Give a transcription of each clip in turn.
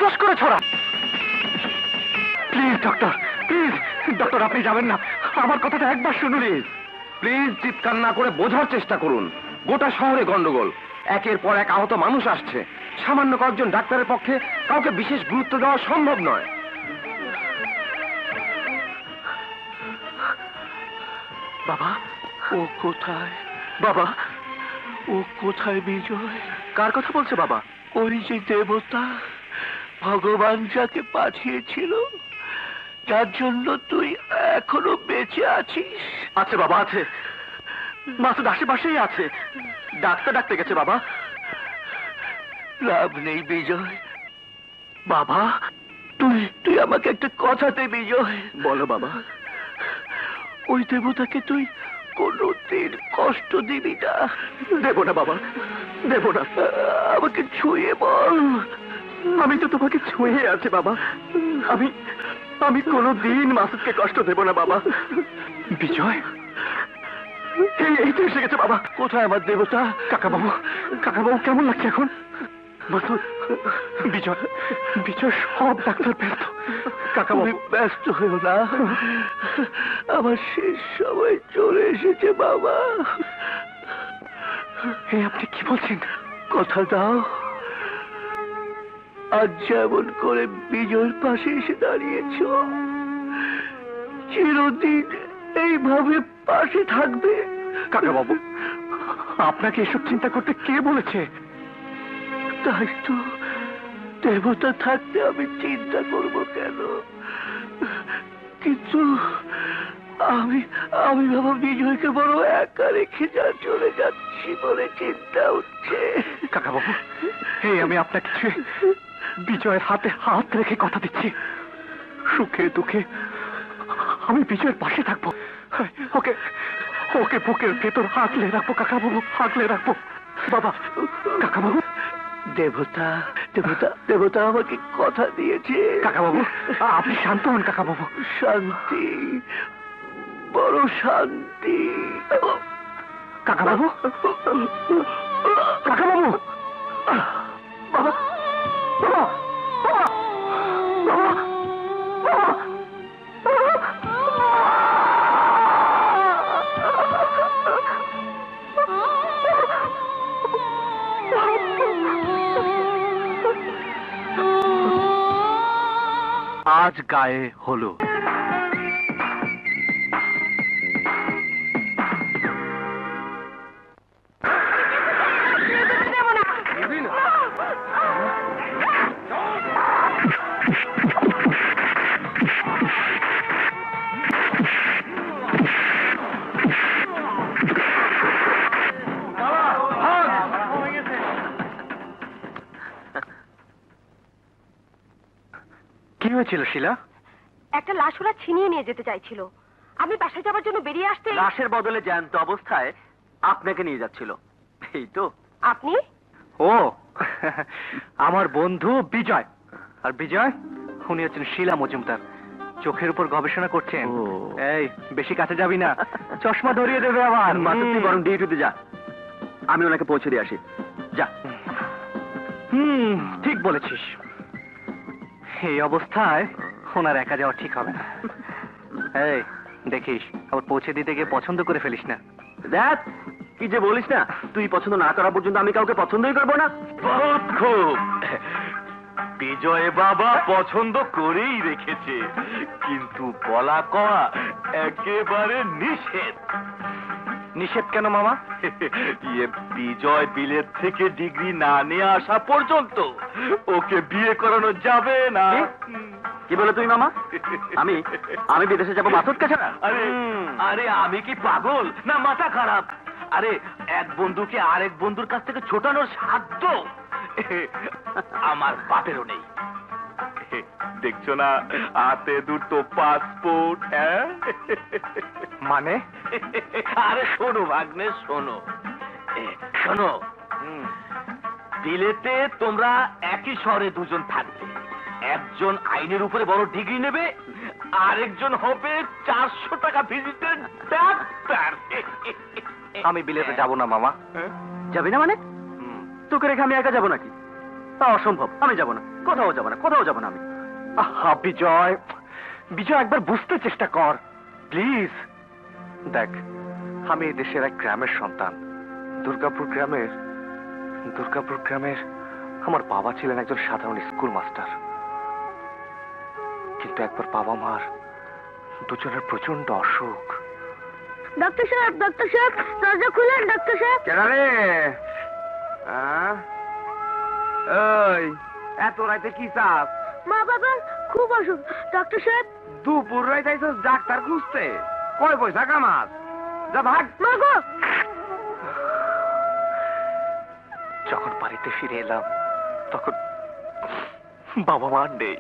সাহস করে ছোড়া? প্লিজ ডক্টর, প্লিজ ডক্টর, আপনি যাবেন না, আমার কথাটা একবার শুনুন। প্লিজ চিৎকার না করে বোঝার চেষ্টা করুন। গোটা শহরে গন্ডগোল, একের পর এক আহত মানুষ আসছে। সামান্য কয়েকজন ডাক্তারের পক্ষে কাউকে বিশেষ গুরুত্ব দেওয়া সম্ভব নয়। বাবা, ও কোথায়? বাবা, ও কোথায় বিজয়? কার কথা বলছো বাবা? ওই যে দেবতা, ভগবান যাকে পাঠিয়েছিল, যার জন্য তুই এখনো বেঁচে আছিস। আছে বাবা, আছে। মাসুদ আশেপাশেই আছে, ডাক্তার ডাকতে গেছে বাবা। লাভ নেই বিজয়। বাবা, তুই তুই আমাকে একটা কথা দে বিজয়। বলো বাবা। ওই দেবতাকে তুই কোনোদিন কষ্ট দিবি না। দেব না বাবা, দেব না। আমাকে ছুঁয়ে বল। আমি তো তোমাকে ছুঁয়ে আছি বাবা। আমি কোনোদিন মাসুদকে কষ্ট দেব না বাবা। বিজয়, এই তো এসে গেছে বাবা। কোথায় আমার দেবতা? কাকাবাবু, কাকাবাবু কেমন লাগছে এখন? মাসুদ, বিজয়, বিজয় সব ডাক্তার ব্যস্ত। কাকাবাবু ব্যস্ত হয়েও না, আমার শেষ সময় চলে এসেছে বাবা। আপনি কি বলছেন? কথা দাও, আজ যেমন করে বিজয়ের পাশে এসে দাঁড়িয়েছ, চিরদিন এইভাবে পাশে থাকবে। কাকাবাবু, আপনাকে এসব চিন্তা করতে কে বলেছে? তাই তো, দেবতা থাকতে আমি চিন্তা করব কেন? কিন্তু আমি বাবা বিজয়কে বড় একা রেখে চলে যাচ্ছি বলে চিন্তা হচ্ছে। কাকাবাবু, আমি আপনাকে বিজয়ের হাতে হাত রেখে কথা দিচ্ছি, সুখে দুঃখে আমি বিজয়ের পাশে থাকবো। ওকে ওকে বুকের ভেতর হাঁকলে রাখবো কাকাবাবু, হাঁকলে রাখবো। বাবা, কাকাবাবু, দেবতা দেবতা দেবতা আমাকে কথা দিয়েছে। কাকাবাবু, আপনি শান্ত হন কাকাবাবু। শান্তি, বড় শান্তি। কাকাবাবু, কাকাবাবু, বাবা, বাবা, বাবা, বাবা, আজ গায়ে হলো। কি হয়েছিল শিলা? একটা লাশ ওরা ছিনিয়ে নিয়ে যেতে চাইছিল। আমি বাসায় যাবার জন্য বেরিয়ে আসতে লাশের বদলে জ্যান্ত অবস্থায় আপনাকে নিয়ে যাচ্ছিল, এই তো? আপনি? ও আমার বন্ধু বিজয়। আর বিজয়, উনি হচ্ছেন শিলা মজুমদার, চোখের উপর গবেষণা করছেন। এই বেশি কাছে যাবি না, চশমা ধরিয়ে দেবে আবার। তুই বরং ডিউটিতে যা, আমি ওনাকে পৌঁছে দিয়ে আসি। যা। ঠিক বলেছিস, এই অবস্থায় ওনার একা যাওয়া ঠিক হবে না। এই দেখিস, আবার পৌঁছে দিতে গিয়ে পছন্দ করে ফেলিস না। দেখ কি যে বলিস না, তুই পছন্দ না করা পর্যন্ত আমি কাউকে পছন্দই করবো না। বহুত খুব, বিজয় বাবা পছন্দ করেই রেখেছে, কিন্তু বলা কওয়া একেবারে নিষেধ। নিষেধ কেন মামা? বিজয় বিলেত থেকে ডিগ্রি না নিয়ে আসা পর্যন্ত ওকে বিয়ে করানো যাবে না। কি বলে তুই মামা? আমি আমি বিদেশে যাবো মাসুদকে ছাড়া? আরে আরে আমি কি পাগল না মাথা খারাপ? আরে এক বন্ধুকে আরেক বন্ধুর কাছ থেকে ছোটানোর সাধ্য আমার বাপেরও নেই। দেখছো না হাতে দুটো পাসপোর্ট? মানে? আরে শোনো ভাগ্নে, শোনো শোনো, বিলেতে তোমরা একই শহরে দুজন থাকবে, একজন আইনের উপরে বড় ডিগ্রি নেবে, আরেকজন হবে 400 টাকা ভিজিটের ডাক্তার। আমি বিলেতে যাব না মামা। যাবি না মানে? তোকে রেখে আমি একা যাবো নাকি? তা অসম্ভব, আমি যাব না, কোথাও যাব না, কোথাও যাব না আমি। আহা বিজয়, বিজয় একবার বুঝতে চেষ্টা কর প্লিজ। দেখ, আমি এই দেশের এক গ্রামের সন্তান। দুর্গাপুর গ্রামের আমার বাবা ছিলেন একজন সাধারণ স্কুল মাস্টার। কিন্তু একবার বাবা মার দুজনের প্রচন্ড অসুখ। ডক্টর সাহেব, দরজা খুলেন ডক্টর সাহেব। কেনা রে? ওই এত রাইতে কি চাস? মা বাবা খুব অসুখ ডক্টর সাহেব। দুপুর রাইতে আইছস ডাক্তার খুঁজতে? কয় পয়সা কামাস? যা ভাগ। মা গো, যখন বাড়িতে ফিরে এলাম তখন বাবা মা আর নেই।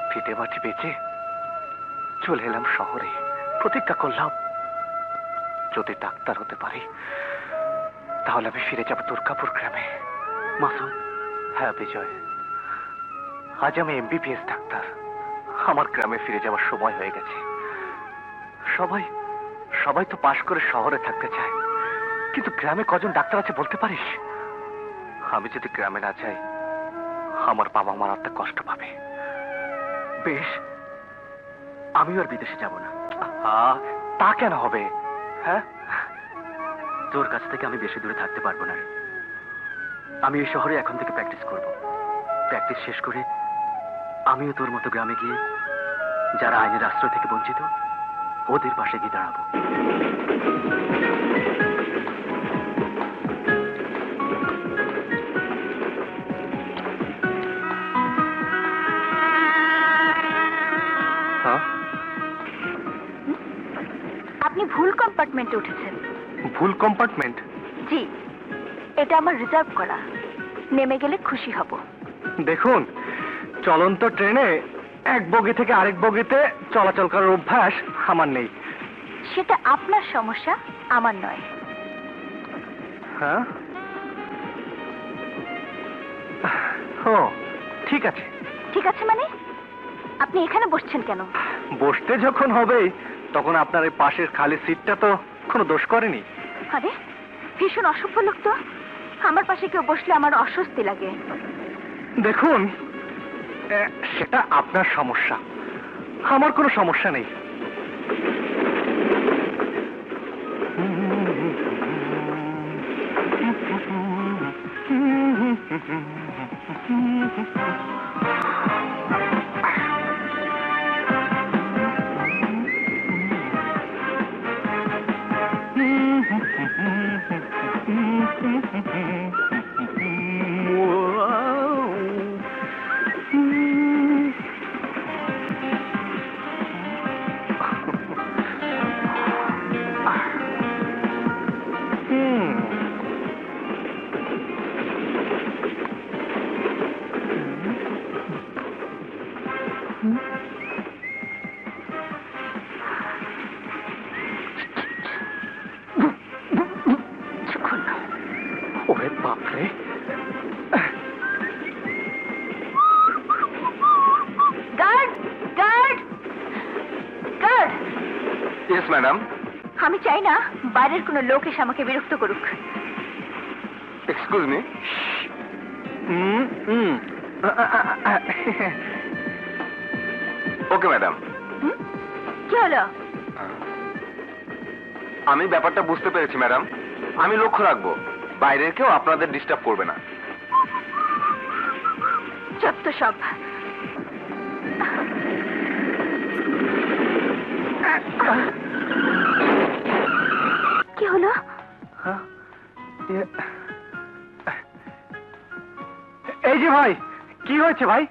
ভিটে মাটি বেঁচে চলে এলাম শহরে। প্রতিজ্ঞা করলাম, যদি ডাক্তার হতে পারি তাহলে আমি ফিরে যাব দুর্গাপুর গ্রামে। মাসুদ, হ্যাঁ বিজয়, আজ আমি এমবিবিএস ডাক্তার। আমার গ্রামে ফিরে যাওয়ার সময় হয়ে গেছে। সবাই তো পাশ করে শহরে থাকতে চায়, কিন্তু গ্রামে কজন ডাক্তার আছে বলতে পারিস? আমি যদি গ্রামে না যাই, আমার বাবা মা একটা কষ্ট পাবে। বেশ, আমিও আর বিদেশে যাব না। তা কেন হবে? হ্যাঁ, তোর কাছ থেকে আমি বেশি দূরে থাকতে পারবো না। আমি এই শহরে এখন থেকে প্র্যাকটিস করব। প্র্যাকটিস শেষ করে আমিও তোর মতো গ্রামে গিয়ে যারা আইনের আশ্রয় থেকে বঞ্চিত, ওদের পাশে গিয়ে দাঁড়াবো। আপনি ভুল কম্পার্টমেন্টে উঠেছেন। ভুল কম্পার্টমেন্ট? জি, এটা আমার রিজার্ভ করা। নেমে গেলে খুশি হব। দেখুন, চলন্ত ট্রেনে এক বগি থেকে আরেক বগিতে চলাচল করার অভ্যাস আমার নেই। সেটা আপনার সমস্যা, আমার নয়। হ্যাঁ, ও ঠিক আছে। ঠিক আছে মানে? আপনি এখানে বসছেন কেন? বসতে যখন হবেই তখন আপনার এই পাশের খালি সিটটা তো কোনো দোষ করেনি। আরে, ভীষণ অসভ্য লোক তো। আমার পাশে কেউ বসলে আমার অস্বস্তি লাগে। দেখুন, সেটা আপনার সমস্যা, আমার কোনো সমস্যা নেই। ওরে বাপরে! Guard, guard, guard! Yes madam. আমি চাই না বাইরের কোনো লোক এসে আমাকে বিরক্ত করুক। Excuse me. Okay madam. কি হলো? আমি ব্যাপারটা বুঝতে পেরেছি ম্যাডাম। আমি লক্ষ্য রাখবো বাইরের কেউ আপনাদের ডিস্টার্ব করবে না। যত সব। কি হলো? এই যে ভাই, কি হয়েছে ভাই?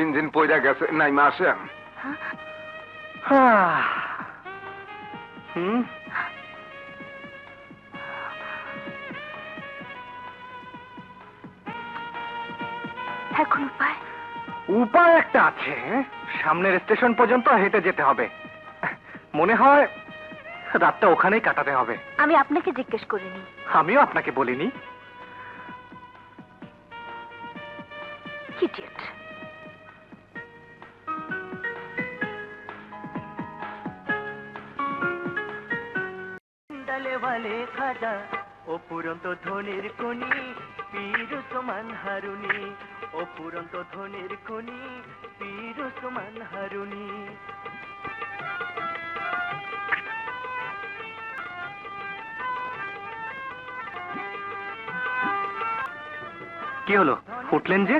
ইঞ্জিন পয়রা গেছে, নাই মাসে। হুম, এখন উপায়? উপায় একটা আছে। সামনের স্টেশন পর্যন্ত হেঁটে যেতে হবে। মনে হয় রাতটা ওখানেই কাটাতে হবে। আমি আপনাকে জিজ্ঞেস করিনি। আমিও আপনাকে বলিনি। ইডিয়েট। डाले वाले खाजा অপুরন্ত ধনের কনি পীর সমান হারুনি, অপুরন্ত ধনের কনি পীর সমান হারুনি। কি হলো, উঠলেন যে?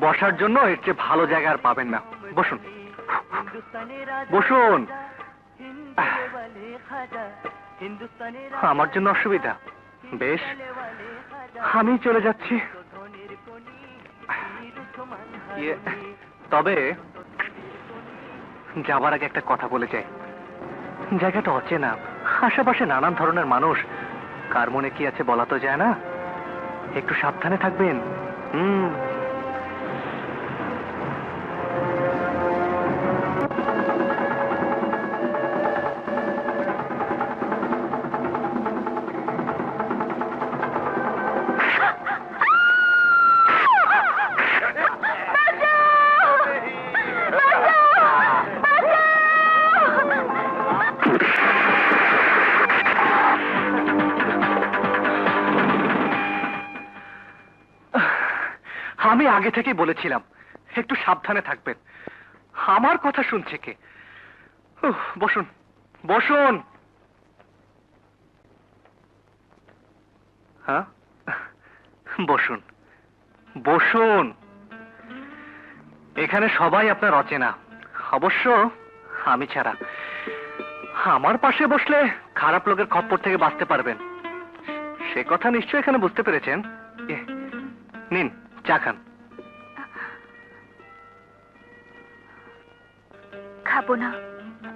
বসার জন্য এর চেয়ে ভালো জায়গা আর পাবেন না। বসুন বসুন। আমার জন্য অসুবিধা? বেশ, আমি চলে যাচ্ছি। তবে যাবার আগে একটা কথা বলে যাই। জায়গাটা অচেনা, আশেপাশে নানান ধরনের মানুষ, কার মনে কি আছে বলা তো যায় না। একটু সাবধানে থাকবেন। আমি আগে থেকেই বলেছিলাম একটু সাবধানে থাকবেন। আমার কথা শুনছে কে? বসুন বসুন। হ্যাঁ, বসুন বসুন। এখানে সবাই আপনার অচেনা, অবশ্য আমি ছাড়া। আমার পাশে বসলে খারাপ লোকের খপ্পর থেকে বাঁচতে পারবেন, সে কথা নিশ্চয় এখানে বুঝতে পেরেছেন। নিন, চা খান। খাবো না।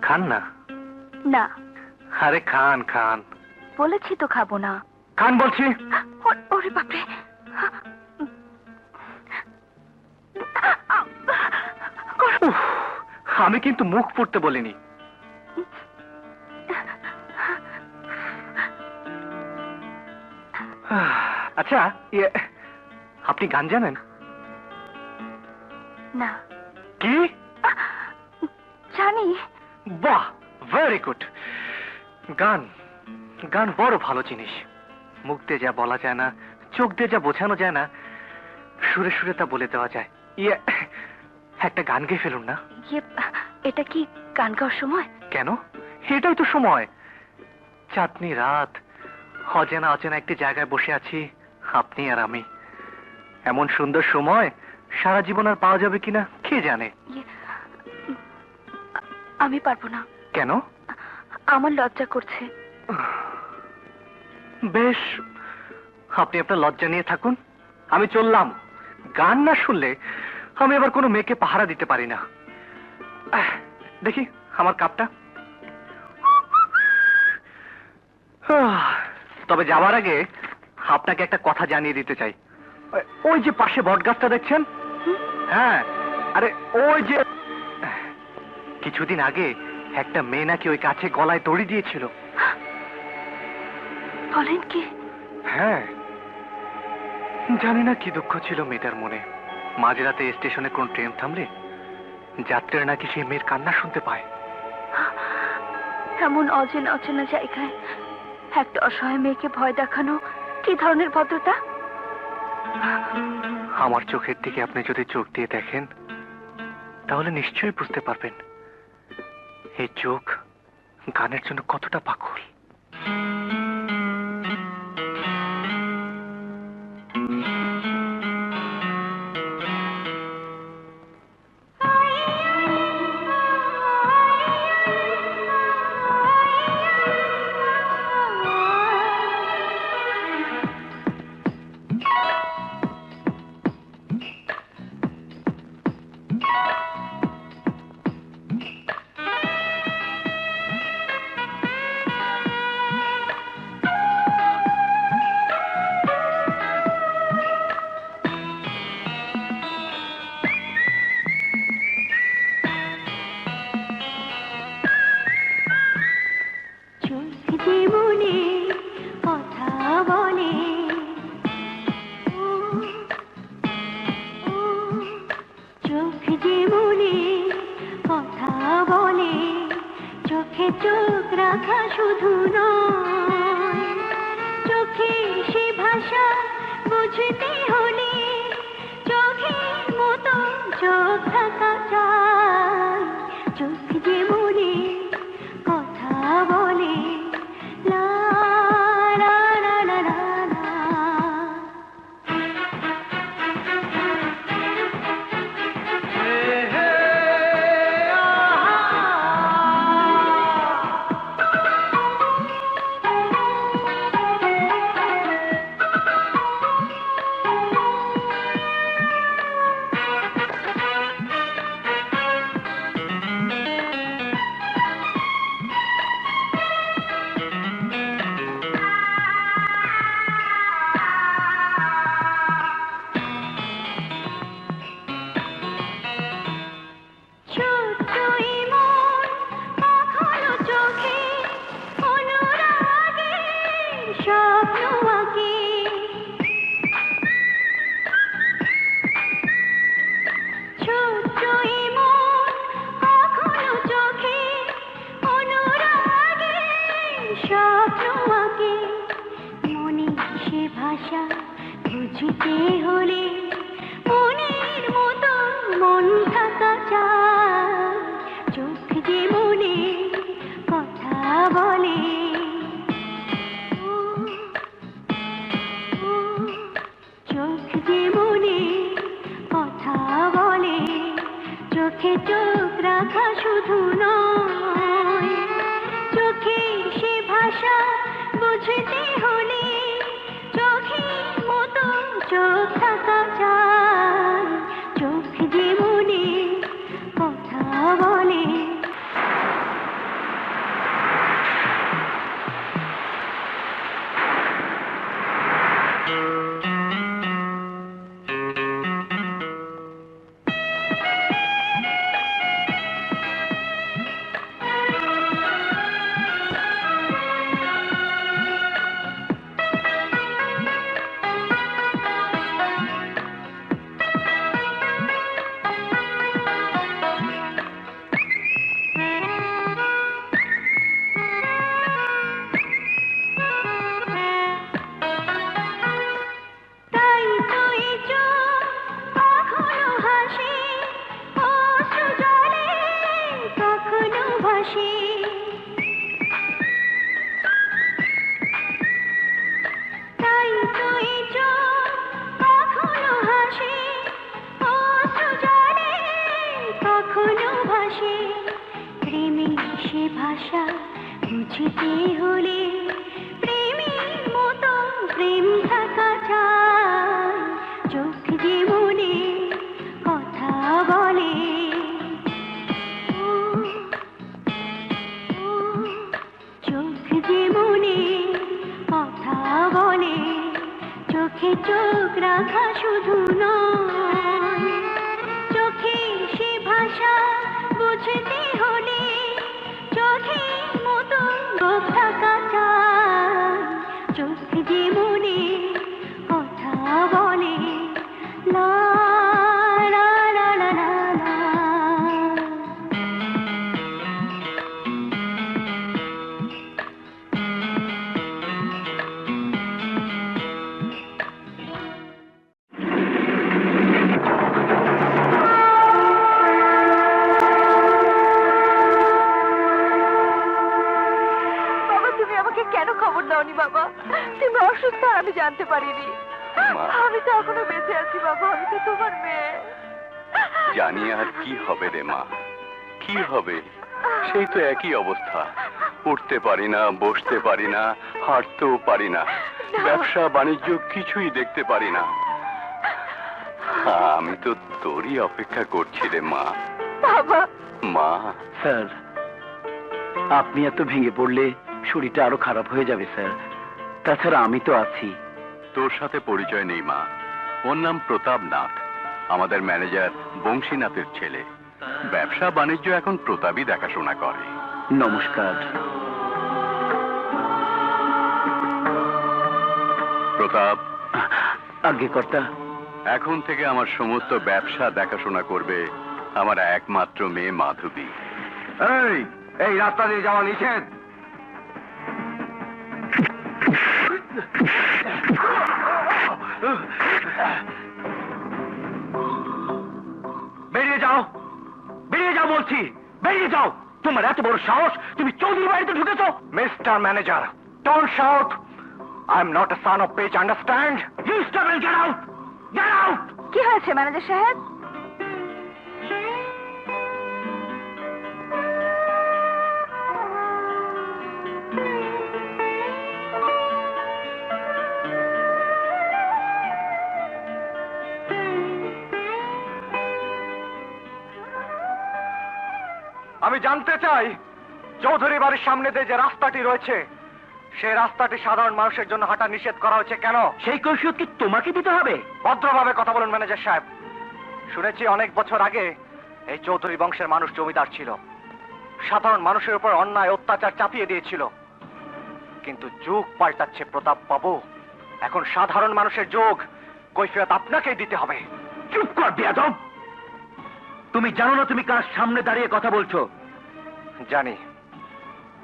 খান না? না। আরে খান খান। বলেছি তো খাবো না। খান বলছি। ওরে বাপরে, উফ, আমি কিন্তু মুখ পুড়তে বলিনি। আচ্ছা, আপনি গান জানেন? না। কি? জানি। বাহ, ভেরি গুড। গান গান বড় ভালো জিনিস। মুখ দিয়ে যা বলা যায় না, চোখ দিয়ে যা বোঝানো যায় না, সুরে সুরে তা বলে দেওয়া যায়। একটা গান গেয়ে ফেলুন না। এটা কি গান গাওয়ার সময়? কেন, এটাই তো সময়। চাঁদনি রাত, অচেনা অচেনা একটি জায়গায় বসে আছি আপনি আর আমি। এমন সুন্দর সময় সারা জীবন আর পাওয়া যাবে কিনা কে জানে। আমি পারবো না। কেন? আমার লজ্জা করছে। বেশ, আপনি আপনার লজ্জা নিয়ে থাকুন, আমি চললাম। গান না শুনলে আমি আবার কোনো মেয়েকে পাহারা দিতে পারি না। দেখি আমার কাপটা। তবে যাওয়ার আগে আপনাকে একটা কথা জানিয়ে দিতে চাই। ওই যে পাশে বটগাছটা দেখছেন? হ্যাঁ, আরে ওই যে কিছুদিন আগে একটা মেয়ে নাকি ওই কাছে গলায় দড়ি দিয়েছিল। বলেন কি? হ্যাঁ, জানি না কি দুঃখ ছিল মেয়েটার মনে। মাঝরাতে স্টেশনে কোন ট্রেন থামলে যাত্রীরা নাকি সেই মেয়ের কান্না শুনতে পায়। এমন অচেনা অচেনা জায়গায় একটা অসহায় মেয়েকে ভয় দেখানো কি ধরনের ভদ্রতা? আমার চোখের দিকে আপনি যদি চোখ দিয়ে দেখেন তাহলে নিশ্চয়ই বুঝতে পারবেন এই চোখ গানের জন্য কতটা পাগল। রাখা শুধু নয়, চোখের সে ভাষা বুঝতে হলে চোখের মতো চোখ থাকা চাই। চোখ যে মনে কথা বলে, লা লা লা লা লা লা। ছোট্ট এই মন কখনো চোখে অনুরাগের স্বপ্ন আঁকে। ছোট্ট এই মন কখনো চোখে অনুরাগের স্বপ্ন আঁকে। মনে সে ভাষা বুঝতে হলে মনের মতো মন থাকা চাই। চোখ যে মনে কথা বলে, ও, ও, চোখ যে মনে কথা বলে। চোখে চোখ রাখা শুধু নয়, চোখের সে ভাষা বুঝতে হলে চোখের মতো চোখ থাকা চাই। চোখ যে মনে কথা বলে। তাই তো এই চোখ কখনো হাসে, অশ্রু জলে কখনো ভাসে। তাই তো এই চোখ কখনো হাসে, অশ্রু জলে কখনো ভাসে। প্রেমের সে ভাষা বুঝতে হলে প্রেমের মতো প্রেম থাকা চাই। চোখ যে মনে কথা বলে, ও, ও, চোখ যে মনে কথা বলে। চোখে চোখ রাখা শুধু নয়, চোখের সে ভাষা বুঝতে হলে চোখের মতো চোখ থাকা চাই। চোখ যে মনে কথা বলে, লা লা লা লা লা লা। বাবা, তুমি আমাকে কেন খবর দাওনি বাবা? তুমি অসুস্থ আর আমি জানতে পারিনি। আমি তো এখনো বেঁচে আছি বাবা, আমি তো তোমার মেয়ে। জানি আর কি হবে রে মা, কি হবে? সেই তো একই অবস্থা। উঠতে পারি না, বসতে পারি না, হাঁটতেও পারি না, ব্যবসা বাণিজ্য কিছুই দেখতে পারি না। আমি তো তোরই অপেক্ষা করছি রে মা। বাবা, মা, স্যার, আপনি এত ভেঙে পড়লে শরীরটা আরো খারাপ হয়ে যাবে স্যার। তাছাড়া আমি তো আছি। তোর সাথে পরিচয় নেই মা। ওর নাম প্রতাপ নাথ, আমাদের ম্যানেজার বংশীনাথের ছেলে। ব্যবসা বাণিজ্য এখন প্রতাপই দেখাশোনা করে। নমস্কার। প্রতাপ, আজ্ঞে কর্তা। এখন থেকে আমার সমস্ত ব্যবসা দেখাশোনা করবে আমার একমাত্র মেয়ে মাধবী। এই রাস্তা দিয়ে যাওয়া নিষেধ। বেরিয়ে যাও, বেরিয়ে যাও বলছি, বেরিয়ে যাও। তোমার এত বড় সাহস, তুমি চৌধুরী বাড়িতে ঢুকেছো? Mister manager, don't shout. I am not a son of page, understand? You stop and get out, get out. কি হয়েছে ম্যানেজার সাহেব? আমি জানতে চাই, চৌধুরী বাড়ির সামনে দিয়ে যে রাস্তাটি রয়েছে, সেই রাস্তাটি সাধারণ মানুষের জন্য হাঁটা নিষেধ করা হয়েছে কেন? সেই কৈফিয়ত কি তোমাকে দিতে হবে? ভদ্রভাবে কথা বলুন ম্যানেজার সাহেব। শুনেছি অনেক বছর আগে এই চৌধুরী বংশের মানুষ জমিদার ছিল, সাধারণ মানুষের উপর অন্যায় অত্যাচার চাপিয়ে দিয়েছিল। কিন্তু যুগ পাল্টাচ্ছে প্রতাপ বাবু, এখন সাধারণ মানুষের যুগ, কৈফিয়ত আপনাকেই দিতে হবে। চুপ কর বেয়াদব। তুমি জানো না তুমি কার সামনে দাঁড়িয়ে কথা বলছো? জানি,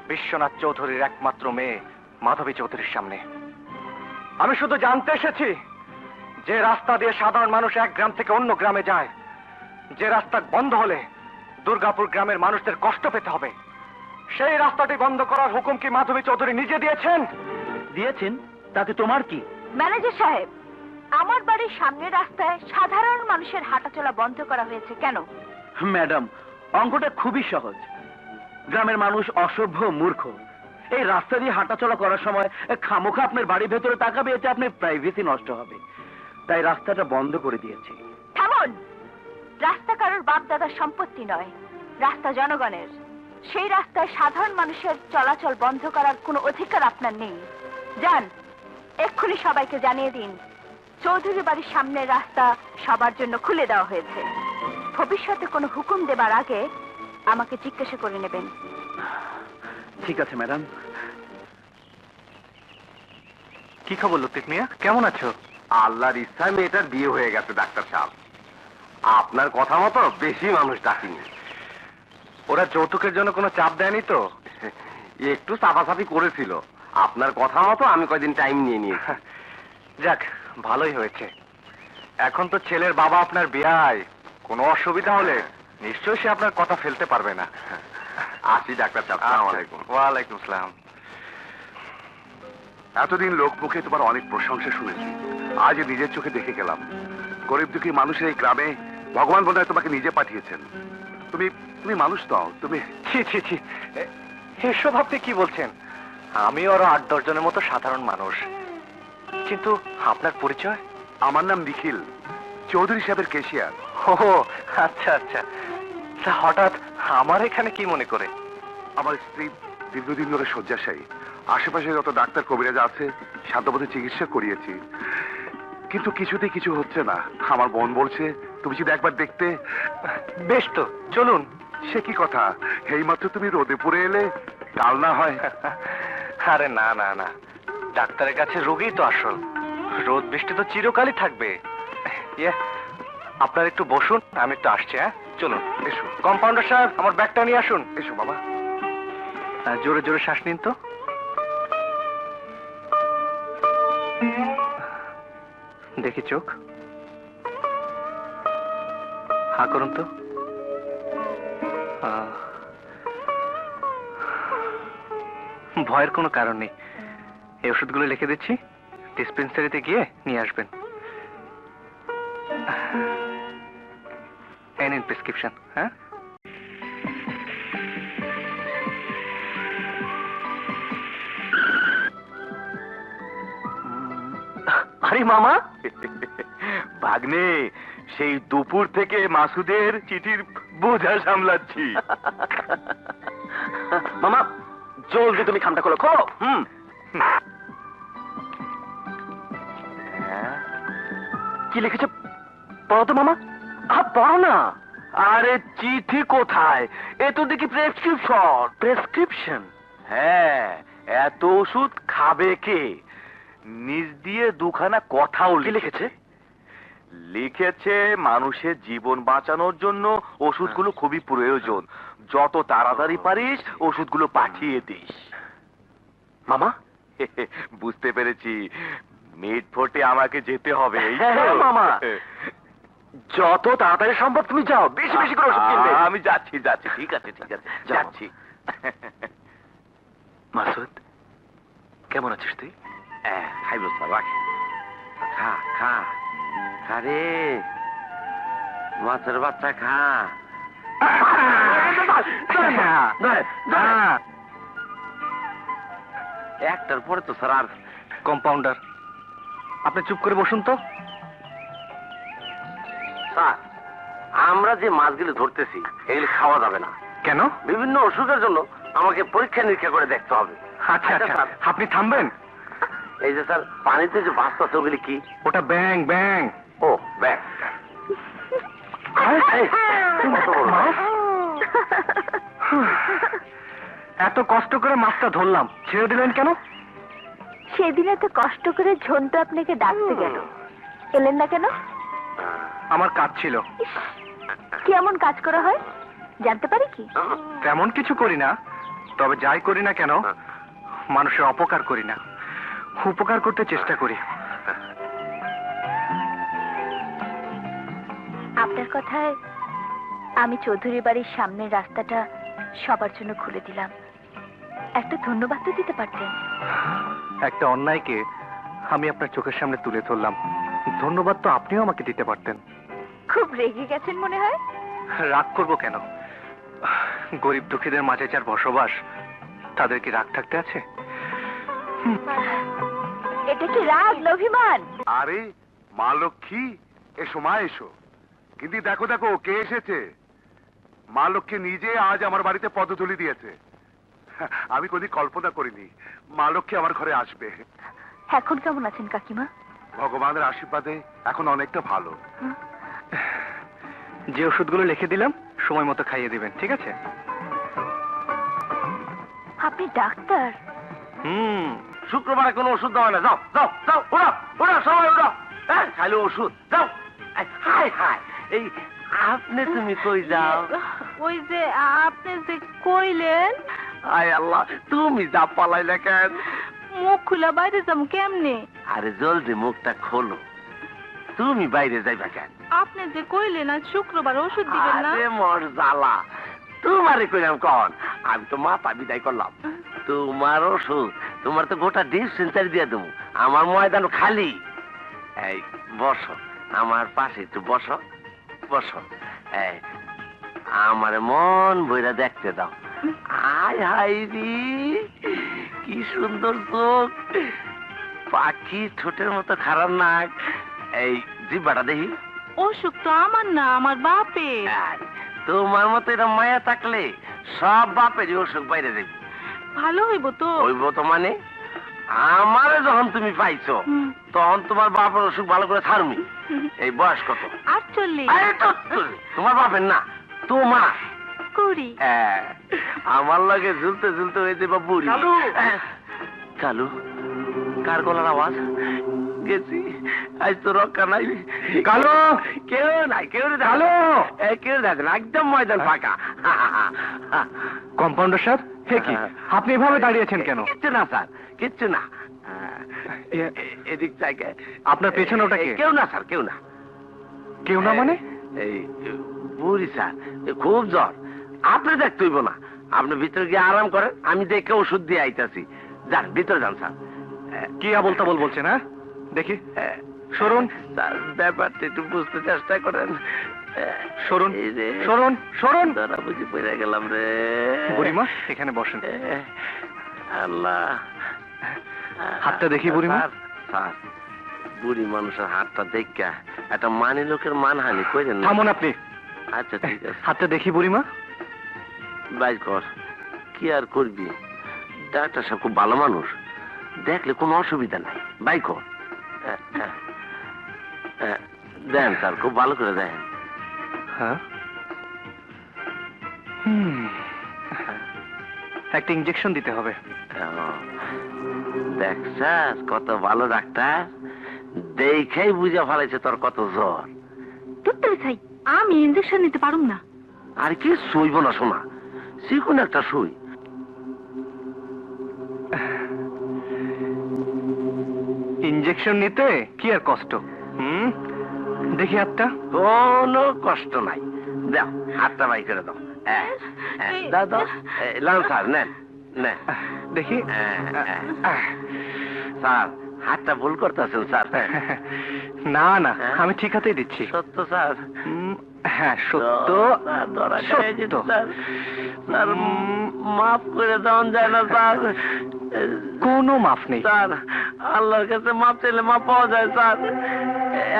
বিশ্বনাথ চৌধুরীর একমাত্র মেয়ে মাধবী চৌধুরীর সামনে। আমি শুধু জানতে এসেছি, যে রাস্তা দিয়ে সাধারণ মানুষ এক গ্রাম থেকে অন্য গ্রামে যায়, যে রাস্তা বন্ধ হলে দুর্গাপুর গ্রামের মানুষদের কষ্ট পেতে হবে, সেই রাস্তাটি বন্ধ করার হুকুম কি মাধবী চৌধুরী নিজে দিয়েছেন? দিয়েছেন, তাতে তোমার কি? ম্যানেজার সাহেব, আমার বাড়ির সামনের রাস্তায় সাধারণ মানুষের হাঁটাচলা বন্ধ করা হয়েছে কেন? ম্যাডাম, অঙ্কটা খুবই সহজ। গ্রামের মানুষ অসভ্য, মূর্খ। এই রাস্তা দিয়ে হাঁটাচলা করার সময় খামোখা আপনার বাড়ির ভেতরে তাকাবে, এতে আপনার প্রাইভেসি নষ্ট হবে। তাই রাস্তাটা বন্ধ করে দিয়েছি। থামুন! রাস্তা কারোর বাপ দাদার সম্পত্তি নয়, রাস্তা জনগণের। সেই রাস্তায় সাধারণ মানুষের চলাচল বন্ধ করার কোনো অধিকার আপনার নেই। যান, এক্ষুনি সবাইকে জানিয়ে দিন চৌধুরী বাড়ির সামনের রাস্তা সবার জন্য খুলে দেওয়া হয়েছে। ভবিষ্যতে কোনো হুকুম দেবার আগে আমাকে জিজ্ঞাসা করে নেবেন। ঠিক আছে ম্যাডাম। কি খবর লতিফ মিয়া, কেমন আছো? আল্লাহর ইচ্ছায় মেয়েটার বিয়ে হয়ে গেছে ডাক্তার সাহেব। আপনার কথা মতো বেশি মানুষ ডাকিনি। ওরা যৌতুকের জন্য কোনো চাপ দেয়নি তো? একটু চাপাচাপি করেছিল। আপনার কথা মতো আমি কয়দিন টাইম নিয়ে নিয়েছি। যাক, ভালোই হয়েছে। এখন তো ছেলের বাবা আপনার বিয়ায়, কোনো অসুবিধা হলে নিশ্চয়ই সে আপনার কথা ফেলতে পারবে না। আসি ডাক্তার সাহেব। আসসালামু আলাইকুম। ওয়ালাইকুম আসসালাম। এতদিন লোক মুখে তোমার অনেক প্রশংসা শুনেছি, আজ নিজের চোখে দেখে গেলাম। গরিব দুঃখী মানুষের এই গ্রামে ভগবান বোধহয় তোমাকে নিজে পাঠিয়েছেন। তুমি তুমি মানুষ নও, তুমি। ছি ছি ছি, এসব আপনি কি বলছেন? আমি আরো 8-10 জনের মতো সাধারণ মানুষ। কিন্তু আপনার পরিচয়? আমার নাম নিখিল, চৌধুরী সাহেবের কেশিয়ার। ও আচ্ছা আচ্ছা। তা হঠাৎ আমার এখানে কি মনে করে? আমার স্ত্রী দীর্ঘদিন ধরে শয্যাশায়ী। আশেপাশে যত ডাক্তার কবিরাজ আছে সাধ্যমতো চিকিৎসা করিয়েছি, কিন্তু কিছুতেই কিছু হচ্ছে না। আমার বোন বলছে তুমি যদি একবার দেখতে। বেশ তো, চলুন। সে কি কথা, এইমাত্র তুমি রোদে পড়ে এলে, কাল না হয়? আরে না না না, ডাক্তারের কাছে রোগী তো আসল, রোদ বৃষ্টি তো চিরকালই থাকবে। ইয়ে, আপনার একটু বসুন, আমি একটু আসছি। হ্যাঁ, চলুন। এসো। কম্পাউন্ডার সাহেব, আমার ব্যাগটা নিয়ে আসুন। এসো বাবা। জোরে জোরে শ্বাস নিন তো। দেখি চোখ, হা করুন তো। ভয়ের কোনো কারণ নেই। এই ওষুধগুলো লিখে দিচ্ছি, ডিসপেন্সারিতে গিয়ে নিয়ে আসবেন। এই নিন প্রেসক্রিপশন। হ্যাঁ, আরে মামা, ভাগ্নে, সেই দুপুর থেকে মাসুদের চিঠির বোঝা সামলাচ্ছি। মামা, জলদি তুমি খামটা খোলো, খোলো। কি লিখেছে পড়ো তো মামা। পড়ো না। আরে চিঠি কোথায়, এ তো দেখি প্রেসক্রিপশন। প্রেসক্রিপশন? হ্যাঁ, এত ওষুধ খাবে কে? নিজ দিয়ে দুখানা কথাও লিখেছে। লিখেছে মানুষের জীবন বাঁচানোর জন্য ওষুধগুলো খুবই প্রয়োজন, যত তাড়াতাড়ি পারিস ওষুধগুলো পাঠিয়ে দিস। মামা, বুঝতে পেরেছি, মিট ফোর্টে আমাকে যেতে হবে এই তো? হ্যাঁ, মামা। যত তাড়াতাড়ি সম্ভব তুমি যাও, বেশি বেশি করে ওষুধ কিনবে। আমি যাচ্ছি যাচ্ছি, ঠিক আছে ঠিক আছে, যাও। যাচ্ছি। মাসুদ কেমন আছিস তুই? খাইব স্যার, রাখ। খা খা খা রে, মাছের বাচ্চা খা। একটার পরে তো স্যার আর কম্পাউন্ডার, আপনি চুপ করে বসুন তো। স্যার, আমরা যে মাছগুলো ধরতেছি এগুলি খাওয়া যাবে না। কেন? বিভিন্ন অসুখের জন্য আমাকে পরীক্ষা নিরীক্ষা করে দেখতে হবে। আচ্ছা আচ্ছা, স্যার, আপনি থামবেন। এই যে স্যার পানিতে যে ভাসতেছে ওগুলি কি? ওটা ব্যাং ব্যাং। ও ব্যাগ। এত কষ্ট করে মাছটা ধরলাম, ছেড়ে দিলেন কেন? সেদিন এত কষ্ট করে ঝন্টু আপনাকে ডাকতে গেল, এলেন না কেন? আমার কাজ ছিল। ইস, কেমন কাজ করা হয় জানতে পারি কি? তেমন কিছু করি না, তবে যাই করি না কেন মানুষের অপকার করি না, উপকার করতে চেষ্টা করি। আপনার কথায় আমি চৌধুরী বাড়ির সামনের রাস্তাটা সবার জন্য খুলে দিলাম। একটা ধন্যবাদ তো দিতে পারতেন। একটা অন্যায়কে আমি আপনার চোখের সামনে তুলে ধরলাম, ধন্যবাদ তো আপনিও আমাকে দিতে পারতেন। খুব রেগে গেছেন মনে হয়। রাগ করব কেন? গরিব দুঃখীদের মাঝে যার বসবাস, তাদের কি রাগ থাকতে আছে? এটা কি রাগ না অভিমান? আরে মা লক্ষ্মী, এসো মা এসো। কিন্তু দেখো দেখো কে এসেছে। মা লক্ষ্মী নিজে আজ আমার বাড়িতে পদধূলি দিয়েছে। আমি কোনদিন কল্পনা করিনি মা লক্ষ্মী আমার ঘরে আসবে। এখন কেমন আছেন কাকিমা? ভগবানের আশীর্বাদে এখন অনেকটা ভালো। যে ওষুধগুলো লিখে দিলাম সময় মতো খাইয়ে দিবেন, ঠিক আছে? আপনি ডাক্তার? শুক্রবারে কোনো ওষুধ দেওয়া না। যাও যাও যাও, ওরা ওরা সবাই ওরা। হ্যাঁ, খালি ওষুধ যাও। হাই হাই, এই আপনি তুমি কই যাও? ওই যে আপনি যে কইলেন আয় আল্লাহ, তুমি যা পালাইলে কেন? মুখ খুলে বাইরে যাম কেমনে? আরে জলদি মুখটা খোলো, তুমি বাইরে যাইবা কেন? আপনি যে কইলেন আজ শুক্রবার ওষুধ দিবেন না। আরে মর জ্বালা, তোমারে কইলাম কন? আমি তো মাথা বিদায় করলাম। তোমার ওষুধ, তোমার তো গোটা ডিসপেন্সারি দিয়ে দেবো। আমার ময়দান খালি। এই বসো আমার পাশে, একটু বসো বসো। এই আমার মন বইরা দেখতে দাও। আয় হাই রে, কি সুন্দর চোখ, পাখি ঠোঁটের মতো খারাপ নাক। এই জিব্বাটা দেখি। অসুখ তো আমার না, আমার বাপের। আরে, তোমার মতো এরকম মায়া থাকলে সব বাপেরই অসুখ বাইরে যাবে। ভালো হইব তো? হইব তো মানে? আমারে যখন তুমি পাইছো তখন তোমার বাপের অসুখ ভালো করে ছাড়মি। এই বয়স কত? 48 আরে তো, তোমার বাপের না, তোমার। 20 হ্যাঁ, আমার লাগে ঝুলতে ঝুলতে হয়ে যাবে বুড়ি। কালু! কালু, কার গলার আওয়াজ? গেছি, আজ তো রক্ষা নাই। কালু! কেউ নাই, কেউ নেই। কালু! কেউ দেখে না, একদম ময়দান ফাঁকা। কম্পাউন্ডার সাহেব, হে কি আপনি এভাবে দাঁড়িয়েছেন কেন? কিচ্ছু না স্যার, কিচ্ছু না। এদিক থেকে আপনার পেছনে ওটা কে? কেউ না স্যার, কেউ না। কেউ না মানে? এই বুড়ি স্যার, খুব জ্বর। আপনি দেখতে হইব না, আপনি ভিতরে গিয়ে আরাম করেন, আমি দেখে ওষুধ দিয়ে আইতাছি। যান ভিতরে যান স্যার। কি আবল তাবল বলছেন? হ্যাঁ, দেখি সরুন। স্যার, ব্যাপারটা একটু বুঝতে চেষ্টা করেন। সরুন এই যে, সরুন সরুন। ধরা বুঝি পড়ে গেলাম রে। বুড়িমা, এখানে বসেন। আল্লাহ, হাতটা দেখি বুড়িমা। স্যার, স্যার, বুড়ি মানুষের হাতটা দেখা একটা মানি লোকের মানহানি করেন না। থামুন আপনি। আচ্ছা ঠিক আছে, হাতটা দেখি বুড়িমা। বাইর কর। কি আর করবি, ডাক্তার সাহেব খুব ভালো মানুষ, দেখলে কোনো অসুবিধা নাই। বাই কর। দেন স্যার, খুব ভালো করে দেন। হ্যাঁ, একটা ইনজেকশন দিতে হবে। দেখ স্যার, কত ভালো ডাক্তার, দেখেই বুঝে ফেলাইছে তোর কত জ্বর। তুই চাই আমি ইনজেকশন নিতে পারুম না। আর কি সইব না শোনা, শিখুন একটা সই। ইঞ্জেকশন নিতে কি আর কষ্ট? দেখি হাতটা। কোনো কষ্ট নাই, দাও হাতটা বাই করে দাও। দাও দাও, লাল স্যার নেন নেন। দেখি। স্যার হাতটা ভুল করতেছেন স্যার। না না, আমি ঠিক হাতেই দিচ্ছি। সত্য স্যার? হ্যাঁ সত্য। সত্য স্যার, মাফ করে দেওয়া যায় না স্যার? কোনো মাফ নেই স্যার, আল্লাহর কাছে মাপ চাইলে মাপ পাওয়া যায় স্যার।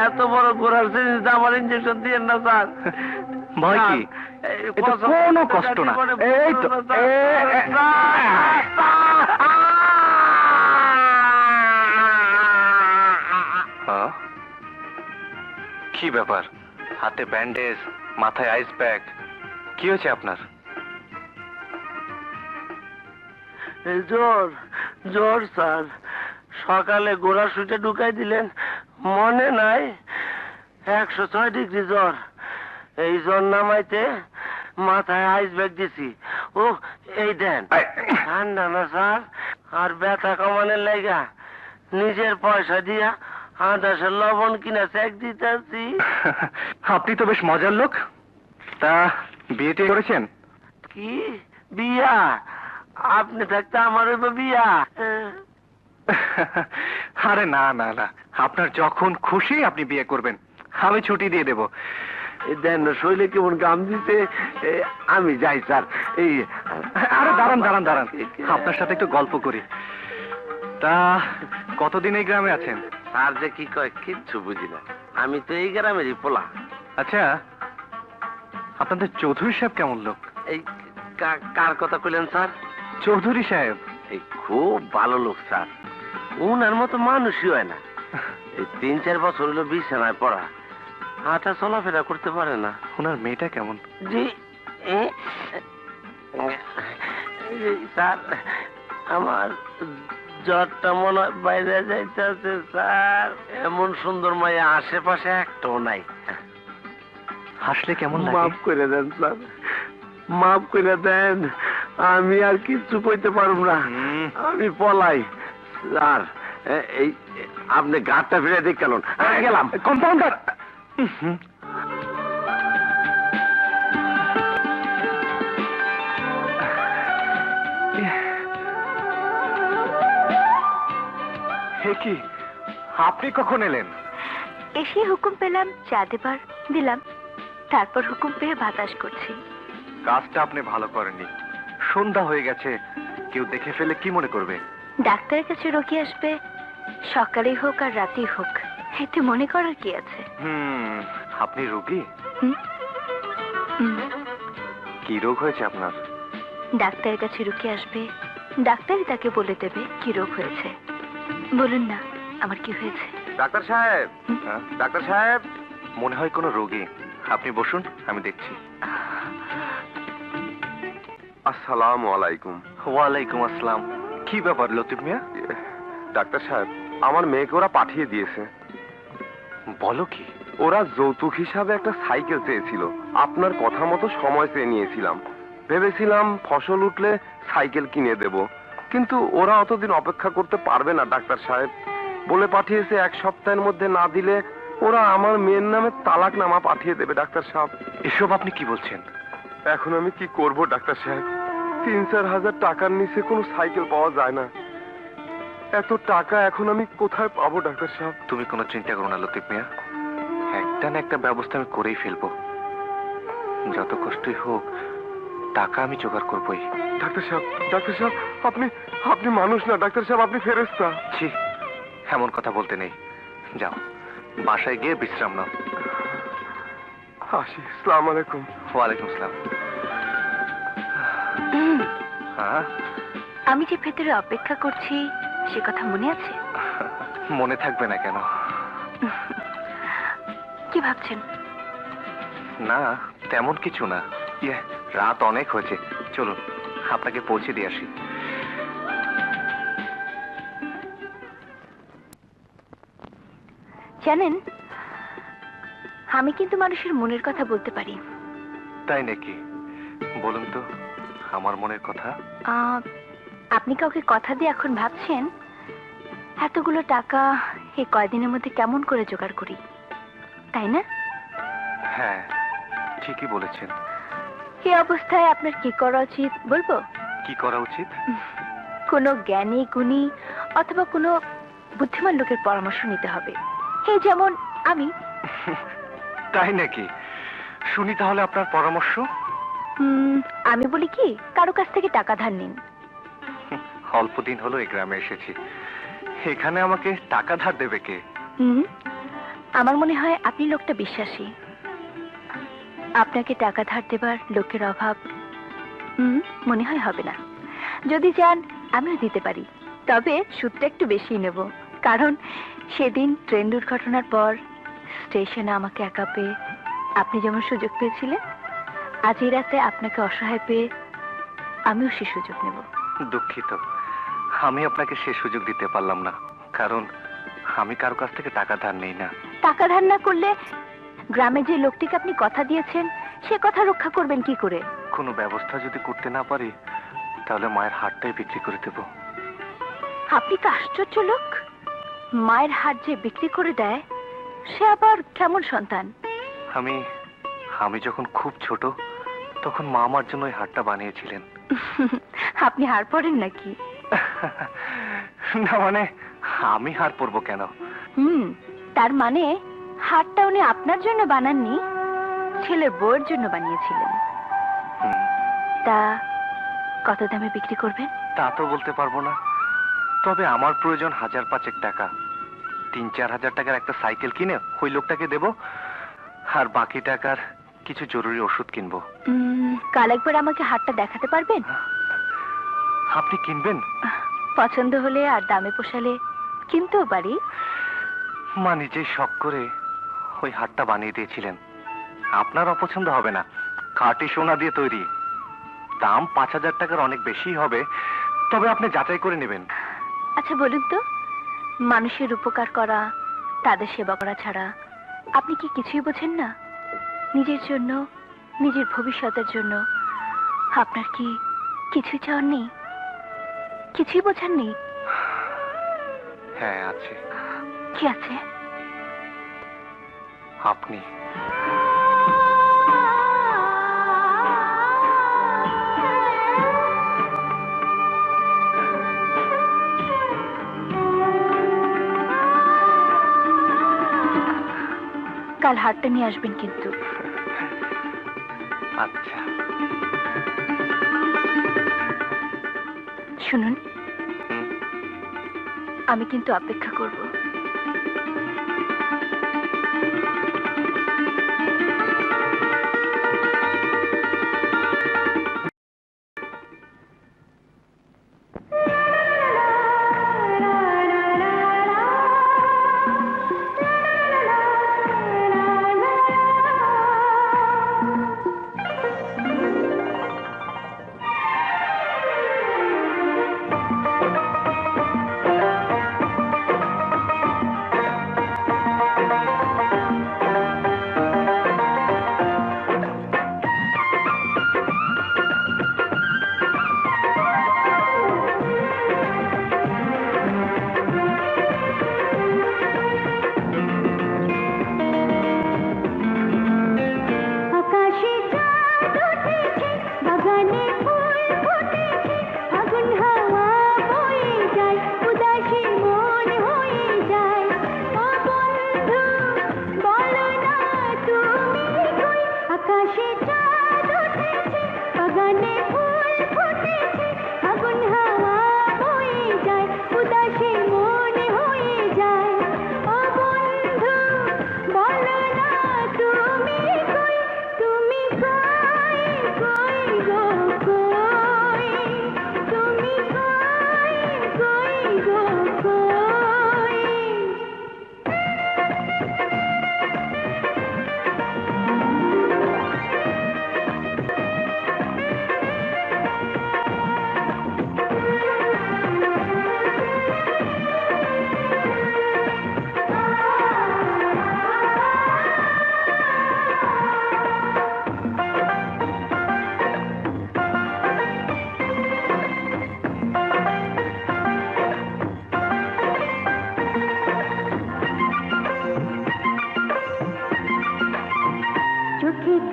এত বড় ঘোড়ার জিনিস আমার ইঞ্জেকশন দিয়েন না স্যার। ভয় কি? এটা কোনো কষ্ট না। এই তো কি ব্যাপার? হাতে ব্যান্ডেজ, মাথায় আইস প্যাক, কি হয়েছে আপনার? জ্বর জ্বর স্যার, সকালে গোড়া সুইটে ঢুকাই দিলেন, মনে নাই? 106 ডিগ্রি জ্বর। এই জ্বর নামাইতে মাথায় আইস ব্যাগ দিছি। ও এই দেন, ঠান্ডা না স্যার, আর ব্যথা কমানোর লাইগা নিজের পয়সা দিয়া 10 লবণ কিনা চেক দিতেছি। আপনি তো বেশ মজার লোক। তা বিয়েতে করেছেন? কি বিয়া? আপনি থাকতে আমার বিয়া? আরে না না না, আপনার যখন খুশি আপনি বিয়ে করবেন, আমি ছুটি দিয়ে দেব। দেন না, শৈলে কেমন গাম দিতে। আমি যাই স্যার। এই আরে দাঁড়ান দাঁড়ান দাঁড়ান, আপনার সাথে একটু গল্প করি। তা কতদিন এই গ্রামে আছেন? স্যার যে কি কয় কিচ্ছু বুঝি না, আমি তো এই গ্রামেরই পোলা। আচ্ছা, আপনাদের চৌধুরী সাহেব কেমন লোক? এই কার কথা কইলেন স্যার? চৌধুরী সাহেব এই খুব ভালো লোক স্যার, উনার মতো মানুষই হয় না। এই 3-4 বছর হলো বিছানায় পড়া, হাঁটা চলাফেরা করতে পারে না। ওনার মেয়েটা কেমন? জি স্যার, আমার জ্বরটা মনে হয় বাইরে যাইতেছে স্যার। এমন সুন্দর মায়া আশেপাশে একটাও নাই। হাসলে কেমন মাফ লাগে? করে দেন স্যার, মাফ করে দেন, আমি আর কিচ্ছু কইতে পারব না, আমি পলাই। স্যার এই আপনি গাড়টা ফিরে দেখ কেন গেলাম। কম্পাউন্ডার, হে কি, আপনি কখন এলেন? এসে হুকুম পেলাম চা দেবার, দিলাম। তারপর হুকুম পেয়ে বাতাস করছি। কাজটা আপনি ভালো করেননি। সন্ধ্যা হয়ে গেছে, কেউ দেখে ফেলে কি মনে করবে? ডাক্তারের কাছে রোগী আসবে, সকালেই হোক আর রাতেই হোক, এতে মনে করার কি আছে? আপনি রোগী? হুম? হুম। কি রোগ হয়েছে আপনার? ডাক্তারের কাছে রোগী আসবে, ডাক্তারই তাকে বলে দেবে কি রোগ হয়েছে। বলুন না আমার কি হয়েছে? ডাক্তার সাহেব, ডাক্তার সাহেব, মনে হয় কোনো রোগী। আপনি বসুন, আমি দেখছি। আসসালামু আলাইকুম। ওয়ালাইকুম আসসালাম। কি ব্যাপার লতিফ মিয়া? ডাক্তার সাহেব, আমার মেয়েকে ওরা পাঠিয়ে দিয়েছে। বলো কি? ওরা যৌতুক হিসাবে একটা সাইকেল চেয়েছিল, আপনার কথা মতো সময় চেয়ে নিয়েছিলাম। ভেবেছিলাম ফসল উঠলে সাইকেল কিনে দেব, কিন্তু ওরা অতদিন অপেক্ষা করতে পারবে না ডাক্তার সাহেব। বলে পাঠিয়েছে 1 সপ্তাহের মধ্যে না দিলে ওরা আমার মেয়ের নামে তালাকনামা পাঠিয়ে দেবে ডাক্তার সাহেব। এসব আপনি কি বলছেন? এখন আমি কি করব ডাক্তার সাহেব? 3-4 হাজার টাকার নিচে কোনো সাইকেল পাওয়া যায় না। এত টাকা এখন আমি কোথায় পাবো ডাক্তার সাহেব? তুমি কোনো চিন্তা করো না লতিফ মিয়া, একটা না একটা ব্যবস্থা আমি করেই ফেলবো। যত কষ্টই হোক, টাকা আমি জোগাড় করবোই। ডাক্তার সাহেব, ডাক্তার সাহেব, আপনি মানুষ না ডাক্তার সাহেব, আপনি ফেরেশতা। ছি, এমন কথা বলতে নেই। যাও, বাসায় গিয়ে বিশ্রাম নাও। আসি, আসসালামু আলাইকুম। ওয়ালাইকুম আসসালাম। হ্যাঁ, আমি যে ভেতরে অপেক্ষা করছি সে কথা মনে আছে? মনে থাকবে না কেন? কি ভাবছেন? না, তেমন কিছু না। রাত অনেক হয়েছে, চলুন আপনাকে পৌঁছে দিয়ে আসি। জানেন, আমি কিন্তু মানুষের মনের কথা বলতে পারি। তাই নাকি? বলুন তো আমার মনের কথা। আপনি কাউকে কথা দিয়ে এখন ভাবছেন এতগুলো টাকা এই কয়দিনের মধ্যে কেমন করে জোগাড় করি, তাই না? হ্যাঁ, ঠিকই বলেছেন। এই অবস্থায় আপনার কি করা উচিত বলবো? কি করা উচিত? কোনো জ্ঞানী গুণী অথবা কোনো বুদ্ধিমান লোকের পরামর্শ নিতে হবে। এই যেমন আমি। তাই নাকি? শুনি তাহলে আপনার পরামর্শ। আমি বলি কি, কারো কাছ থেকে টাকা ধার নিন। অল্প দিন হলো এই গ্রামে এসেছি, এখানে আমাকে টাকা ধার দেবে কে? আমার মনে হয় আপনি লোকটা বিশ্বাসী। আপনাকে টাকা ধার দেবার লোকের অভাব মনে হয় হবে না। যদি চান আমিও দিতে পারি, তবে সুদটা একটু বেশি নেব। কারণ সেদিন ট্রেন দুর্ঘটনার পর স্টেশনে আমাকে একা পেয়ে আপনি যেমন সুযোগ পেয়েছিলেন, আজ এই রাতে আপনাকে অসহায় পেয়ে আমিও সে সুযোগ নেব। দুঃখিত, আমি আপনাকে সে সুযোগ দিতে পারলাম না, কারণ আমি কারো কাছ থেকে টাকা ধার নেই না। টাকা ধার না করলে গ্রামে যে লোকটিকে আপনি কথা দিয়েছেন সে কথা রক্ষা করবেন কি করে? কোনো ব্যবস্থা যদি করতে না পারি, তাহলে মায়ের হাটটাই বিক্রি করে দেব। আপনি তো আশ্চর্য লোক। মায়ের হাট যে বিক্রি করে দেয়, সে আবার কেমন সন্তান? আমি যখন খুব ছোট, তখন মা আমার জন্য ওই হাটটা বানিয়েছিলেন। আপনি হার পড়েন নাকি? না মানে, আমি হার পরবো কেন? তার মানে হাটটা উনি আপনার জন্য বানাননি, ছেলের বউয়ের জন্য বানিয়েছিলেন। তা কত দামে বিক্রি করবেন? তা তো বলতে পারবো না, তবে আমার প্রয়োজন 1,000-5 টাকা। 3-4 হাজার টাকার একটা সাইকেল কিনে ওই লোকটাকে দেব, আর বাকি টাকার কিছু জরুরি ওষুধ কিনবো। কাল একবার আমাকে হাটটা দেখাতে পারবেন? আপনি কিনবেন? পছন্দ হলে আর দামে পোষালে কিনতেও পারি। মা নিজেই শখ করে ওই হাটটা বানিয়ে দিয়েছিলেন। আপনার অপছন্দ হবে না, খাঁটি সোনা দিয়ে তৈরি। দাম 5,000 টাকার অনেক বেশি হবে, তবে আপনি যাচাই করে নেবেন। আচ্ছা বলুন তো, মানুষের উপকার করা, তাদের সেবা করা ছাড়া আপনি কি কিছুই বোঝেন না? নিজের জন্য, নিজের ভবিষ্যতের জন্য আপনার কি কিছুই চাননি? কিছুই বোঝেননি? হ্যাঁ আছে। কি আছে? আপনি। কাল হাটটা নিয়ে আসবেন কিন্তু। আচ্ছা। শুনুন, আমি কিন্তু অপেক্ষা করব।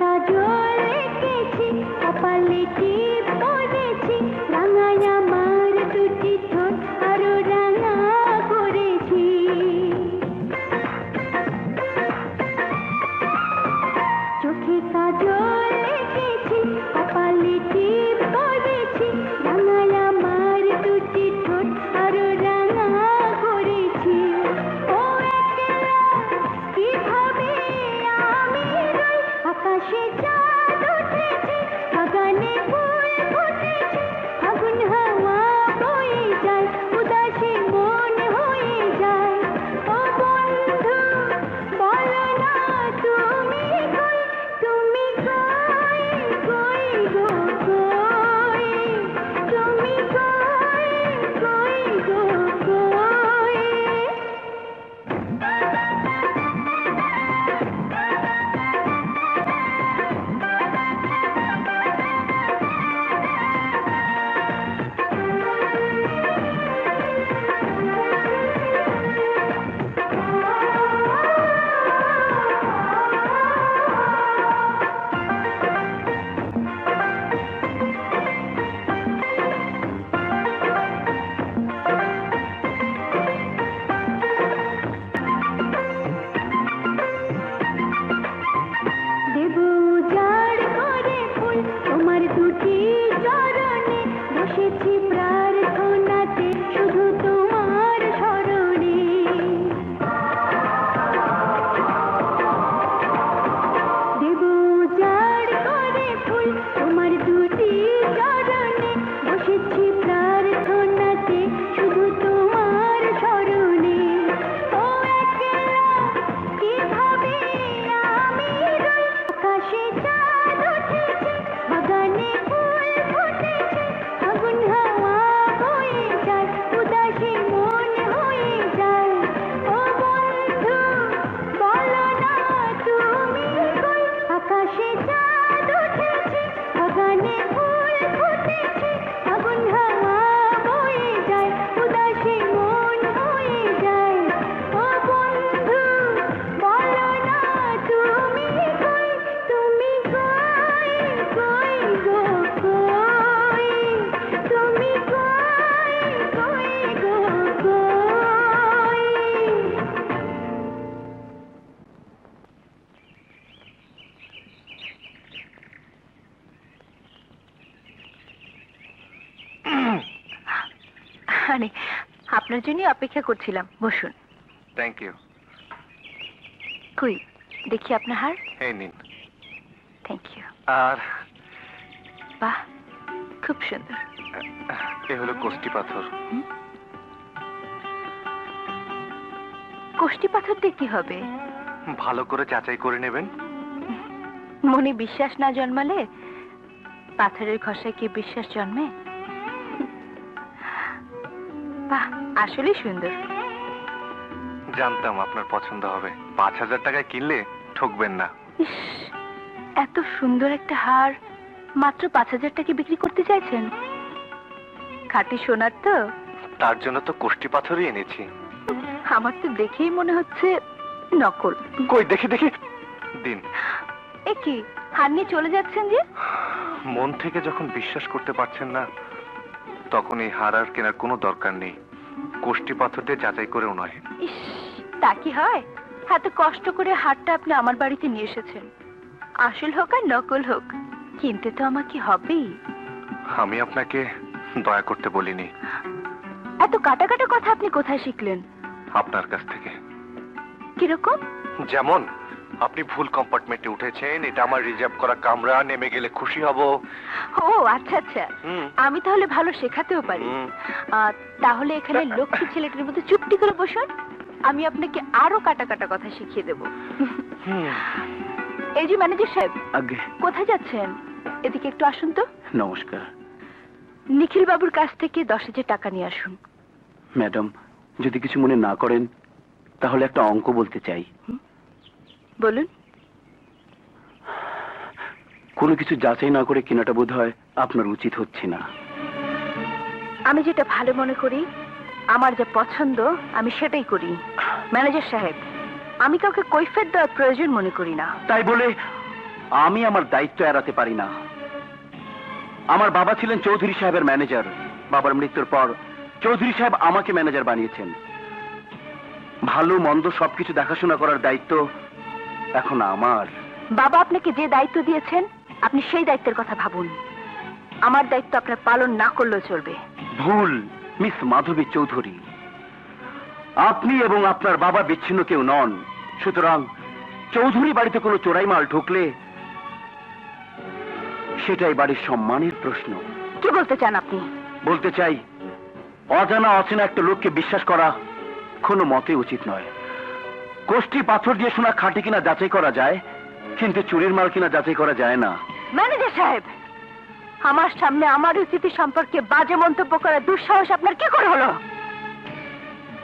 কাজল এঁকেছি, কপালে টিপ পরেছি, রাঙায় আমার দুটি ঠোঁট আরো রাঙা করেছি। চোখে কাজল এঁকেছি, কপালে টিপ পরেছি, রাঙায় আমার দুটি ঠোঁট আরো রাঙা করেছি। ও একলা কিভাবে আমি রই, আকাশে চাঁদ উঠেছে, বাগানে ফুল ফুটেছে, আগুন হাওয়া বয়ে যায়, উদাসী মন হয়ে যায়। ও বন্ধু বলো না তুমি কই, তুমি কই কই গো কই, তুমি কই কই গো কই। দেব উজাড় করে ফুল তোমার দুটি চরণে, বসেছি প্রার্থনাতে শুধু তোমার স্মরণে। দেব উজাড় করে ফুল তোমার দুটি চরণে, বসেছি প্রার্থনাতে শুধু তোমার স্মরণে। ও একলা কিভাবে আমি রই, আকাশে চাঁদ উঠেছে, বাগানে ফুল ফুটেছে, আগুন হাওয়া বয়ে যায়, উদাসী মন হয়ে যায়। ও বন্ধু বলো না তুমি কই, আকাশে চাঁদ উঠেছে, বাগানে ফুল ফুটেছে, আগুন হাওয়া বয়ে যায়, উদাসী মন হয়ে যায়। ও বন্ধু বলো না তুমি কই, তুমি কই কই গো কই, তুমি কই কই গো কই। আরে আপনার জন্য অপেক্ষা করছিলাম, বসুন। Thank you. কই দেখি আপনার হার। এই নিন। Thank you. আর বাহ, খুব সুন্দর। এ হলো কোষ্টি পাথর। কোষ্টি পাথর দিয়ে কি হবে? ভালো করে যাচাই করে নেবেন। মনে বিশ্বাস না জন্মালে পাথরের ঘষায় কি বিশ্বাস জন্মে? বাহ, আসলে সুন্দর। জানতাম আপনার পছন্দ হবে। 5,000 টাকায় কিনলে ঠকবেন না। ইস, এত সুন্দর একটা হার মাত্র 5,000 টাকা বিক্রি করতে চাইছেন? খাঁটি সোনার তো? তার জন্য তো কোষ্টি পাথরই এনেছি। আমার তো দেখেই মনে হচ্ছে নকল। কই দেখি দেখি। দিন। এ কি, হার নিয়ে চলে যাচ্ছেন যে? মন থেকে যখন বিশ্বাস করতে পারছেন না, তখন এই হার আর কেনার কোনো দরকার নেই। কোষ্টি পাথর দিয়ে যাচাই করেও নয়। ইস, তা কি হয়? এত কষ্ট করে হারটা আপনি আমার বাড়িতে নিয়ে এসেছেন। আসল হোক আর নকল হোক, কিনতে তো আমাকে হবেই। আমি আপনাকে দয়া করতে বলিনি। এত কাটা কাটা কথা আপনি কোথায় শিখলেন? আপনার কাছ থেকে। কিরকম? যেমন আপনি ভুল কম্পার্টমেন্টে উঠেছেন, এটা আমার রিজার্ভ করা কামরা, নেমে গেলে খুশি হব। ও আচ্ছা আচ্ছা, হুম। আমি তাহলে ভালো শেখাতেও পারি। হুম। তাহলে এখানে লক্ষ্মী ছেলেটির মতো চুপটি করে বসুন, আমি আপনাকে আরো কাটা কাটা কথা শিখিয়ে দেব। এই যে ম্যানেজার সাহেব, আগে কোথায় যাচ্ছেন? এদিকে একটু আসুন তো। নমস্কার। নিখিল বাবুর কাছ থেকে 10,000 টাকা নিয়ে আসুন। ম্যাডাম, যদি কিছু মনে না করেন তাহলে একটা অঙ্ক বলতে চাই। বলুন। কোনো কিছু যাচাই না করে কেনাটা বোধহয় আপনার উচিত হচ্ছে না। আমি যেটা ভালো মনে করি, আমার যা পছন্দ আমি সেটাই করি। ম্যানেজার সাহেব, আমি কাউকে কৈফিয়ত দেওয়ার প্রয়োজন মনে করি না। তাই বলে আমি আমার দায়িত্ব এড়াতে পারি না। আমার বাবা ছিলেন চৌধুরী সাহেবের ম্যানেজার। বাবার মৃত্যুর পর চৌধুরী সাহেব আমাকে ম্যানেজার বানিয়েছেন। ভালো মন্দ সবকিছু দেখাশোনা করার দায়িত্ব এখন আমার। বাবা আপনাকে যে দায়িত্ব দিয়েছেন আপনি সেই দায়িত্বের কথা ভাবুন। আমার দায়িত্ব আপনার পালন না করলেও চলবে। ভুল মিস মাধবী চৌধুরী, আপনি এবং আপনার বাবা বিচ্ছিন্ন কেউ নন। সুতরাং চৌধুরী বাড়িতে কোনো চোরাই মাল ঢুকলে সেটাই বাড়ির সম্মানের প্রশ্ন। কি বলতে চান আপনি? বলতে চাই, অজানা অচেনা একটা লোককে বিশ্বাস করা কোনো মতে উচিত নয়। কোষ্ঠী পাথর দিয়ে সোনা খাঁটি কিনা যাচাই করা যায়, কিন্তু চুরির মাল কিনা যাচাই করা যায় না। ম্যানেজার সাহেব, আমার সামনে আমার স্থিতি সম্পর্কে বাজে মন্তব্য করার দুঃসাহস আপনার কি করে হলো?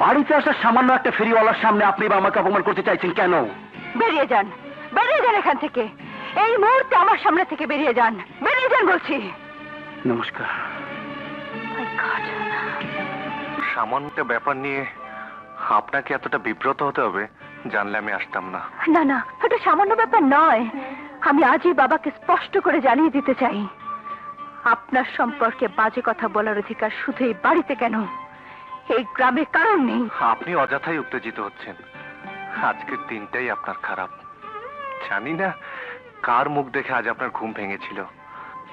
বাড়িতে আসা সামান্য একটা ফেরিওয়ালার সামনে আপনি বা আমাকে অপমান করতে চাইছেন কেন? বেরিয়ে যান, বেরিয়ে যান এখান থেকে। এই মুহূর্তে আমার সামনে থেকে বেরিয়ে যান, বেরিয়ে যান বলছি। নমস্কার। My God! সামান্য একটা ব্যাপার নিয়ে আপনাকে এতটা বিব্রত হতে হবে জানলে আমি আসতাম না। না না, এটা সামান্য ব্যাপার নয়। আমি আজই বাবাকে স্পষ্ট করে জানিয়ে দিতে চাই, আপনার সম্পর্কে বাজে কথা বলার অধিকার শুধু এই বাড়িতে কেন, এই গ্রামে কারণ নেই। আপনি অযথাই উত্তেজিত হচ্ছেন। আজকের দিনটাই আপনার খারাপ। জানি না কার মুখ দেখে আজ আপনার ঘুম ভেঙেছিল।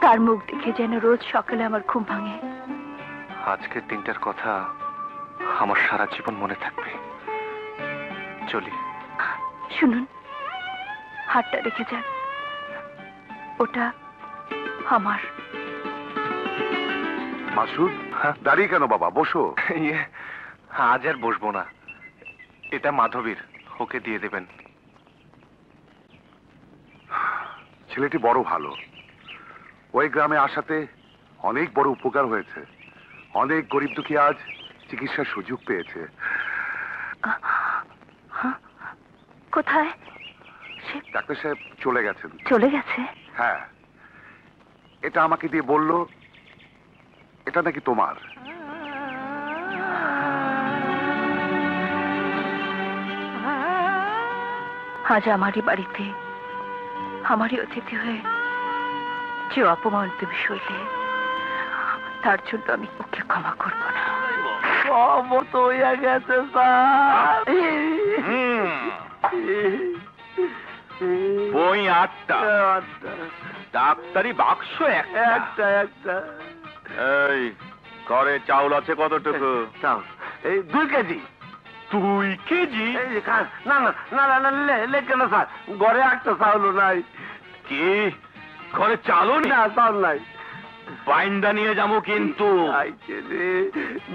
তার মুখ দেখে যেন রোজ সকালে আমার ঘুম ভাঙে। আজকের দিনটার কথা আমার সারা জীবন মনে থাকবে। চলি। শুনুন, হাতটা রেখে যান, ওটা আমার। মাসুদ, দাঁড়িয়ে কেন বাবা, বসো। ইয়ে, আজ আর বসবো না, এটা মাধবীর, ওকে দিয়ে দেবেন। ছেলেটি বড় ভালো, ওই গ্রামে আসাতে অনেক বড় উপকার হয়েছে। অনেক গরিব দুঃখী আজ চিকিৎসার সুযোগ পেয়েছে। কোথায়? ডাক্তার সাহেব চলে গেছেন। চলে গেছে? হ্যাঁ, এটা আমাকে দিয়ে বলল এটা নাকি তোমার। আজ আমারই বাড়িতে আমারই অতিথি হয়ে যে অপমান তুমি সইলে, তার জন্য আমি ওকে ক্ষমা করব না। সব তো হইয়া গেছে স্যার। বই 8টা, ডাক্তারি বাক্স একটা একটা এই ঘরে চাউল আছে কতটুকু? চাল এই 2 কেজি। 2 কেজি? এই যে খান। না না না না না, লে কেন স্যার, ঘরে একটা চাউলও নাই। কি ঘরে চালও নেই? না, চাউল নাই। বাইন্দা নিয়ে যাবো কিন্তু। আইছে রে,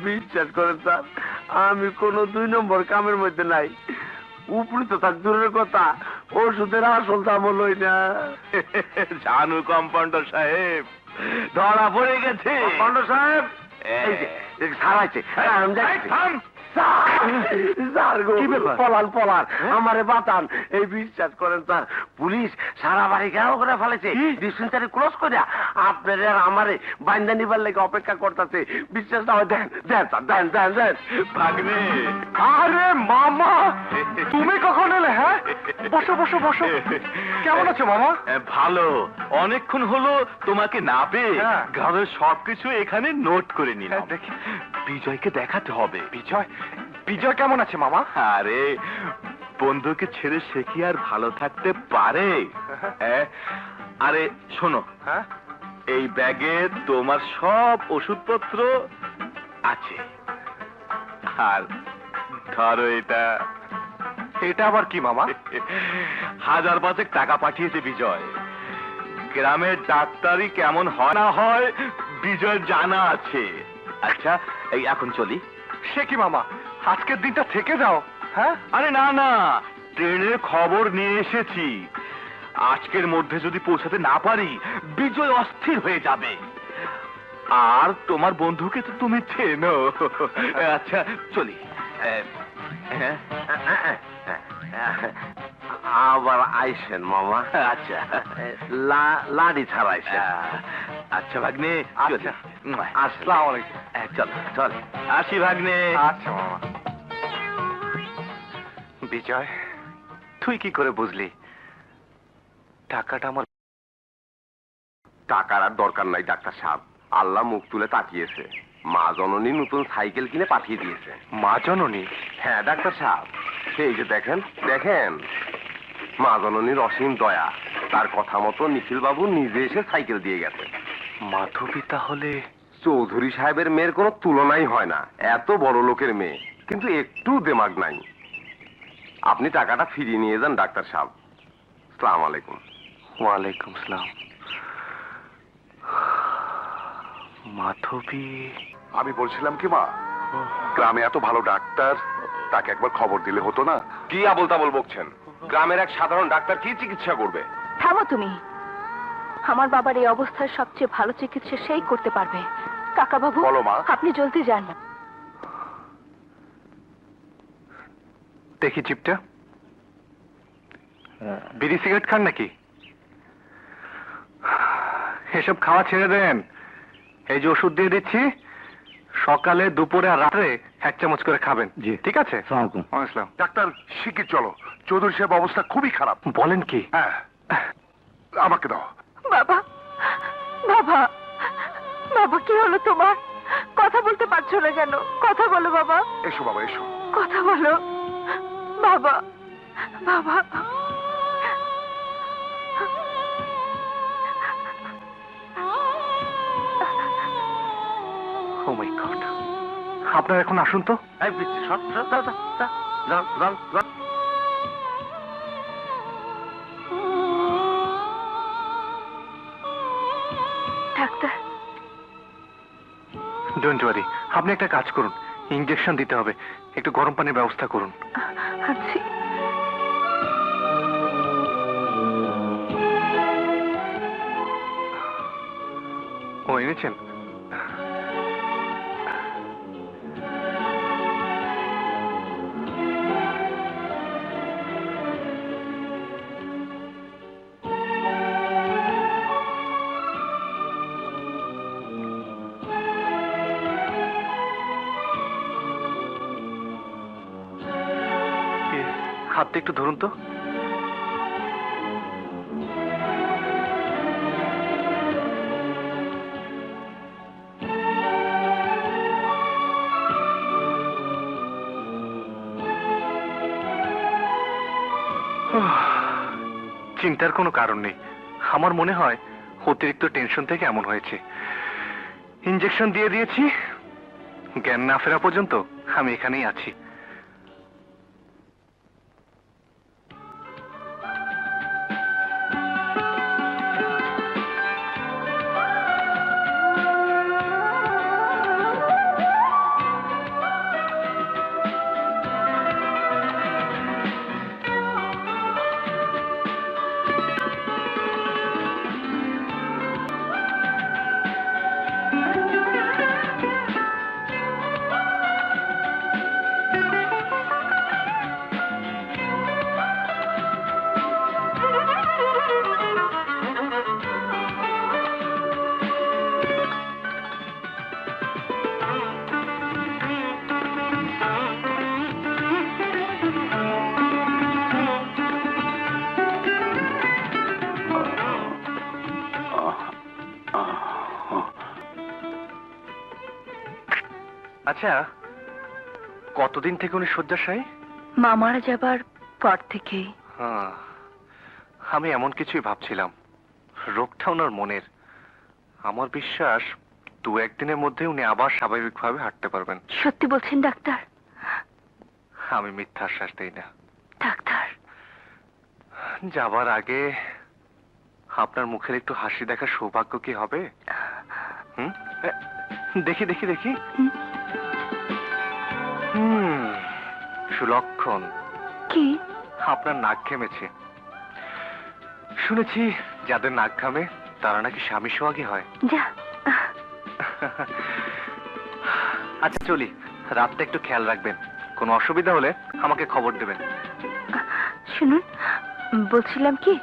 বিশ্বাস করেন স্যার, আমি কোনো 2 নম্বর কামের মধ্যে নাই। উপরে তো থাক দূরের কথা, ওষুধের আসল দাম লই না। জানু কম্পাউন্ডার সাহেব, ধরা পড়ে গেছে। কম্পাউন্ডার সাহেব, এই যে স্যার আইছে। আমি যাচ্ছি। স্যার গো, কি ব্যাপার? পলান আমারে বাঁচান। এই বিশ্বাস করেন স্যার, পুলিশ সারা বাড়ি ঘেরাও করে ফেলেছে, ডিসপেন্সারি ক্লোজ করে আপনার আর আমারে বাইন্দা নিবার লেগে অপেক্ষা করতেছে। বিশ্বাস না হয় দেন দেন স্যার, দেন দেন দেন। ভাগ্নে, আরে মামা, তুমি কখন এলে? হ্যাঁ, বসো বসো বসো। কেমন আছো মামা? ভালো। অনেকক্ষণ হলো তোমাকে না পেয়ে হ্যাঁ। গ্রামের সবকিছু এখানে নোট করে নিলাম। দেখি। বিজয়কে দেখাতে হবে। বিজয়, বিজয় কেমন আছে মামা? আরে বন্ধুকে ছেড়ে সে কি আর ভালো থাকতে পারে? আরে শোনো, হ্যাঁ, এই ব্যাগে তোমার সব ওষুধপত্র আছে। আর ধরো এটা। এটা আবার কি মামা? 1000 টাকা পাঠিয়েছে বিজয়। গ্রামের ডাক্তারি কেমন হয় না হয় বিজয় জানা আছে। আচ্ছা, এই এখন চলি। সে কি মামা, আজকের দিনটা থেকে যাও। হ্যাঁ, আরে না না, ট্রেনের খবর নিয়ে এসেছি। আজকের মধ্যে যদি পৌঁছাতে না পারি বিজয় অস্থির হয়ে যাবে। আর তোমার বন্ধুকে তো তুমি চেনো। আচ্ছা চলি। আবার আইসেন মামা। আচ্ছা লাড়ি ছাড়াইছেন। আচ্ছা ভাগ্নে, চলি। আসসালামু আলাইকুম। চল চল, আসি ভাগ্নে। আচ্ছা মামা। বিজয়, তুই কি করে বুঝলি টাকাটা আমার টাকার আর দরকার নাই ডাক্তার সাহেব, আল্লাহ মুখ তুলে তাকিয়েছে, মা জননী নতুন সাইকেল কিনে পাঠিয়ে দিয়েছে। মা জননী? হ্যাঁ ডাক্তার সাহেব, সেই যে দেখেন দেখেন, মা জননীর অসীম দয়া, তার কথা মতো নিখিল বাবু নিজে এসে সাইকেল দিয়ে গেছে। মাধবী তাহলে চৌধুরী সাহেবের মেয়ের কোনো তুলনাই হয় না, এত বড় লোকের মেয়ে, কিন্তু একটু দেমাগ নাই। আপনি টাকাটা ফিরিয়ে নিয়ে যান ডাক্তার সাহেব। আসসালামু আলাইকুম। ওয়ালাইকুম সালাম। মাধবী? আমি বলছিলাম কি মা, গ্রামে এত ভালো ডাক্তার, তাকে একবার খবর দিলে হতো না? কি আবল তাবল বকছেন? গ্রামের এক সাধারণ ডাক্তার কি চিকিৎসা করবে? থামো তুমি। আমার বাবার এই অবস্থার সবচেয়ে ভালো চিকিৎসা সেই করতে পারবে। কাকা বাবু, বলো মা। আপনি জলদি যান। দেখি চিপটা, বিড়ি সিগারেট খান নাকি? এসব খাওয়া ছেড়ে দেন। এই যে ওষুধ দিয়ে দিচ্ছি, সকালে দুপুরে আর রাত্রে 1 চামচ করে খাবেন। জি ঠিক আছে। আসসালাম। ডাক্তার শিগগির চলো, চৌধুরী সাহেব অবস্থা খুবই খারাপ। বলেন কি? হ্যাঁ, আমাকে দাও। বাবা, বাবা, বাবা, কি হলো তোমার? কথা বলতে পারছো না কেন? কথা বলো বাবা। এসো বাবা এসো। কথা বলো বাবা। বাবা, ও মাই গড, আপনারা এখন আসুন তো। এই পিচ্ছি, সর, সর, সর, সর, সর, যান, যান, যান। ডাক্তার। ডোন্ট ওয়ারি, আপনি একটা কাজ করুন, ইনজেকশন দিতে হবে, একটু গরম পানির ব্যবস্থা করুন। আছি। ও এনেছেন? হাতটা একটু ধরুন তো। চিন্তার কোনো কারণ নেই, আমার মনে হয় অতিরিক্ত টেনশন থেকে এমন হয়েছে। ইনজেকশন দিয়ে দিয়েছি, জ্ঞান না ফেরা পর্যন্ত আমি এখানেই আছি। আচ্ছা, কতদিন থেকে উনি শয্যাশায়ী? মা মারা যাবার পর থেকেই। হ্যাঁ, আমি এমন কিছুই ভাবছিলাম, রোগটা ওনার মনের। আমার বিশ্বাস 2-1 দিনের মধ্যে উনি আবার স্বাভাবিকভাবে হাঁটতে পারবেন। সত্যি বলছেন ডাক্তার? আমি মিথ্যা আশ্বাস দেই না। ডাক্তার, যাবার আগে আপনার মুখের একটু হাসি দেখার সৌভাগ্য কি হবে? হুম, দেখি দেখি দেখি। সুলক্ষণ। কি? আপনার নাক ঘেমেছে। শুনেছি যাদের নাক ঘামে তারা নাকি স্বামী সোহাগী হয়। যা। আচ্ছা চলি, রাতটা একটু খেয়াল রাখবেন, কোনো অসুবিধা হলে আমাকে খবর দেবেন। শুনুন, বলছিলাম কি,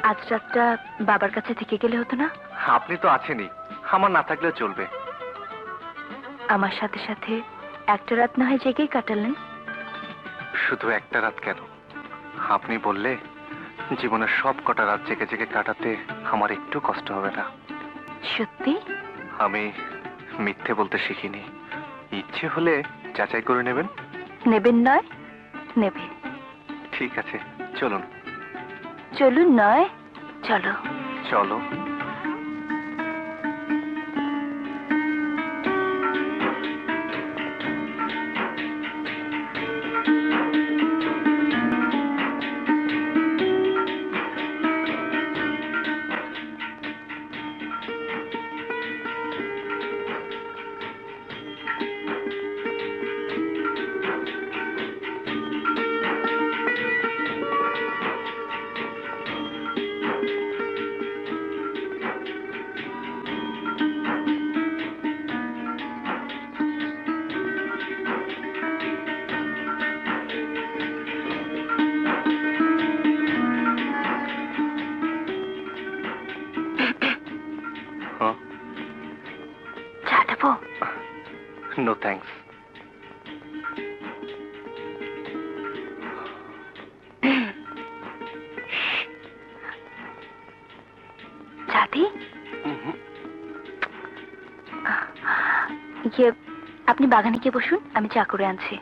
আজ রাতটা বাবার কাছে থেকে গেলে হতো না? আপনি তো আছেনই, আমার না থাকলেও চলবে। আমার সাথে সাথে একটা রাত না হয় জেগেই কাটালেন। শুধু একটা রাত কেন, আপনি বললে জীবনের সব কটা রাত জেগে জেগে কাটাতে আমার একটু কষ্ট হবে না। সত্যি? আমি মিথ্যে বলতে শিখিনি। ইচ্ছে হলে যাচাই করে নেবেন। নেবেন নয়, নেবে। ঠিক আছে, চলুন। চলুন নয়, চলো। চলো। চা দেবো? No thanks. চা দি? ইয়ে, আপনি বাগানে গিয়ে বসুন, আমি চা করে আনছি।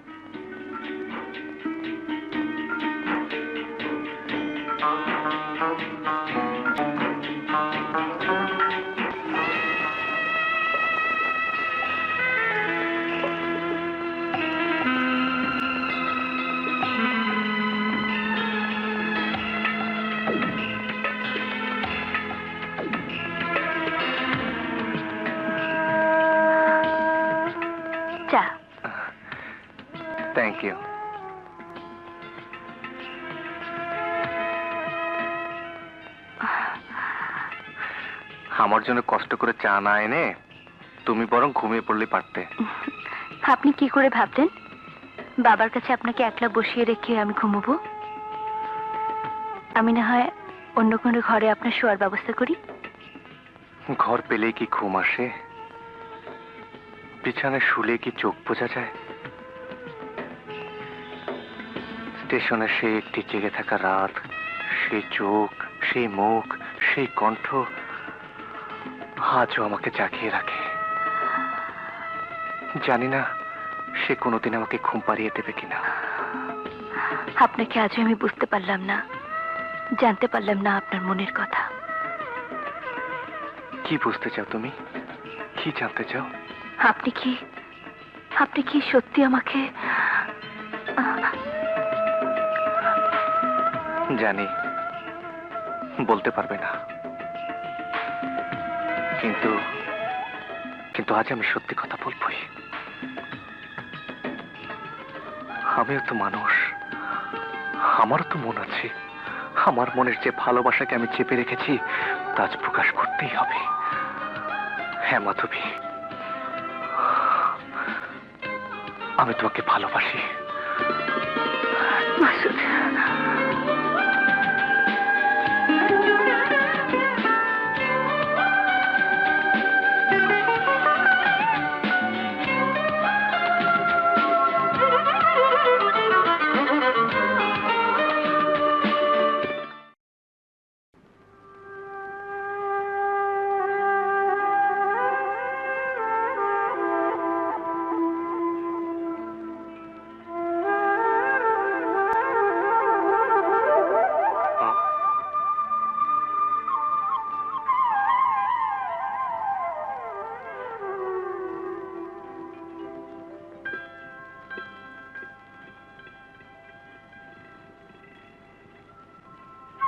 চা। Thank you. আমার জন্য কষ্ট করে চা না এনে তুমি বরং ঘুমিয়ে পড়লে পারতে। আপনি কি করে ভাবতেন বাবার কাছে আপনাকে একলা বসিয়ে রেখে আমি ঘুমোবো? আমি না হয় অন্য কোনো ঘরে আপনার শোয়ার ব্যবস্থা করি। ঘর পেলেই কি ঘুম আসে? বিছানায় শুলে কি চোখ বোঝা যায়? স্টেশনে সেই একটি জেগে থাকা রাত, সেই চোখ, সেই মুখ, সেই কণ্ঠ আজও আমাকে জাগিয়ে রাখে। জানি না সে কোনোদিন আমাকে ঘুম পাড়িয়ে দেবে কিনা। আপনাকে আজও আমি বুঝতে পারলাম না, জানতে পারলাম না আপনার মনের কথা। কি বুঝতে চাও তুমি? কি জানতে চাও? আপনি কি সত্যি আমাকে? জানি বলতে পারবে না, কিন্তু কিন্তু আজ আমি সত্যি কথা বলবই। আমিও তো মানুষ, আমারও তো মন আছে। আমার মনের যে ভালোবাসাকে আমি চেপে রেখেছি তা আজ প্রকাশ করতেই হবে। হ্যাঁ মাধবী, আমি তোমাকে ভালোবাসি। মাসুদ,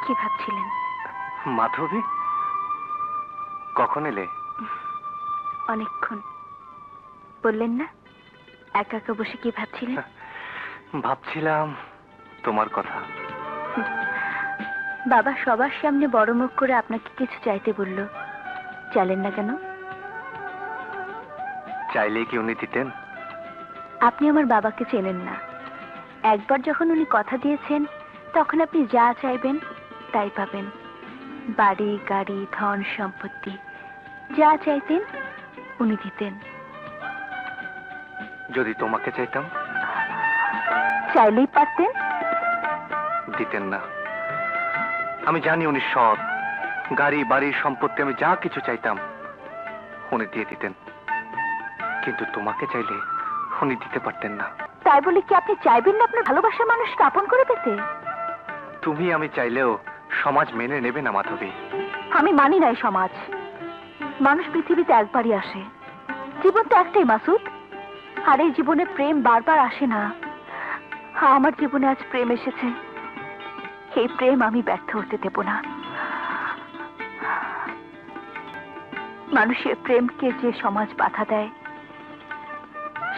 কি ভাবছিলেন? মাধবী, কখন এলে? অনেকক্ষণ। বললেন না একা একা বসে কি ভাবছিলেন? ভাবছিলাম তোমার কথা। বাবা সবার সামনে বড় মুখ করে আপনাকে কিছু চাইতে বলল, চাইলেন না কেন? চাইলেই কি উনি দিতেন? আপনি আমার বাবাকে চেনেন না। একবার যখন উনি কথা দিয়েছেন তখন আপনি যা চাইবেন তাই পাবেন। বাড়ি, গাড়ি, ধন সম্পত্তি যা চাইতেন উনি দিতেন। যদি তোমাকে চাইতাম? চাইলেই পারতেন। দিতেন না। আমি জানি উনি সৎ। গাড়ি বাড়ি সম্পত্তি আমি যা কিছু চাইতাম উনি দিয়ে দিতেন, কিন্তু তোমাকে চাইলে উনি দিতে পারতেন না। তাই বলে কি আপনি চাইবেন না আপনার ভালোবাসার মানুষকে আপন করে পেতে? তুমি আমি চাইলেও সমাজ মেনে নেবে না মাধবী। আমি মানি নাই সমাজ। মানুষ পৃথিবীতে একবারই আসে, জীবন তো একটাই মাসুদ। আর এই জীবনে প্রেম বারবার আসে না। আমার জীবনে আজ প্রেম এসেছে, এই প্রেম আমি ব্যর্থ হতে দেব না। মানুষের প্রেমকে যে সমাজ বাধা দেয়,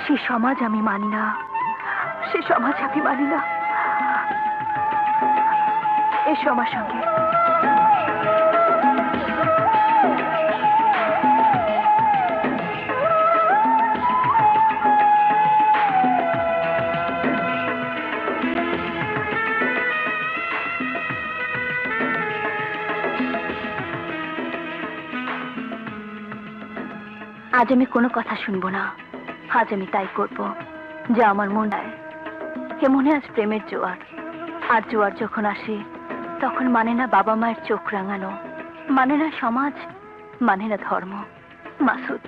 সে সমাজ আমি মানি না, সে সমাজ আমি মানি না। এসো আমার সঙ্গে। আজ আমি কোনো কথা শুনবো না। আজ আমি তাই করব যা আমার মন চায়। হে মনে আজ প্রেমের জোয়ার, আর জোয়ার যখন আসে তখন মানে না বাবা মায়ের চোখ রাঙানো, মানে না সমাজ, মানে না ধর্ম। মাসুদ,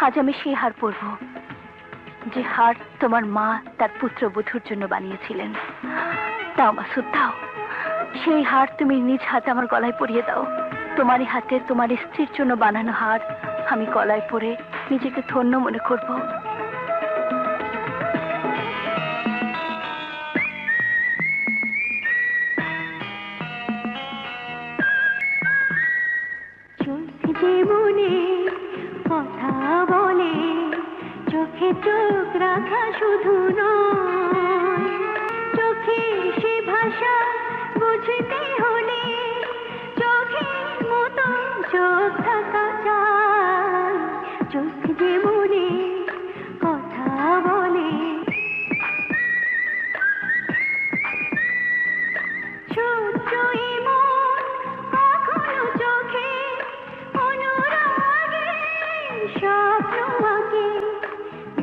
আজ আমি সেই হার পরব যে হার তোমার মা তার পুত্রবধূর জন্য বানিয়েছিলেন। দাও মাসুদ, দাও সেই হার। তুমি নিজ হাতে আমার গলায় পরিয়ে দাও। তোমারই হাতে তোমার স্ত্রীর জন্য বানানো হার আমি গলায় পরে নিজেকে ধন্য মনে করব। কথা বলে চোখে চোখ রাখা শুধু নয়, চোখে সে ভাষা বুঝতে হলে চোখের মতো চোখ থাকা চাই। চোখ যে মনে কথা বলে, ছোট্ট মন কখনো চোখে অনুরাগে স্বপ্ন আঁকে।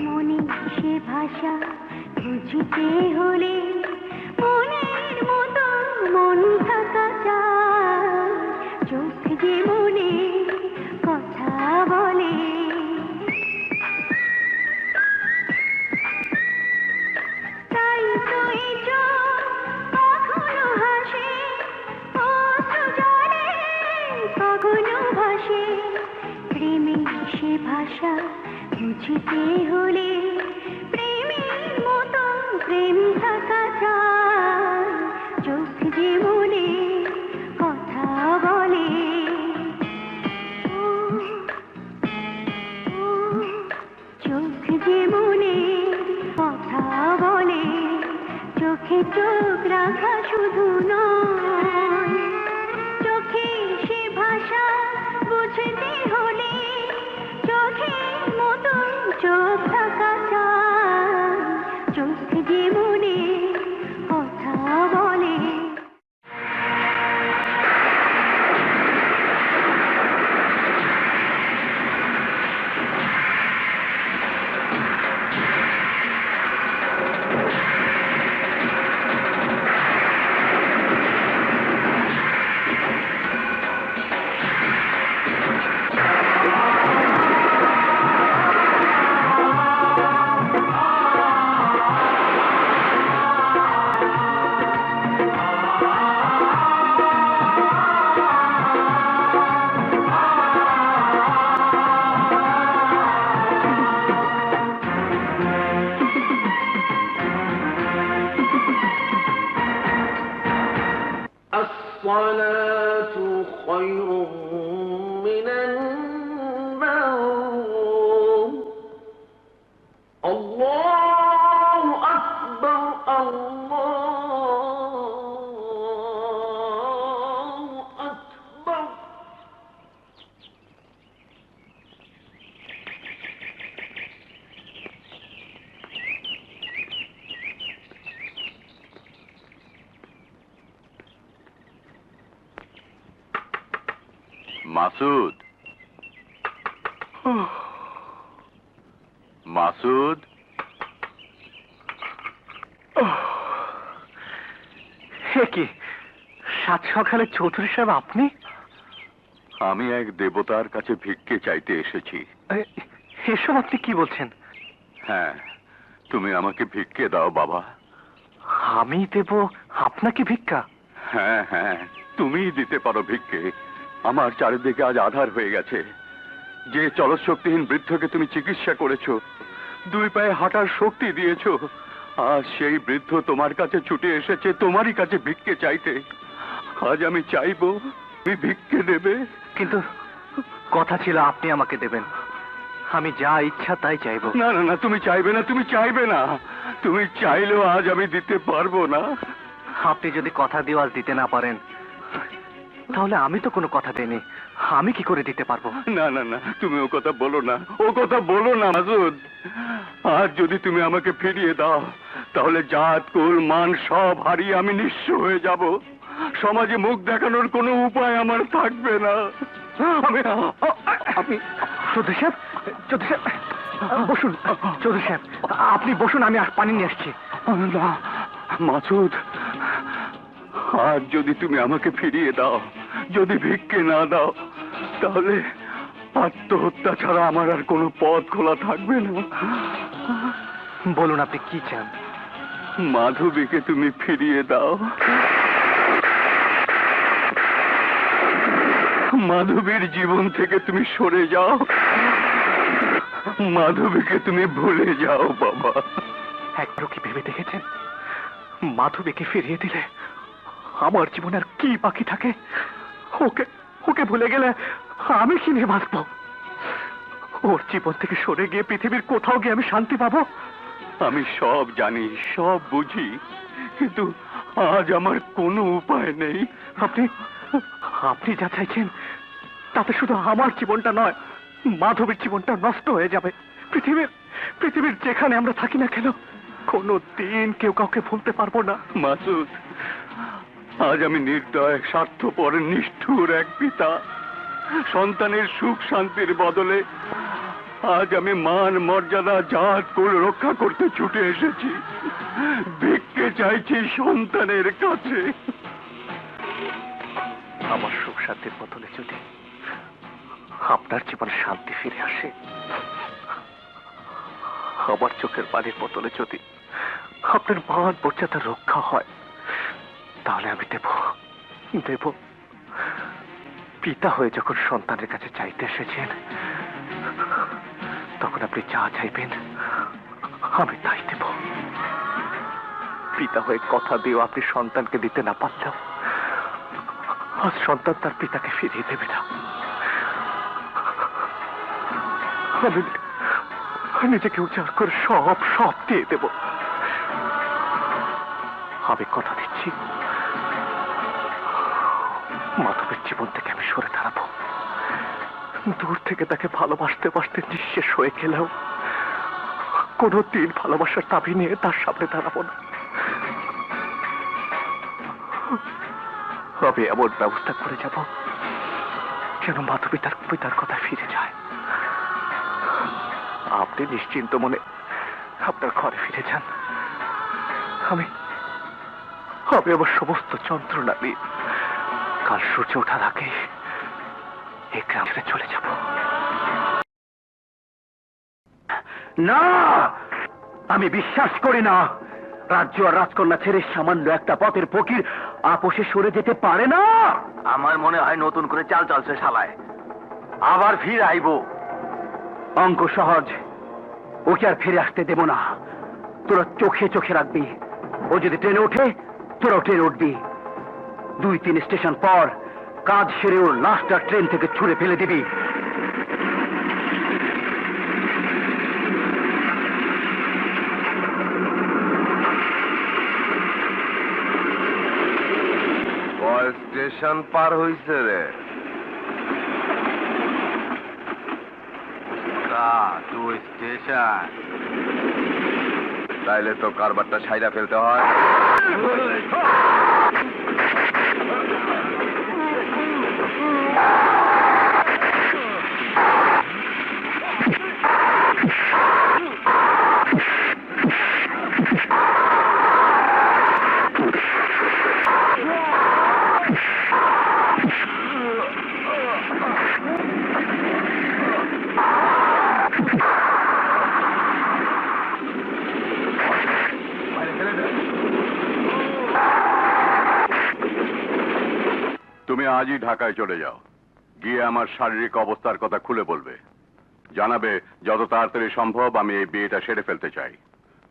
মনে সে ভাষা বুঝতে হলে মনের মতো মন থাকা চাই। চোখ যে মনে কথা বলে, তাই তো এই চোখ কখনো হাসে, অশ্রু জলে কখনো ভাসে। প্রেমে সে ভাষা বুঝতে হলে প্রেমের মতো প্রেম থাকা চাই। চোখ যে মনে কথা বলে, চোখ যে মনে কথা বলে। চোখে চোখ রাখা শুধু নয়, চোখে সে ভাষা বুঝতে হলে চোখের মতো চোখ থাকা চাই। চোখ যে মনে কথা বলে। الصلاة خير من النوم. الله أكبر الله أكبر. মাসুদ, মাসুদ, হে কি সাত সকালে চৌধুরী সাহেব আপনি? আমি এক দেবতার কাছে ভিক্ষে চাইতে এসেছি। এসব আপনি কি বলছেন? হ্যাঁ, তুমি আমাকে ভিক্ষে দাও বাবা। আমি দেব আপনাকে ভিক্ষা? হ্যাঁ হ্যাঁ, তুমিই দিতে পারো ভিক্ষে। আমার চারিদিকে আজ আধার হয়ে গেছে। যে চলশক্তিহীন বৃদ্ধকে তুমি চিকিৎসা করেছো, দুই পায়ে হাঁটার শক্তি দিয়েছো, আজ সেই বৃদ্ধ তোমার কাছে ছুটে এসেছে তোমারই কাছে ভিক্ষে চাইতে। আজ আমি চাইবো তুমি ভিক্ষে দেবে। কিন্তু কথা ছিল আপনি আমাকে দেবেন। আমি যা ইচ্ছা তাই চাইবো। না না না, তুমি চাইবে না, তুমি চাইবে না। তুমি চাইলেও আজ আমি দিতে পারবো না। আপনি যদি কথা দিয়ে আজ দিতে না পারেন, তাহলে আমি তো কোনো কথা দেইনি, আমি কি করে দিতে পারবো? না না না, তুমি ও কথা বলো না, ও কথা বলো না মাসুদ। আজ যদি তুমি আমাকে ফিরিয়ে দাও, তাহলে জাত কুল মান সব হারিয়ে আমি নিঃস্ব হয়ে যাব। সমাজে মুখ দেখানোর কোনো উপায় আমার থাকবে না। আমি চৌধুরী সাহেব, চৌধুরী সাহেব, বসুন। চৌধুরী সাহেব, আপনি বসুন, আমি আর পানি নিয়ে আসছি। না মাসুদ, আজ যদি তুমি আমাকে ফিরিয়ে দাও, যদি ভিক্ষে না দাও, তাহলে আত্মহত্যা ছাড়া আমার আর কোনো পথ খোলা থাকবে না। বলুন আপনি কি চান? মাধবীকে তুমি ফিরিয়ে দাও। মাধবীর জীবন থেকে তুমি সরে যাও। মাধবীকে তুমি ভুলে যাও বাবা। একবারও কি ভেবে দেখেছেন, মাধবীকে ফিরিয়ে দিলে আমার জীবনে আর কি বাকি থাকে? ওকে ওকে ভুলে গেলে আমি কি নিয়ে বাঁচবো? ওর জীবন থেকে সরে গিয়ে পৃথিবীর কোথাও গিয়ে আমি শান্তি পাবো? আমি সব জানি, সব বুঝি, কিন্তু আজ আমার কোনো উপায় নেই। আপনি আপনি যা চাইছেন তাতে শুধু আমার জীবনটা নয়, মাধবীর জীবনটা নষ্ট হয়ে যাবে। পৃথিবীর যেখানে আমরা থাকি না কেন, কোনো দিন কেউ কাউকে ভুলতে পারবো না। মাসুদ, আজ আমি নির্দয়, স্বার্থপর, নিষ্ঠুর এক পিতা। সন্তানের সুখ শান্তির বদলে আজ আমি মান মর্যাদা জাত কুল রক্ষা করতে ছুটে এসেছি। ভিক্ষে চাইছি সন্তানের কাছে। আমার সুখ শান্তির বদলে যদি আপনার জীবনে শান্তি ফিরে আসে, আমার চোখের পানির বদলে যদি আপনার মান মর্যাদা রক্ষা হয়, তাহলে আমি দেব। পিতা হয়ে যখন সন্তানের কাছে চাইতে এসেছেন, তখন আপনি যা চাইবেন আমি তাই দেব। পিতা হয়ে কথা দিয়েও আপনি সন্তানকে দিতে না পারলেও আজ সন্তান তার পিতাকে ফিরিয়ে দেবে না। আমি নিজেকে উজাড় করে সব দিয়ে দেব। আমি কথা দিচ্ছি, মাধবের জীবন থেকে আমি সরে দাঁড়াবো। দূর থেকে তাকে ভালোবাসতে বাসতে নিঃশেষ হয়ে গেলেও কোনোদিন ভালোবাসার দাবি নিয়ে তার সামনে দাঁড়াবো না। আমি এমন ব্যবস্থা করে যাব যেন মাধবী তার পিতার কথা ফিরে যায়। আপনি নিশ্চিন্ত মনে আপনার ঘরে ফিরে যান। আমি আমার সমস্ত যন্ত্রণা নিয়ে কাল সূর্য ওঠার আগে এই গ্রাম ছেড়ে চলে যাব। না, আমি বিশ্বাস করি না রাজ্য আর রাজকন্যা ছেড়ে সামান্য একটা পথের ফকির আপোষে সরে যেতে পারে না। আমার মনে হয় নতুন করে চাল চলছে শালায়, আবার ফিরে আইবো। অঙ্ক সহজ, ওকে আর ফিরে আসতে দেব না। তোরা চোখে চোখে রাখবি, ও যদি ট্রেনে ওঠে তোরাও ট্রেনে উঠবি। 2-3 স্টেশন পর কাজ সেরে ওর লাশটা ট্রেন থেকে ছুঁড়ে ফেলে দিবি। স্টেশন পার হইছে রে? 2 স্টেশন। তাইলে তো কারবারটা সাইরা ফেলতে হয়। তুমি আজই ঢাকায় চলে যাও, গিয়ে আমার শারীরিক অবস্থার কথা খুলে বলবে, জানাবে যত তাড়াতাড়ি সম্ভব আমি এই বিয়েটা সেরে ফেলতে চাই।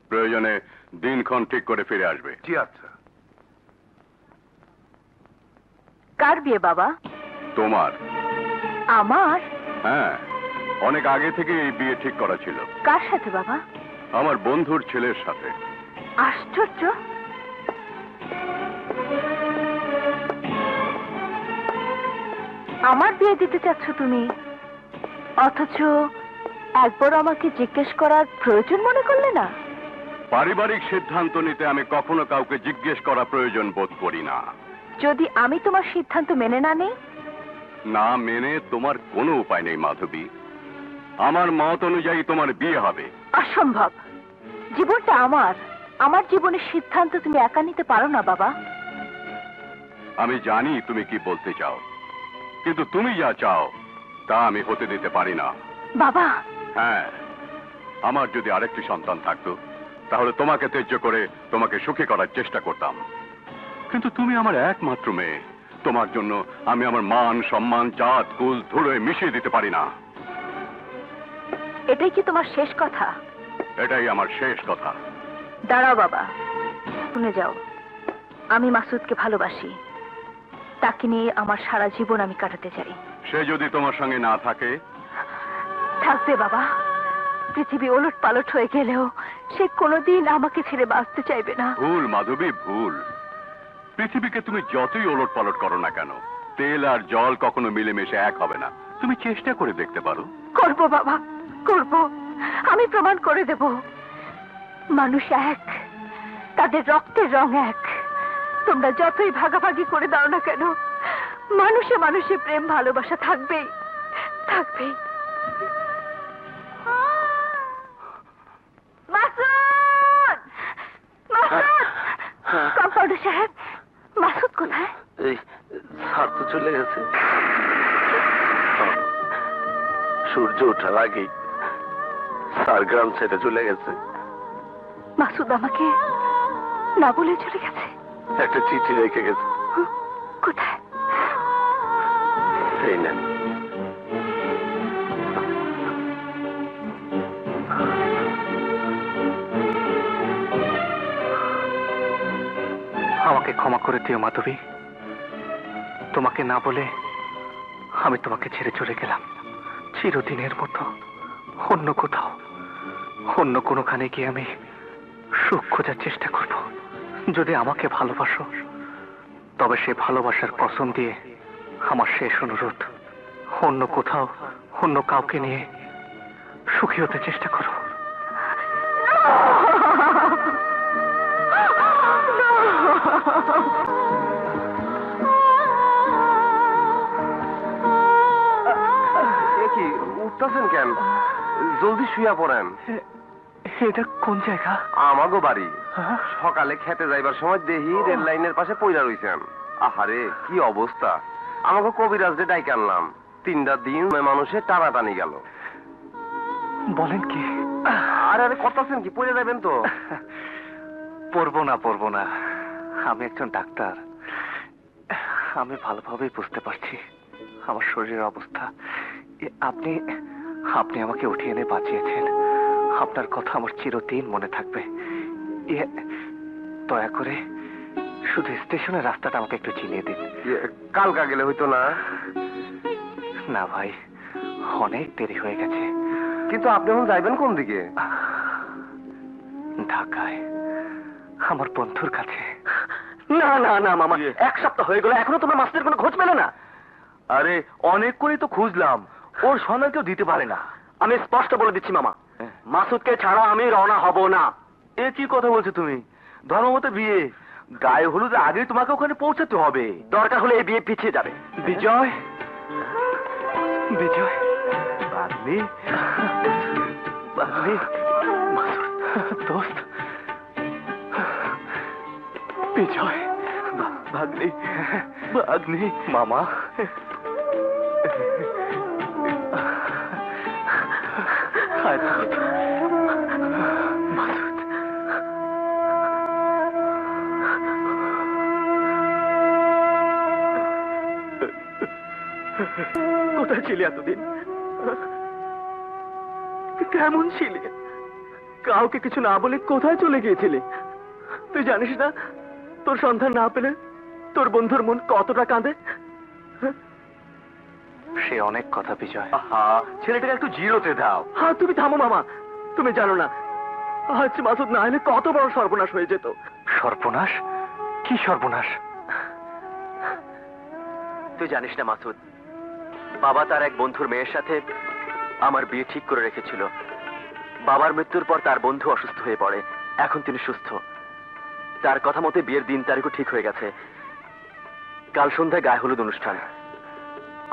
প্রয়োজনে দিনক্ষণ ঠিক করে ফিরে আসবে। জি আচ্ছা। কার বিয়ে বাবা? তোমার। আমার? হ্যাঁ, অনেক আগে থেকে এই বিয়ে ঠিক করা ছিল। কার সাথে বাবা? আমার বন্ধুর ছেলের সাথে। আশ্চর্য। আমার বিয়ে দিতে চাচ্ছ তুমি, অথচ একবার আমাকে জিজ্ঞেস করার প্রয়োজন মনে করলে না? পারিবারিক সিদ্ধান্ত নিতে আমি কখনো কাউকে জিজ্ঞেস করা প্রয়োজন বোধ করি না। যদি আমি তোমার সিদ্ধান্ত মেনে না নেই? না মেনে তোমার কোনো উপায় নেই মাধবী। আমার মত অনুযায়ী তোমার বিয়ে হবে। অসম্ভব। জীবনটা আমার, আমার জীবনের সিদ্ধান্ত তুমি একা নিতে পারো না বাবা। আমি জানি তুমি কি বলতে চাও, কিন্তু তুমি যা চাও তা আমি হতে দিতে পারি না। বাবা। হ্যাঁ, আমার যদি আরেকটি সন্তান থাকতো তাহলে তোমাকে ত্যায্য করে তোমাকে সুখী করার চেষ্টা করতাম, কিন্তু তুমি আমার একমাত্র মেয়ে। তোমার জন্য আমি আমার মান সম্মান জাত কুল ধুলোয় মিশিয়ে দিতে পারি না। এটাই কি তোমার শেষ কথা? এটাই আমার শেষ কথা। দাঁড়াও বাবা, শুনে যাও। আমি মাসুদকে ভালোবাসি, তাকে নিয়ে আমার সারা জীবন আমি কাটাতে চাই। সে যদি তোমার সঙ্গে না থাকে? থাকবে বাবা। পৃথিবী ওলট পালট হয়ে গেলেও সে কোনোদিন আমাকে ছেড়ে বাঁচতে চাইবে না। ভুল মাধবী, ভুল। পৃথিবীকে তুমি যতই ওলট পালট করো না কেন, তেল আর জল কখনো মিলেমিশে এক হবে না। তুমি চেষ্টা করে দেখতে পারো। করব বাবা, করব। আমি প্রমাণ করে দেব মানুষ এক, তাদের রক্তের রং এক। তোমরা যতই ভাগাভাগি করে দাও না কেন, মানুষে মানুষে প্রেম ভালোবাসা থাকবেই, থাকবেই। মাসুদ! মাসুদ! কম্পাউন্ডার সাহেব, মাসুদ কোথায়? এই স্যার তো চলে গেছে। সূর্য ওঠার আগেই স্যার গ্রাম ছেড়ে চলে গেছে। মাসুদ আমাকে না বলে চলে গেছে? একটা চিঠি রেখে গেছে। কোথায়? এই নেন। আমাকে ক্ষমা করে দিও মাধবী। তোমাকে না বলে আমি তোমাকে ছেড়ে চলে গেলাম চিরদিনের মতো অন্য কোথাও, অন্য কোনোখানে গিয়ে আমি সুখ খোঁজার চেষ্টা করব। যদি আমাকে ভালোবাসো তবে সে ভালোবাসার কসম দিয়ে আমার শেষ অনুরোধ, অন্য কোথাও অন্য কাউকে নিয়ে সুখী হতে চেষ্টা করো। কি উঠতেছেন কেন? জলদি শুয়া পড়েন। এটা কোন জায়গা? আমাগো বাড়ি। সকালে খেতে যাইবার সময় দেহি রেল লাইনের পাশে পইরা রইছেন। আহারে কি অবস্থা! আমাকে কবিরাজরে ডাইকে আনলাম। 3টা দিন মানুষে টানাটানি গেল। বলেন কি? আরে আরে করতেছেন কি? পড়ে যাবেন তো। পড়বো না। আমি একজন ডাক্তার। আমি ভালোভাবেই বুঝতে পারছি আমার শরীরের অবস্থা। আপনি আপনি আমাকে উঠিয়ে এনে বাঁচিয়েছেন। আপনার কথা আমার চিরদিন মনে থাকবে। দয়া করে শুধু স্টেশনের রাস্তাটা আমাকে একটু চিনিয়ে দিন। কালকা গেলে হইতো না? না ভাই, অনেক দেরি হয়ে গেছে। কিন্তু আপনি এখন যাইবেন কোন দিকে? ঢাকায়, আমার বন্ধুর কাছে। না মামা, 1 সপ্তাহ হয়ে গেল এখনো তোমার মাস্টারের কোনো খোঁজ পেলে না? আরে অনেক করেই তো খুঁজলাম, ওর সন্ধান কেউ দিতে পারে না। আমি স্পষ্ট বলে দিচ্ছি মামা, মাসুদকে ছাড়া আমি রওনা হব না। এ কি কথা বলছো তুমি? ধর্মমতে বিয়ে, গায়ে হলুদে আগেই তোমাকে ওখানে পৌঁছাতে হবে। দরকার হলে এই বিয়ে পিছিয়ে যাবে। বিজয়, বাগনি, দোস্ত, বিজয়, ভাগ্নি, মামা। হায় দোস্ত, মাসুদ। কোথায় ছিলি এতদিন? কেমন ছিলি? কাউকে কিছু না বলে কোথায় চলে গিয়েছিলি? তুই জানিস না তোর সন্ধান না পেলে তোর বন্ধুর মন কতটা কাঁদে? সে অনেক কথা বিজয়। ছেলেটাকে একটু জিরোতে দাও। হ্যাঁ, তুমি থামো মামা। তুমি জানো না আজ মাসুদ না হলে কত বড় সর্বনাশ হয়ে যেত। সর্বনাশ? কি সর্বনাশ? তুই জানিস না মাসুদ, বাবা তার এক বন্ধুর মেয়ের সাথে আমার বিয়ে ঠিক করে রেখেছিল। বাবার মৃত্যুর পর তার বন্ধু অসুস্থ হয়ে পড়ে। এখন তিনি সুস্থ। তার কথা মতে বিয়ের দিন তারিখও ঠিক হয়ে গেছে। কাল সন্ধ্যায় গায়ে হলুদ অনুষ্ঠান।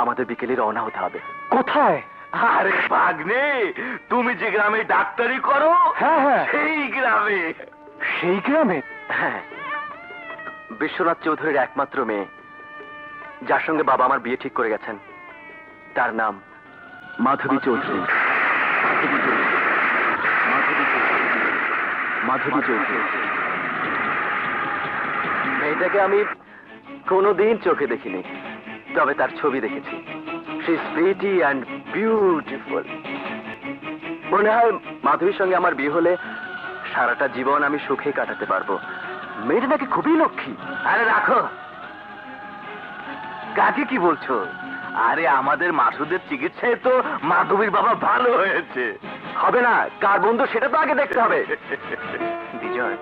আমাদের বিকেলে রওনা হতে হবে। কোথায়? আরে ভাগ্নে, তুমি যে গ্রামে ডাক্তারি করো, হ্যাঁ, সেই গ্রামে। সেই গ্রামে? হ্যাঁ, বিশ্বনাথ চৌধুরীর একমাত্র মেয়ে, যার সঙ্গে বাবা আমার বিয়ে ঠিক করে গেছেন। তার নাম মাধবী চৌধুরী। মাধবী চৌধুরী। মেয়েটাকে আমি কোনোদিন চোখে দেখিনি, তবে তার ছবি দেখেছি। She is pretty and beautiful. মনে হয় মাধবীর সঙ্গে আমার বিয়ে হলে সারাটা জীবন আমি সুখে কাটাতে পারবো। মেয়েটা নাকি খুবই লক্ষ্মী। আরে রাখো, কাকে কি বলছো? আরে আমাদের মাসুদের চিকিৎসায় তো মাধবীর বাবা ভালো হয়েছে। হবে না, কার বন্ধু সেটা তো আগে দেখতে হবে। বিজয়,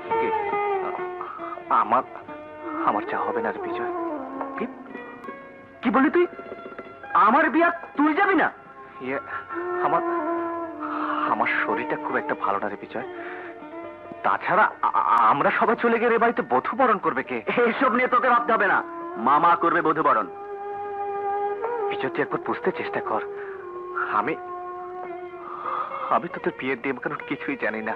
আমার চা হবে না রে বিজয়। কি বললি তুই? আমার বিয়া তুই যাবি না? ইয়ে, আমার শরীরটা খুব একটা ভালো না রে বিজয়। তাছাড়া আমরা সবাই চলে গেলে এ বাড়িতে বধূ বরণ করবে কে? এইসব নিয়ে তোকে ভাবতে হবে না, মামা করবে বধূ বরণ। বিজয়, তুই একবার বুঝতে চেষ্টা কর। আমি তোদের বিয়ের নিয়ম কানুন কিছুই জানি না।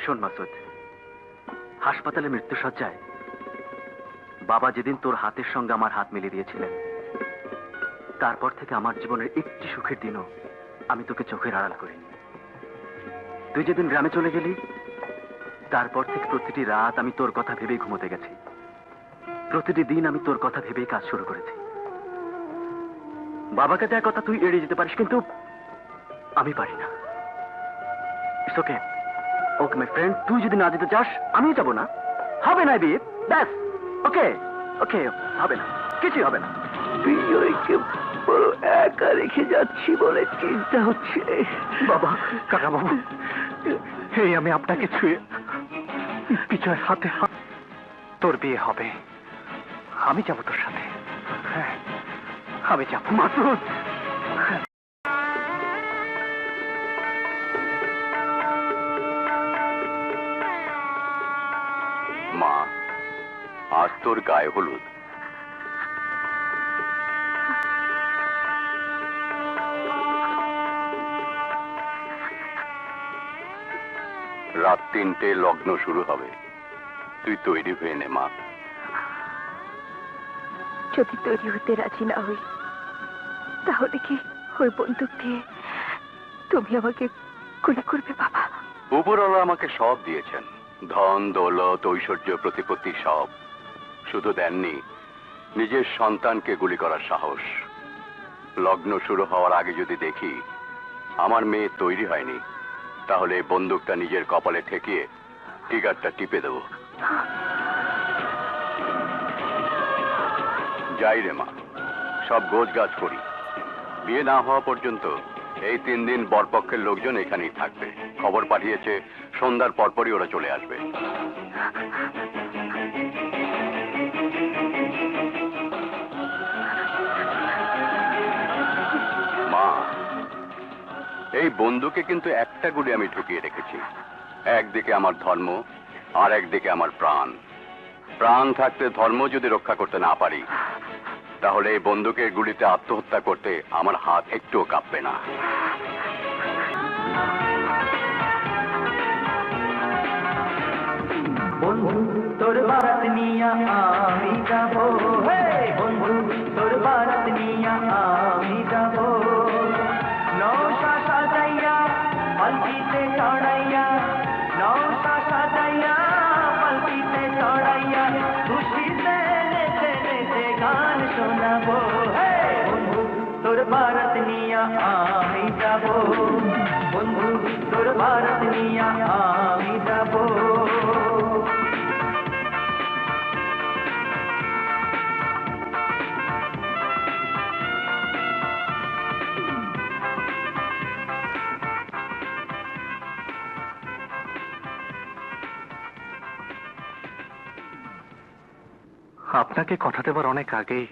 শোন মাসুদ, হাসপাতালে মৃত্যুসজ্জায় বাবা যেদিন তোর হাতের সঙ্গে আমার হাত মিলিয়ে দিয়েছিলেন, তারপর থেকে আমার জীবনের একটি সুখের দিনও আমি তোকে চোখের আড়াল করিনি। তুই যেদিন গ্রামে চলে গেলি, তারপর থেকে প্রতিটি রাত আমি তোর কথা ভেবেই ঘুমোতে গেছি। প্রতিটি দিন আমি তোর কথা ভেবেই কাজ শুরু করেছি। বাবাকে দেওয়ার কথা তুই এড়িয়ে যেতে পারিস, কিন্তু আমি পারি না। It's okay, okay my friend, তুই যদি না যেতে চাস আমিও যাবো না। হবে না বিয়ে, ব্যাস। ওকে ওকে, হবে না, কিছুই হবে না। বিজয়কে বড় একা রেখে যাচ্ছি বলে চিন্তা হচ্ছে। বাবা, কাকা বাবু, এই আমি আপনাকে ছুঁয়ে বিজয়ের হাতে হাত। তোর বিয়ে হবে, আমি যাবো তোর সাথে। হ্যাঁ, আমি যাবো। মাসুদ, মা, আজ তোর গায়ে হলুদ। রাত 3টে লগ্ন শুরু হবে। তুই তৈরি হয়ে নে মা। যদি তৈরি হতে রাজি না হই, তাহলে কি ওই বন্দুক দিয়ে তুমি আমাকে গুলি করবে বাবা? উপরওয়ালা আমাকে সব দিয়েছেন, ধন দৌলত ঐশ্বর্য প্রতিপত্তি সব। শুধু দেননি নিজের সন্তানকে গুলি করার সাহস। লগ্ন শুরু হওয়ার আগে যদি দেখি আমার মেয়ে তৈরি হয়নি, তাহলে এই বন্দুকটা নিজের কপালে ঠেকিয়ে টিকারটা টিপে দেব। যাই রে মা, সব গোছগাছ করি। বিয়ে না হওয়া পর্যন্ত এই 3 দিন বরপক্ষের লোকজন এখানেই থাকবে। খবর পাঠিয়েছে সন্ধ্যার পরপরই ওরা চলে আসবে। মা, এই বন্দুকে কিন্তু একটা গুলি আমি ঢুকিয়ে রেখেছি। একদিকে আমার ধর্ম, আর একদিকে আমার প্রাণ। প্রাণ থাকতে ধর্ম যদি রক্ষা করতে না পারি, তাহলে এই বন্দুকের গুলিতে আত্মহত্যা করতে আমার হাত একটুও কাঁপবে না। বন্ধু তোর বারাত নিয়া আমি যাব, বন্ধু তোর বারাত নিয়া আমি যাব। নৌশা সাজাইয়া পালকিতে চড়াইয়া, নৌশা সাজাইয়া পালকিতে চড়াইয়া, খুশিতে নেচে নেচে গান শোনা। যাব, বন্ধু তোর বারাত নিয়া আমি যাব, বন্ধু তোর বারাত নিয়া আমি যাব। আপনাকে কথা দেবার অনেক আগেই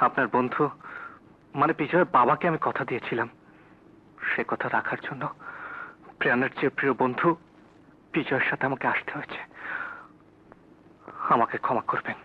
আপনার বন্ধু মানে বিজয়ের বাবাকে আমি কথা দিয়েছিলাম। সে কথা রাখার জন্য প্রাণের চেয়ে প্রিয় বন্ধু বিজয়ের সাথে আমাকে আসতে হয়েছে। আমাকে ক্ষমা করবেন।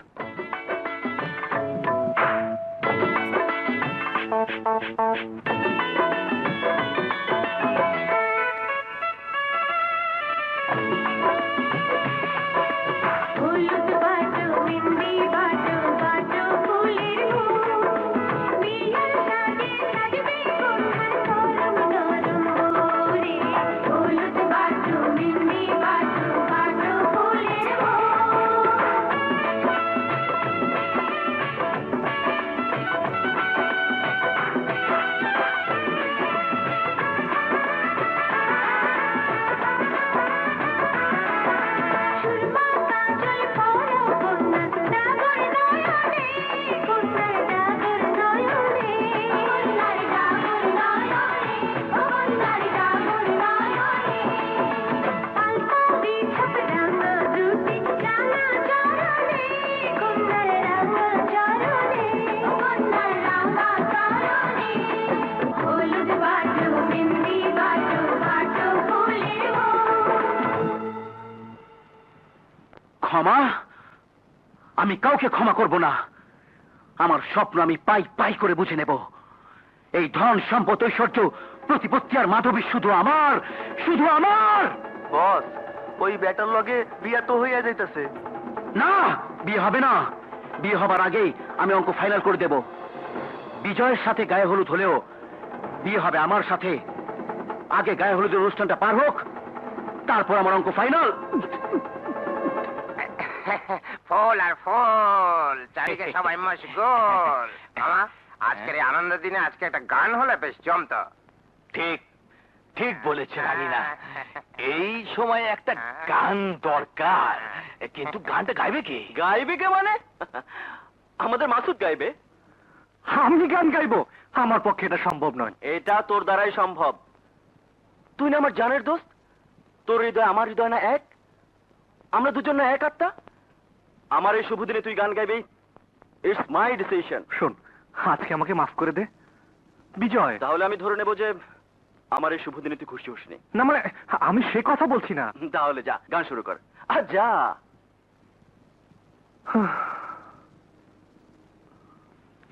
ক্ষমা? আমি কাউকে ক্ষমা করব না। আমার স্বপ্ন আমি পাই পাই করে বুঝে নেব। এই ধন সম্পদ ঐশ্বর্য প্রতিপত্তি আর মাধবী শুধু আমার, শুধু আমার। বস, ওই ব্যাটার লগে বিয়া তো হইয়া যাইতেছে। না, বিয়ে হবে না। বিয়ে হবার আগেই আমি অঙ্ক ফাইনাল করে দেব। বিজয়ের সাথে গায়ে হলুদ হলেও বিয়ে হবে আমার সাথে। আগে গায়ে হলুদের অনুষ্ঠানটা পার হোক, তারপর আমার অঙ্ক ফাইনাল। ফুল আর ফুল, চারিদিকে সবাই মশগুল। মামা, আজকের এই আনন্দের দিনে আজকে একটা গান হলে বেশ জমতো। ঠিক ঠিক বলেছে রানীনা, এই সময় একটা গান দরকার। কিন্তু গানটা গাইবে কে? গাইবে কে মানে? আমাদের মাসুদ গাইবে। আমি গান গাইবো? আমার পক্ষে এটা সম্ভব নয়। এটা তোর দ্বারাই সম্ভব। তুই না আমার জানের দোস্ত, তোর হৃদয় আমার হৃদয় না এক? আমরা দুজন না এক আত্মা? আমার এই শুভ দিনে তুই গান গাইবি, ইটস মাই ডিসিশন। শোন, আজকে আমাকে মাফ করে দে বিজয়। তাহলে আমি ধরে নেব যে আমার এই শুভ দিনে তুই খুশি হসনি। না মানে আমি সে কথা বলছি না। তাহলে যা, গান শুরু কর। আর যা।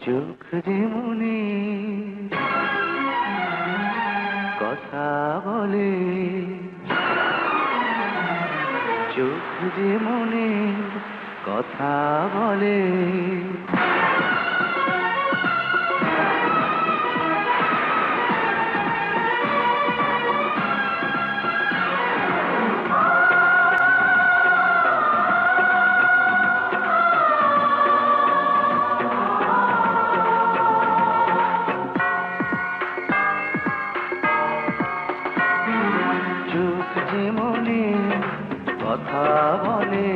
চোখ যেমনি কথা বলে, চোখ যেমনি কথা বলে, চোখ যেমনি কথা বলে,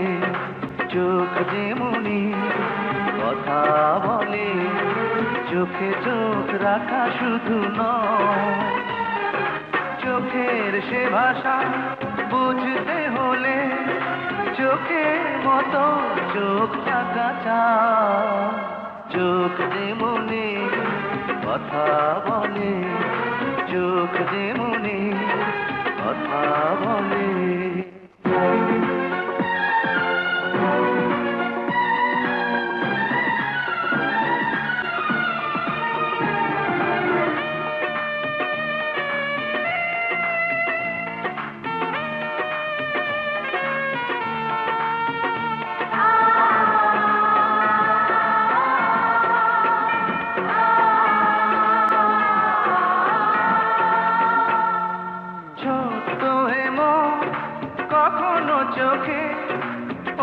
চোখ যেমনি কথা বলে, চোখে চোখ রাখা শুধু নয়, চোখের সে ভাষা বুঝতে হলে চোখের মতো চোখ থাকা চায়। চোখ যেমনি কথা বলে, চোখ যেমনি কথা বলে। চোখে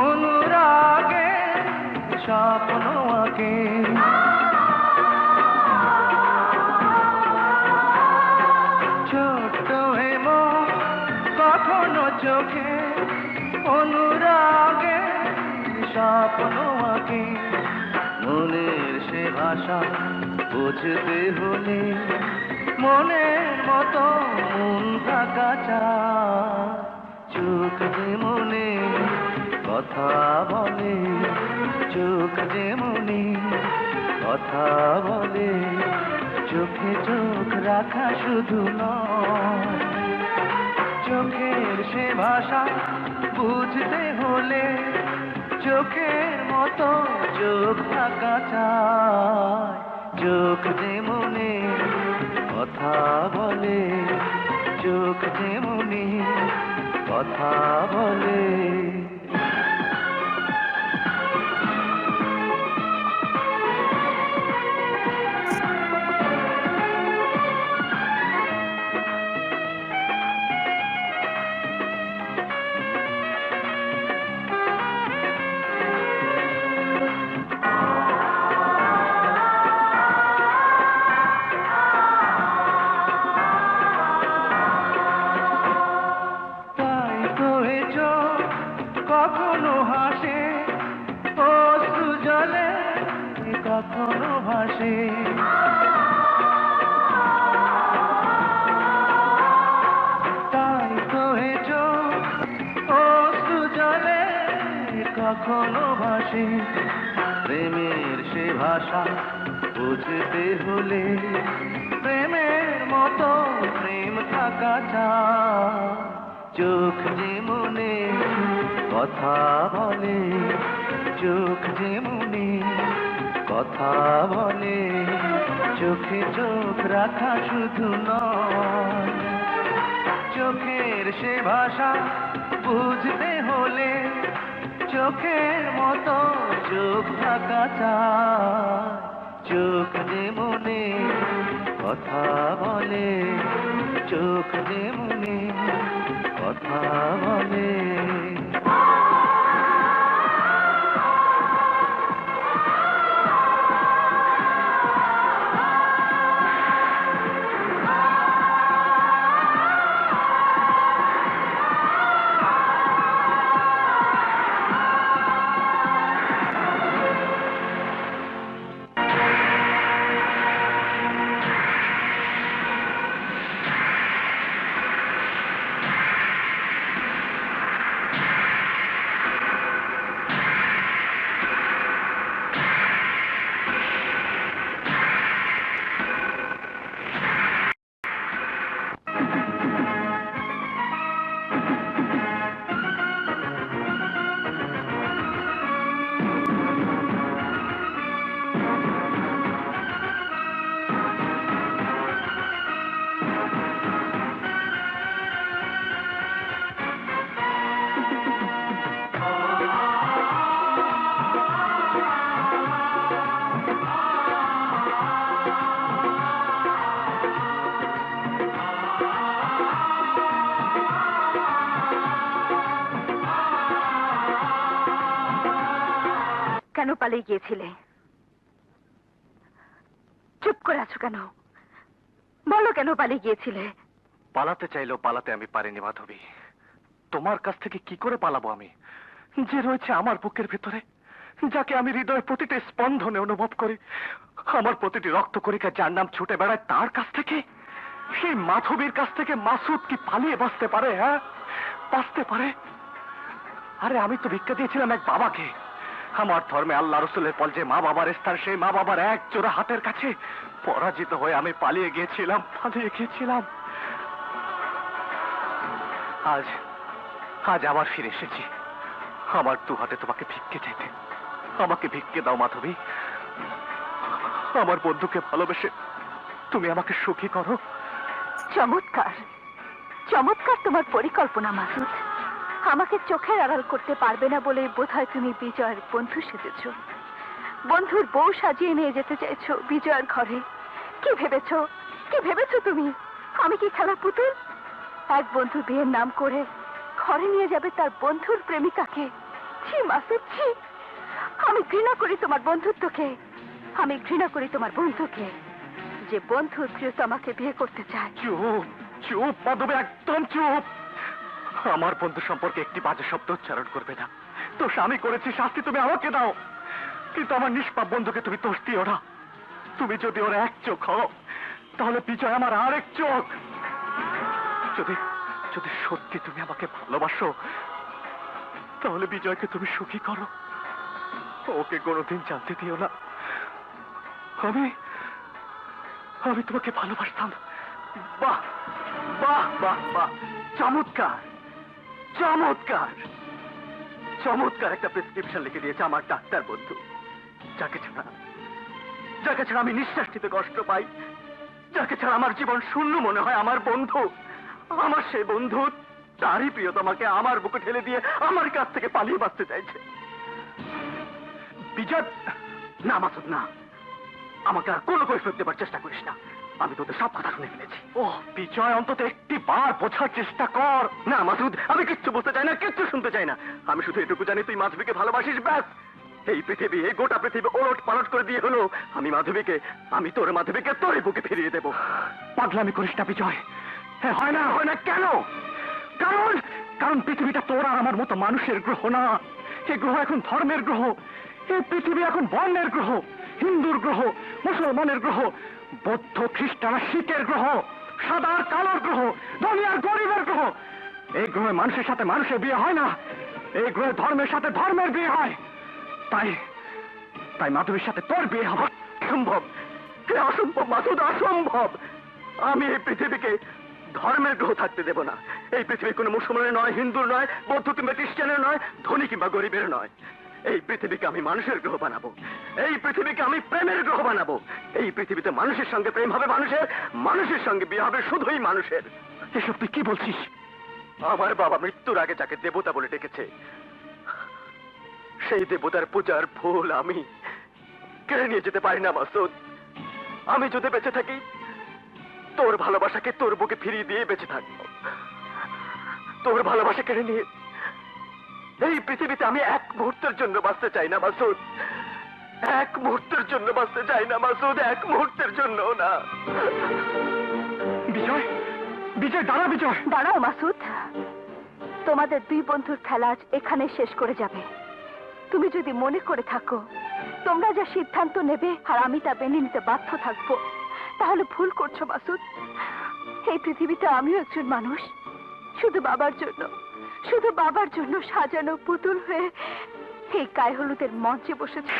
অনুরাগে স্বপ্ন আঁকে। স্বপ্ন আঁকে মনের সে ভাষা বুঝতে হলে মনের মতো মন থাকা চায় চোখ যে মনে কথা বলে চোখ যে মনে কথা বলে চোখে চোখ রাখা শুধু নয় চোখের সে ভাষা বুঝতে হলে চোখের মতো চোখ থাকা চায় চোখ যে মনে কথা বলে চোখ যে মনে কথা বলে কখনো হাসে অশ্রু জলে কখনো ভাসে তাই তো এ চোখ অশ্রু জলে কখনো ভাসে প্রেমের সে ভাষা বুঝতে হলে প্রেমের মতো প্রেম থাকা চায় চোখ যে মনে কথা বলে চোখ যে মনে কথা বলে চোখে চোখ রাখা শুধু নয় চোখের সে ভাষা বুঝতে হলে চোখের মতো চোখ থাকা চায় চোখ যে মনে কথা বলে চোখ যে মনে কথা বলে কেন পালিয়ে গিয়েছিলে? চুপ করে আছো কেন? বলো কেন পালিয়ে গিয়েছিলে? পালাতে চাইলেও পালাতে আমি পারিনি মাধবী তোমার কাছ থেকে কি করে পালাবো আমি যে রয়েছে আমার বুকের ভেতরে যাকে আমি হৃদয়ের প্রতিটা স্পন্দনে অনুভব করি আমার প্রতিটি রক্তকণিকা যার নাম ছুটে বেড়ায় তার কাছ থেকে সেই মাধবীর কাছ থেকে মাসুদ কি পালিয়ে বাঁচতে পারে? হ্যাঁ বাঁচতে পারে? আরে আমি তো ভিক্ষা দিয়েছিলাম এক বাবাকে আমার ধর্মে আল্লাহ রসুলের পল যে মা বাবার স্থান সেই মা বাবার এক জোড়া হাতের কাছে পরাজিত হয়ে আমি পালিয়ে গিয়েছিলাম আজ আজ আবার ফিরে এসেছি আমার দু হাতে তোমাকে ভিক্ষে চাইতে আমাকে ভিক্ষে দাও মাধবী আমার বন্ধুকে ভালোবেসে তুমি আমাকে সুখী করো চমৎকার চমৎকার তোমার পরিকল্পনা মাসুদ আমাকে চোখের আড়াল করতে পারবে না বলে বোধহয় তুমি বিজয়ের বন্ধু সেজেছ বন্ধুর বউ সাজিয়ে নিয়ে যেতে চাইছো বিজয়ের ঘরে কি ভেবেছো তুমি আমি কি খেলা পুতুল এক বন্ধু বিয়ের নাম করে ঘরে নিয়ে যাবে তার বন্ধুর প্রেমিকাকে ছি মাসুদ ছি আমি ঘৃণা করি তোমার বন্ধুত্বকে আমি ঘৃণা করি তোমার বন্ধুকে যে বন্ধু প্রিয়তমাকে বিয়ে করতে চায় চুপ চুপ মাধবী একদম চুপ আমার বন্ধু সম্পর্কে একটি বাজে শব্দ উচ্চারণ করবে না দোষ আমি করেছি, শাস্তি তুমি আমাকে দাও, কিন্তু আমার নিষ্পাপ বন্ধুকে তুমি দোষ দিও না। তুমি যদি ওর এক চোখ হও, তাহলে বিজয় আমার আরেক চোখ। যদি যদি সত্যি তুমি আমাকে ভালোবাসো, তাহলে বিজয়কে তুমি সুখী করো, ওকে কোনোদিন জানতে দিও না আমি আমি তোমাকে ভালোবাসতাম। বাহ বাহ বাহ বাহ, চমৎকার চমৎকার চমৎকার একটা প্রেসক্রিপশন লিখে দিয়েছে আমার ডাক্তার বন্ধু, যাকে ছাড়া আমি নিঃশ্বাস নিতে কষ্ট পাই, যাকে ছাড়া আমার জীবন শূন্য মনে হয়, আমার বন্ধু, আমার সেই বন্ধু, তারই প্রিয়তমাকে আমার বুকে ঠেলে দিয়ে আমার কাছ থেকে পালিয়ে বাঁচতে চাইছে। বিজয়, না মাসুদ না, আমাকে আর কোনো কৈফিয়ত দেবার চেষ্টা করিস না, আমি তোদের সব কথা শুনে ফেলেছি। ও বিজয়, অন্তত একটি বার বোঝার চেষ্টা কর। না মাসুদ, আমি কিচ্ছু বুঝতে চাই না, কিচ্ছু শুনতে চাই না, আমি শুধু এটুকু জানি তুই মাধবীকে ভালোবাসিস, ব্যাস। এই পৃথিবী, এই গোটা পৃথিবী ওলট পালট করে দিয়ে হলো আমি তোর মাধবীকে তোর বুকে ফিরিয়ে দেবো। পাগলামি করিস না বিজয়। হ্যাঁ, হয় না কেন? কারণ পৃথিবীটা তোর আর আমার মতো মানুষের গ্রহ না, এই গ্রহ এখন ধর্মের গ্রহ, এই পৃথিবী এখন বর্ণের গ্রহ, হিন্দুর গ্রহ, মুসলমানের গ্রহ, বৌদ্ধ খ্রিস্টান শিখের গ্রহ, সাদা আর কালোর গ্রহ, ধনী আর গরিবের গ্রহ। এই গ্রহে মানুষের সাথে মানুষের বিয়ে হয় না, এই গ্রহে ধর্মের সাথে ধর্মের বিয়ে হয়। তাই মাধবীর সাথে তোর বিয়ে হবে। অসম্ভব, অসম্ভব মাসুদ, অসম্ভব। আমি এই পৃথিবীকে ধর্মের গ্রহ থাকতে দেব না। এই পৃথিবী কোনো মুসলমানের নয়, হিন্দুর নয়, বৌদ্ধ কিংবা খ্রিস্টানের নয়, ধনী কিংবা গরিবের নয়। এই পৃথিবীকে আমি মানুষের গ্রহ বানাবো, এই পৃথিবীকে আমি প্রেমের গ্রহ বানাবো। এই পৃথিবীতে মানুষের সঙ্গে প্রেম হবে মানুষের, মানুষের সঙ্গে বিয়ে হবে শুধুই মানুষের। এসব তুই কি বলছিস? আমার বাবা মৃত্যুর আগে যাকে দেবতা বলে ডেকেছে, সেই দেবতার পূজার ফুল আমি কেড়ে নিয়ে যেতে পারি না মাসুদ। আমি যদি বেঁচে থাকি, তোর ভালোবাসাকে তোর বুকে ফিরিয়ে দিয়ে বেঁচে থাকবো। তোর ভালোবাসা কেড়ে নিয়ে এই পৃথিবীতে আমি এক মুহূর্তের জন্য বাঁচতে চাই না মাসুদ, এক মুহূর্তের জন্য বাঁচতে চাই না মাসুদ, এক মুহূর্তের জন্য না। বিজয়, বিজয় দাঁড়া, বিজয় দাঁড়াও মাসুদ, তোমাদের দুই বন্ধুর খেলা আজ এখানে শেষ করে যাবে। তুমি যদি মনে করে থাকো তোমরা যা সিদ্ধান্ত নেবে আর আমি তা মেনে নিতে বাধ্য থাকবো, তাহলে ভুল করছো মাসুদ। এই পৃথিবীতে আমিও একজন মানুষ, শুধু বাবার জন্য সাজানো পুতুল হয়ে এই গায়ে হলুদের মঞ্চে বসেছে।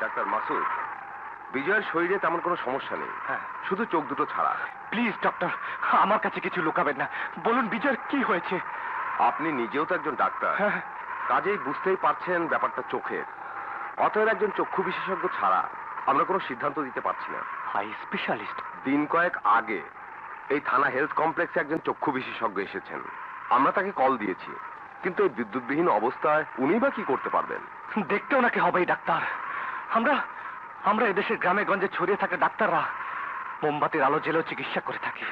ডাক্তার মাসুদ, বিজয়ের শরীরে তেমন কোনো সমস্যা নেই, শুধু চোখ দুটো ছাড়া। প্লিজ ডক্টর, আমার কাছে কিছু লুকাবেন না, বলুন বিজয়ের কি হয়েছে। আপনি নিজেও তো একজন ডাক্তার, হ্যাঁ। কাজেই বুঝতেই পারছেন ব্যাপারটা চোখের। অতএব একজন চক্ষু বিশেষজ্ঞ ছাড়া আমরা কোনো সিদ্ধান্ত দিতে পারছি না। High specialist? দিন কয়েক আগে এই থানা হেলথ কমপ্লেক্সে একজন চক্ষু বিশেষজ্ঞ এসেছেন, আমরা তাকে কল দিয়েছি, কিন্তু এই বিদ্যুৎবিহীন অবস্থায় উনি বা কি করতে পারবেন? দেখতে ওনাকে হবেই ডাক্তার। আমরা আমরা এদেশের গ্রামে গঞ্জে ছড়িয়ে থাকা ডাক্তাররা মোমবাতির আলো জেলেও চিকিৎসা করে থাকি।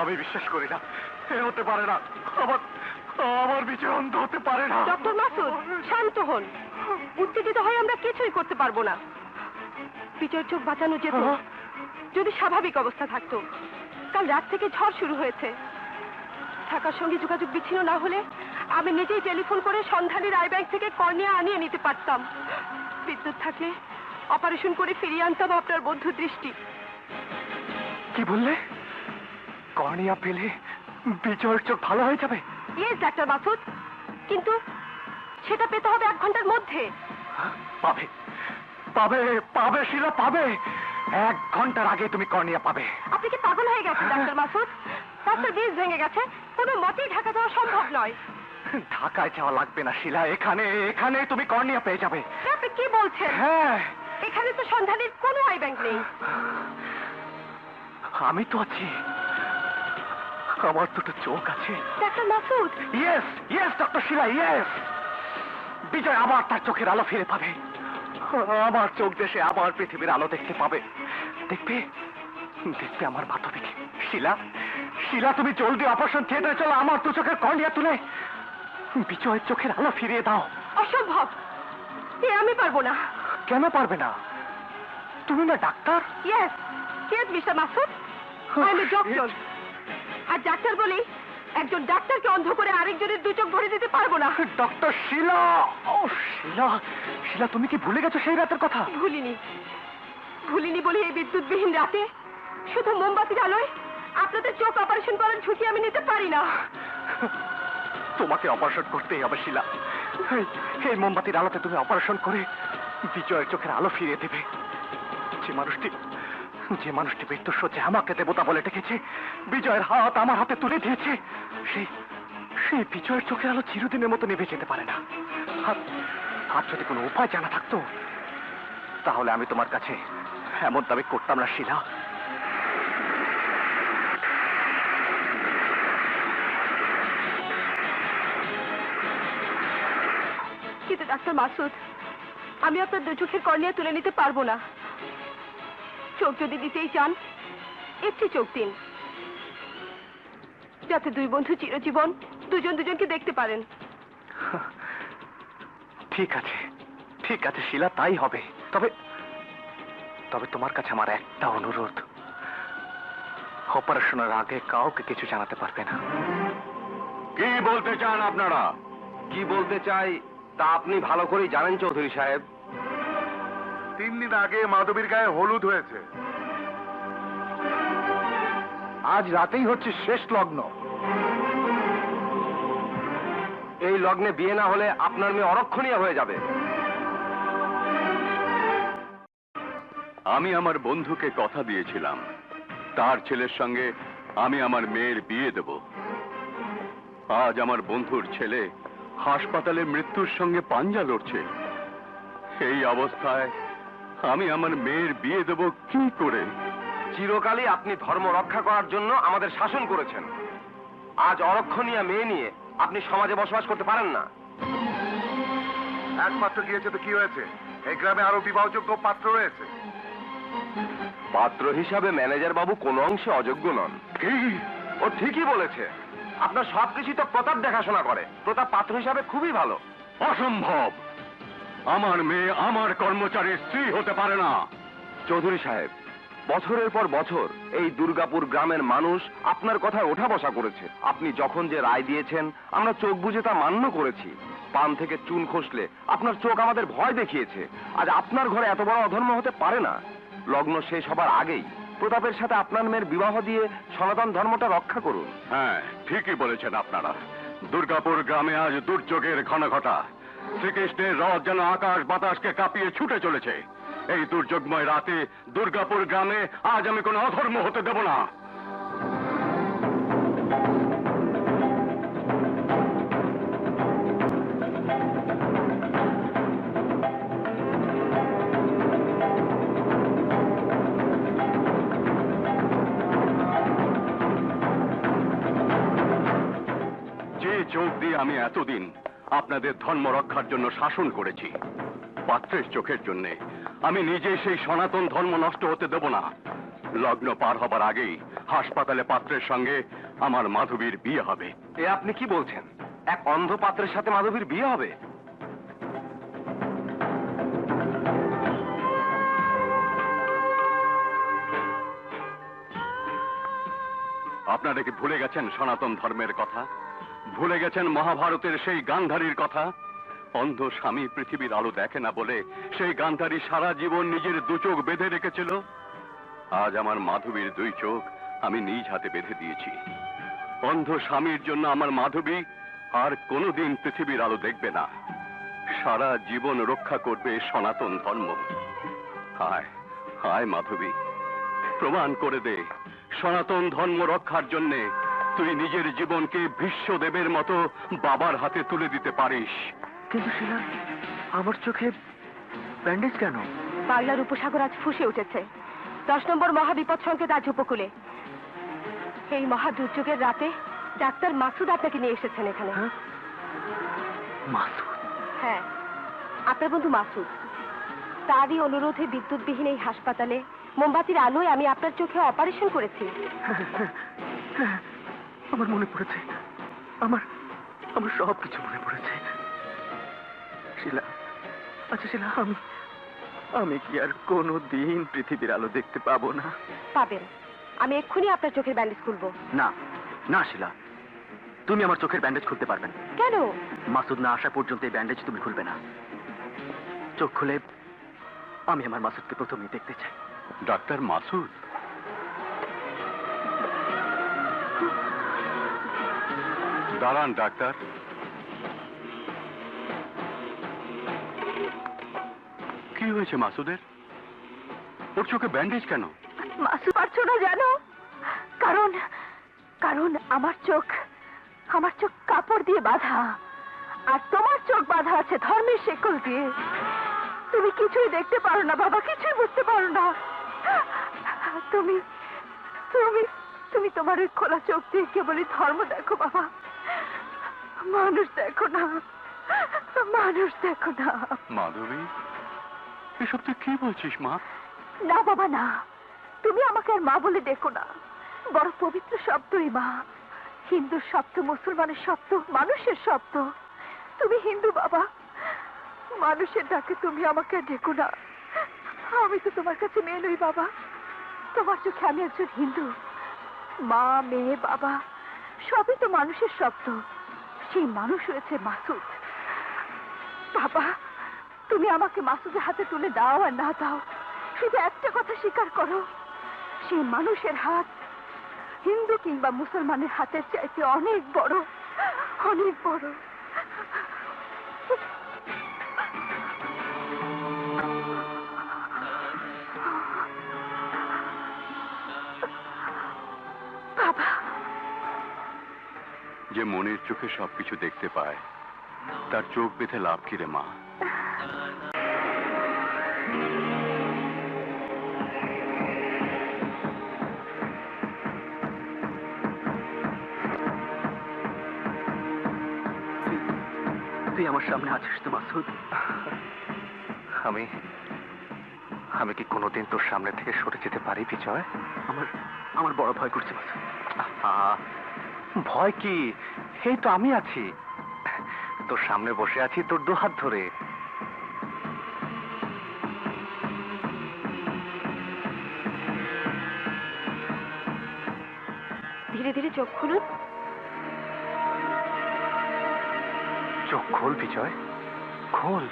আমি বিশ্বাস করি না, এ হতে পারে না। আমার আমার বিজয় অন্ধ হতে পারে না। ডক্টর মাসুদ, শান্ত হন। উত্তেজিত হয়ে আমরা কিছুই করতে পারবো না। বিজয়ের চোখ বাঁচানো যেত যদি স্বাভাবিক অবস্থা থাকতো। কাল রাত থেকে ঝড় শুরু হয়েছে। ঢাকার সঙ্গে যোগাযোগ বিচ্ছিন্ন না হলে আমি নিজেই টেলিফোন করে সন্ধানী রায় ব্যাংক থেকে কর্নিয়া আনিয়ে নিতে পারতাম। বিদ্যুৎ থাকলে অপারেশন করে ফিরিয়ে আনতাম আপনার বন্ধুর দৃষ্টি। কি বললে? কর্নিয়া পেলে বিজয়ের চোখ ভালো হয়ে যাবে? ইয়েস ডাক্তার মাসুদ, কিন্তু সেটা পেতে হবে 1 ঘন্টার মধ্যে। পাবে পাবে পাবে শিলা, পাবে। 1 ঘন্টার আগে তুমি কর্নিয়া পাবে। আপনি কি পাগল হয়ে গেছেন ডাক্তার মাসুদ? রাস্তার ব্রিজ ভেঙে গেছে, কোনো মতেই ঢাকা যাওয়া সম্ভব নয়। ঢাকায় যাওয়া লাগবে না শিলা, এখানে এখানে তুমি কর্নিয়া পেয়ে যাবে। আপনি কি বলছেন? হ্যাঁ, এখানে তো সন্ধানীর কোনো আই ব্যাংক নেই। আমি তো আছি, আমার দুটো চোখ আছে। Doctor Masud, yes yes doctor Sheela, yes. Vijay আবার তার চোখের আলো ফিরে পাবে। আমার চোখ দেশে আবার পৃথিবীর আলো দেখতে পাবে। দেখবে দেখবে আমার মাধবীকে। শিলা শিলা, তুমি জলদি অপারেশন থিয়েটারে চলো, আমার দু চোখের কর্নিয়া তুলে বিজয়ের চোখের আলো ফিরিয়ে দাও। অসম্ভব, এ আমি পারবো না। কেন পারবে না? তুমি না ডাক্তার? Yes yes mister Masud, I am a doctor. আর ডাক্তার বলি একজন ডাক্তারকে অন্ধ করে আরেকজনের 2 চোখ ভরে দিতে পারবো না। ডক্টর শিলা, ও শিলা শিলা, তুমি কি ভুলে গেছো সেই রাতের কথা? ভুলিনি, ভুলিনি বলে এই বিদ্যুৎবিহীন রাতে শুধু মোমবাতির আলোয় আপনাদের চোখ অপারেশন করার ঝুঁকি আমি নিতে পারি না। তোমাকে অপারেশন করতেই হবে শিলা। এই মোমবাতির আলোতে তুমি অপারেশন করে বিজয়ের চোখের আলো ফিরিয়ে দেবে। যে মানুষটি মৃত্যুর সজ্জায় আমাকে দেবতা বলে ডেকেছে, বিজয়ের হাত আমার হাতে তুলে দিয়েছে, সেই বিজয়ের চোখের আলো চিরদিনের মতো নিভে যেতে পারে না। আর যদি কোনো উপায় জানা থাকতো তাহলে আমি তোমার কাছে এমন দাবি করতাম না শিলা। কিন্তু ডাক্তার মাসুদ, আমি আপনার 2 চোখের কর্নিয়া তুলে নিতে পারবো না। চোখ যদি দিতেই চান, একটি চোখ দিন, যাতে 2 বন্ধু চিরজীবন দুজন দুজনকে দেখতে পারেন। ঠিক আছে ঠিক আছে শিলা, তাই হবে। তবে তবে তোমার কাছে আমার একটা অনুরোধ, অপারেশনের আগে কাউকে কিছু জানাতে পারবে না। কি বলতে চান আপনারা? কি বলতে চাই তা আপনি ভালো করেই জানেন চৌধুরী সাহেব। 3 দিন আগে মাধবীর গায়ে হলুদ হয়েছে। আজ রাতেই হচ্ছে শেষ লগ্ন। এই লগ্নে বিয়ে না হলে আপনার মেয়ে অরক্ষণীয় হয়ে যাবে। আমি আমার বন্ধুকে কথা দিয়েছিলাম, তার ছেলের সঙ্গে আমি আমার মেয়ের বিয়ে দেব। আজ আমার বন্ধুর ছেলে হাসপাতালে মৃত্যুর সঙ্গে পাঞ্জা লড়ছে। এই অবস্থায় আমি আমার মেয়ের বিয়ে দেব কি করে? চিরকালই আপনি ধর্ম রক্ষা করার জন্য আমাদের শাসন করেছেন। আজ অরক্ষণীয় মেয়ে নিয়ে আপনি সমাজে বসবাস করতে পারেন না। একমাত্র গিয়েছে তো কি হয়েছে? এই গ্রামে আরো বিবাহযোগ্য পাত্র রয়েছে। পাত্র হিসাবে ম্যানেজার বাবু কোনো অংশে অযোগ্য নন। কি? ও ঠিকই বলেছে। আপনার সবকিছু তো প্রতাপ দেখাশোনা করে। প্রতাপ পাত্র হিসাবে খুবই ভালো। অসম্ভব! আমার মেয়ে আমার কর্মচারীর স্ত্রী হতে পারে না। চৌধুরী সাহেব, বছরের পর বছর এই দুর্গাপুর গ্রামের মানুষ আপনার কথায় ওঠা বসা করেছে। আপনি যখন যে রায় দিয়েছেন আমরা চোখ বুজে তা মান্য করেছি। পান থেকে চুন খসলে আপনার চোখ আমাদের ভয় দেখিয়েছে। আজ আপনার ঘরে এত বড় অধর্ম হতে পারে না। লগ্ন শেষ হবার আগেই প্রতাপের সাথে আপনার মেয়ের বিবাহ দিয়ে সনাতন ধর্মটা রক্ষা করুন। হ্যাঁ, ঠিকই বলেছেন আপনারা। দুর্গাপুর গ্রামে আজ দুর্যোগের ঘনঘটা। শ্রীকৃষ্ণের রথ যেন আকাশ বাতাসকে কাঁপিয়ে ছুটে চলেছে। এই দুর্যোগময় রাতে দুর্গাপুর গ্রামে আজ আমি কোনো অধর্ম হতে দেব না। যে চোখ দিয়ে আমি এতদিন আপনাদের ধর্ম রক্ষার জন্য শাসন করেছি, পাত্রের চোখের জন্য আমি নিজে সেই সনাতন ধর্ম নষ্ট হতে দেব না। লগ্ন পার হবার আগেই হাসপাতালে পাত্রের সঙ্গে আমার মাধবীর বিয়ে হবে। এ আপনি কি বলছেন? এক অন্ধ পাত্রের সাথে মাধবীর বিয়ে হবে? আপনারা কি ভুলে গেছেন সনাতন ধর্মের কথা? ভুলে গেছেন মহাভারতের সেই গান্ধারীর কথা? অন্ধ স্বামী পৃথিবীর আলো দেখে না বলে সেই গান্ধারী সারা জীবন নিজের দু চোখ বেঁধে রেখেছিল। আজ আমার মাধবীর দুই চোখ আমি নিজ হাতে বেঁধে দিয়েছি। অন্ধ স্বামীর জন্য আমার মাধবী আর কোনোদিন পৃথিবীর আলো দেখবে না। সারা জীবন রক্ষা করবে সনাতন ধর্ম। হায় হায় মাধবী, প্রমাণ করে দে সনাতন ধর্ম রক্ষার জন্যে তুই নিজের জীবনকে বিশ্বদেবের মতো বাবার হাতে তুলে দিতে পারিস। কিন্তু শিলা, আমার চোখে ব্যান্ডেজ কেন? পাগলার উপসাগর আজ ফুঁসে উঠেছে। 10 নম্বর মহাবিপদ সংকেত আজ উপকূলে। এই মহা দুর্যোগের রাতে ডাক্তার মাসুদ আপনাকে নিয়ে এসেছেন এখানে। হ্যাঁ? মাসুদ? হ্যাঁ, আপনার বন্ধু মাসুদ। তারই অনুরোধে বিদ্যুৎবিহীন এই হাসপাতালে মোমবাতির আলোয় আমি আপনার চোখে অপারেশন করেছি। হ্যাঁ, আমার মনে পড়েছে। আমার আমার সব কিছু মনে পড়েছে। শিলা, আচ্ছা শিলা, আমি কি আর কোনো দিন পৃথিবীর আলো দেখতে পাবো না? পাবেন। আমি এক্ষুনি আপনার চোখের ব্যান্ডেজ খুলবো। না না শিলা, তুমি আমার চোখের ব্যান্ডেজ খুলতে পারবে না। কেন? মাসুদ না আসা পর্যন্ত এই ব্যান্ডেজ তুমি খুলবে না। চোখ খুলে আমি আমার মাসুদকে প্রথমেই দেখতে চাই। ডাক্তার মাসুদ? দাঁড়ান ডাক্তার। কি হয়েছে মাসুদের? ওর চোখে ব্যান্ডেজ কেন? মাসুদ পারছো না জানো? কারণ কারণ আমার চোখ কাপড় দিয়ে বাঁধা, আর তোমার চোখ বাঁধা আছে ধর্মের শেকল দিয়ে। তুমি কিছুই দেখতে পারো না বাবা, কিছুই বুঝতে পারো না। তুমি তুমি তুমি তোমার ওই খোলা চোখ দিয়ে কেবলই ধর্ম দেখো বাবা, মানুষ দেখো না, মানুষ দেখো না। মাধবী, এসব তুই কি বলছিস মা? না বাবা না, তুমি আমাকে আর মা বলে দেখো না। বড় পবিত্র শব্দই মা। হিন্দুর শব্দ, মুসলমানের শব্দ, মানুষের শব্দ। তুমি হিন্দু বাবা, মানুষের ডাকে তুমি আমাকে আর ডেকো না। আমি তো তোমার কাছে মেয়ে নই বাবা, তোমার চোখে আমি একজন হিন্দু। মা, মেয়ে, বাবা সবই তো মানুষের শব্দ। সেই মানুষ হয়েছে মাসুদ। বাবা, তুমি আমাকে মাসুদের হাতে তুলে দাও আর না দাও, শুধু একটা কথা স্বীকার করো, সেই মানুষের হাত হিন্দু কিংবা মুসলমানের হাতের চাইতে অনেক বড়, অনেক বড়। বাবা, যে মনের চোখে সবকিছু দেখতে পায় তার চোখ বেঁধে লাভ কি রে মা? আমার সামনে আছিস তো মাসুদ? আমি আমি কি কোনোদিন তোর সামনে থেকে সরে যেতে পারি বিজয়? আমার বড় ভয় করছে মাসুদ। ভয় কি? এই তো আমি আছি, তোর সামনে বসে আছি তোর দুহাত ধরে। ধীরে ধীরে চোখ খুলুন। চোখ খোল বিজয়, খোল।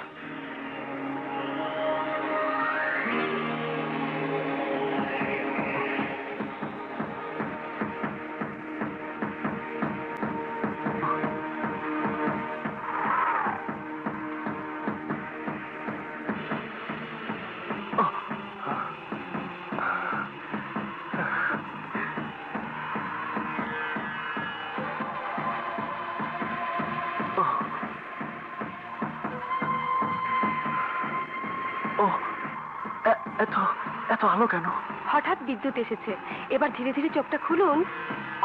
এত আলো কেন? হঠাৎ বিদ্যুৎ এসেছে। এবার ধীরে ধীরে চোখটা খুলুন।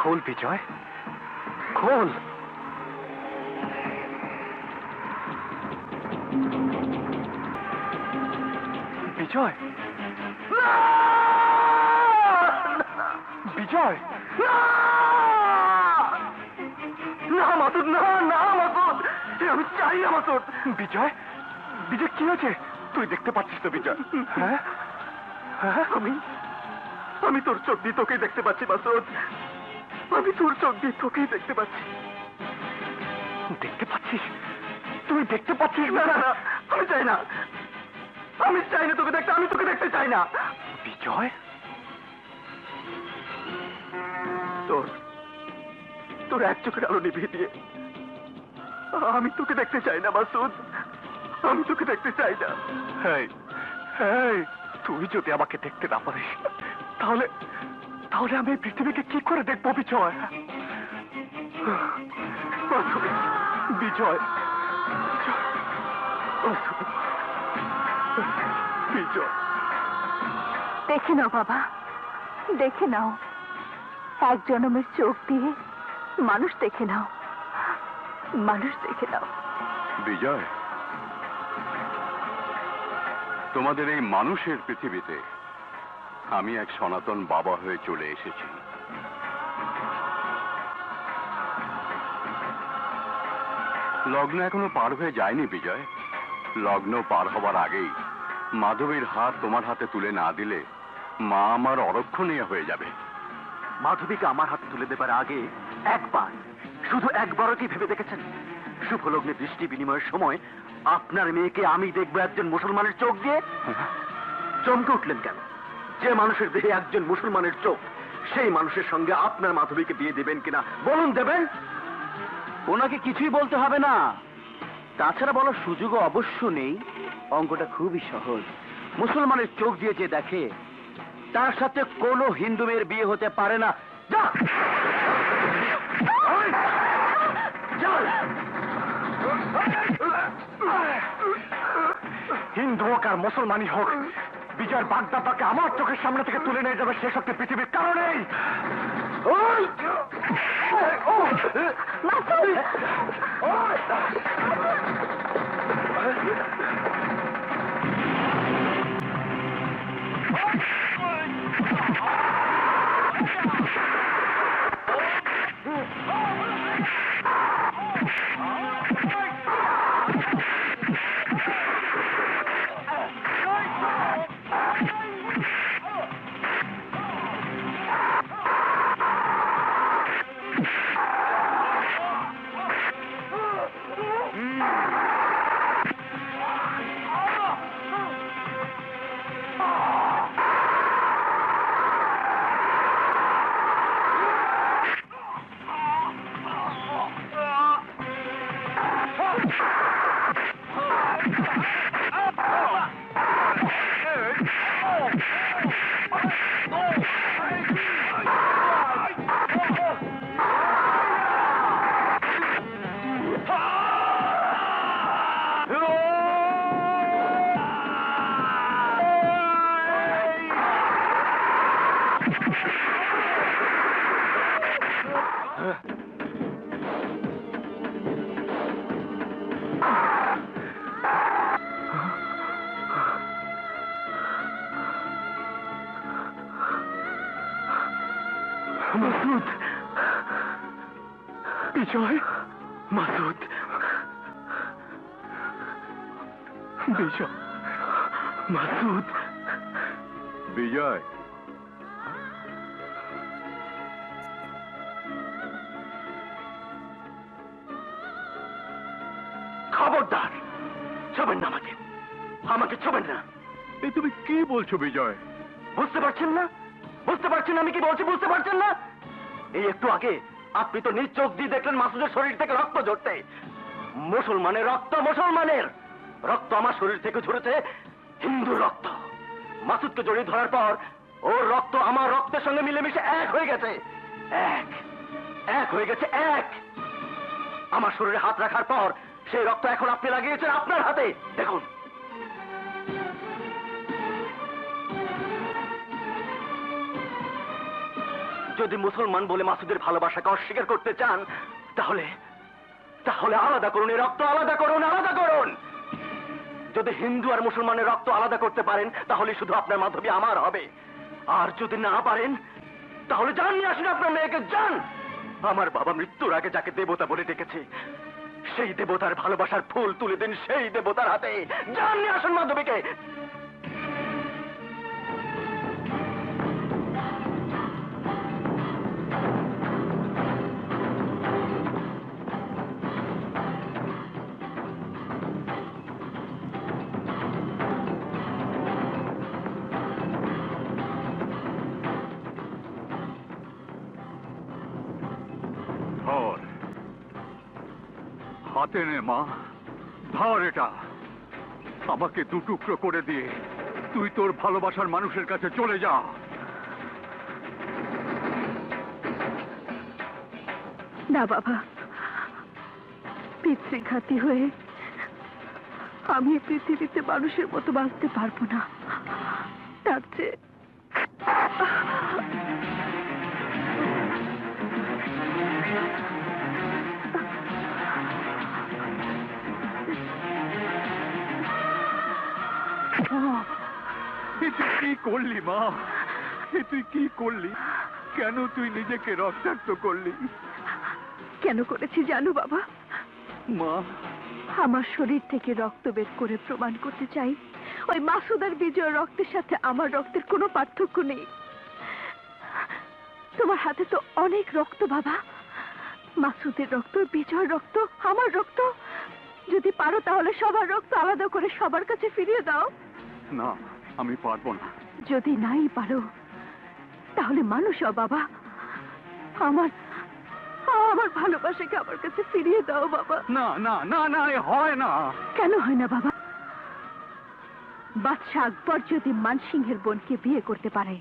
খোল বিজয়, খোল। বিজয়, বিজয়, না মাসুদ, না না মাসুদ, আমি চাই না মাসুদ। বিজয়, বিজয় কি হয়েছে? তুই দেখতে পাচ্ছিস তো বিজয়? হ্যাঁ, আমি তোর চোখ দিয়ে তোকেই দেখতে পাচ্ছি মাসুদ। আমি তোর চোখ দিয়ে তোকেই দেখতে পাচ্ছি। দেখতে পাচ্ছিস? তুই দেখতে পাচ্ছিস? না না না, আমি চাই না, আমি চাই না তোকে দেখতে, আমি তোকে দেখতে চাই না। বিজয়, তোর তোর এক চোখের আলো নিভিয়ে দিয়ে আমি তোকে দেখতে চাই না মাসুদ, আমি তোকে দেখতে চাই না। এই, এই, তুই যদি আমাকে দেখতে না পারিস তাহলে তাহলে আমি এই পৃথিবীকে কি করে দেখবো বিজয়? মাসুদ, বিজয়, মাসুদ, বিজয়। দেখে নাও বাবা, দেখে নাও। এক জনমের চোখ দিয়ে মানুষ দেখে নাও, মানুষ দেখে নাও। বিজয়, তোমাদের এই মানুষের পৃথিবীতে আমি এক সনাতন বাবা হয়ে চলে এসেছি। লগ্ন এখনো পার হয়ে যায়নি বিজয়। লগ্ন পার হবার আগেই মাধবীর হাত তোমার হাতে তুলে না দিলে মা আমার অরক্ষণীয় হয়ে যাবে। মাধবীকে আমার হাতে তুলে দেবার আগে একবার, শুধু একবারও কি ভেবে দেখেছেন শুভ লগ্নে দৃষ্টি বিনিময়ের সময় আপনার মেয়েকে আমি দেখবো একজন মুসলমানের চোখ দিয়ে? চমকে উঠলেন কেন? যে মানুষের দেহে একজন মুসলমানের চোখ, সেই মানুষের সঙ্গে আপনার মাধবীকে বিয়ে দেবেন কিনা বলুন, দেবেন? ওনাকে কিছুই বলতে হবে না, তাছাড়া বলার সুযোগও অবশ্য নেই। অঙ্কটা খুবই সহজ। মুসলমানের চোখ দিয়ে যে দেখে তার সাথে কোনো হিন্দু মেয়ের বিয়ে হতে পারে না। যা, হিন্দু হোক আর মুসলমানই হোক, বিজয়ের বাগদাদাকে আমার চোখের সামনে থেকে তুলে নিয়ে যাবে সে শক্তি পৃথিবীর কারণেই। মাসুদ, বিজয়, মাসুদ, বিজয়, মাসুদ। বিজয়, খবরদার, ছবেন না আমাকে, আমাকে ছবেন না। এই তুমি কি বলছো বিজয়? বুঝতে পারছেন না? বুঝতে পারছেন আমি কি বলছি? বুঝতে পারছেন না? এই একটু আগে আপনি তো নিজ চোখ দিয়ে দেখলেন মাসুদের শরীর থেকে রক্ত ঝরতে। মুসলমানের রক্ত, মুসলমানের রক্ত আমার শরীর থেকে ঝরেছে হিন্দু রক্ত। মাসুদকে জড়িয়ে ধরার পর ওর রক্ত আমার রক্তের সঙ্গে মিলেমিশে এক হয়ে গেছে। এক এক হয়ে গেছে, এক। আমার শরীরে হাত রাখার পর সেই রক্ত এখন আপনি লাগিয়েছেন আপনার হাতে। দেখুন, যদি মুসলমান বলে মাসুদের ভালোবাসাকে অস্বীকার করতে চান, তাহলে তাহলে আলাদা করুন, এই রক্ত আলাদা করুন, আলাদা করুন। যদি হিন্দু আর মুসলমানের রক্ত আলাদা করতে পারেন, তাহলে শুধু আপনার মাধবী আমার হবে। আর যদি না পারেন, তাহলে যান, নিয়ে আসুন আপনার মেয়েকে, যান। আমার বাবা মৃত্যুর আগে যাকে দেবতা বলে ডেকেছে, সেই দেবতার ভালোবাসার ফুল তুলে দিন সেই দেবতার হাতে। যান, নিয়ে আসুন মাধবীকে। ধর, হাতে নে মা, ধর এটা। আমাকে দুটুকরো করে দিয়ে তুই তোর ভালোবাসার মানুষের কাছে চলে যা। না বাবা, পিতৃঘাতী হয়ে আমি পৃথিবীতে মানুষের মতো বাঁচতে পারবো না। তার চেয়ে এ তুই কি করলি মা? এ তুই কি করলি? কেন তুই নিজেকে রক্তাক্ত করলি? কেন করেছি জানো বাবা? মা, আমার শরীর থেকে রক্ত বের করে প্রমাণ করতে চাই ওই মাসুদ আর বিজয় রক্তের সাথে আমার রক্তের কোনো পার্থক্য নেই। তোমার হাতে তো অনেক রক্ত বাবা, মাসুদের রক্ত, বিজয়ের রক্ত, আমার রক্ত। যদি পারো তাহলে সবার রক্ত আলাদা করে সবার কাছে ফিরিয়ে দাও। না, আমি পারবো না। যদি নাই পারো তাহলে মানুষ হও বাবা, আমার আমার ভালোবাসাকে আমার কাছে ফিরিয়ে দাও বাবা। না না না না, এ হয় না। কেন হয় না বাবা? বাদশাহ আকবর যদি মানসিংহের বোনকে বিয়ে করতে পারে,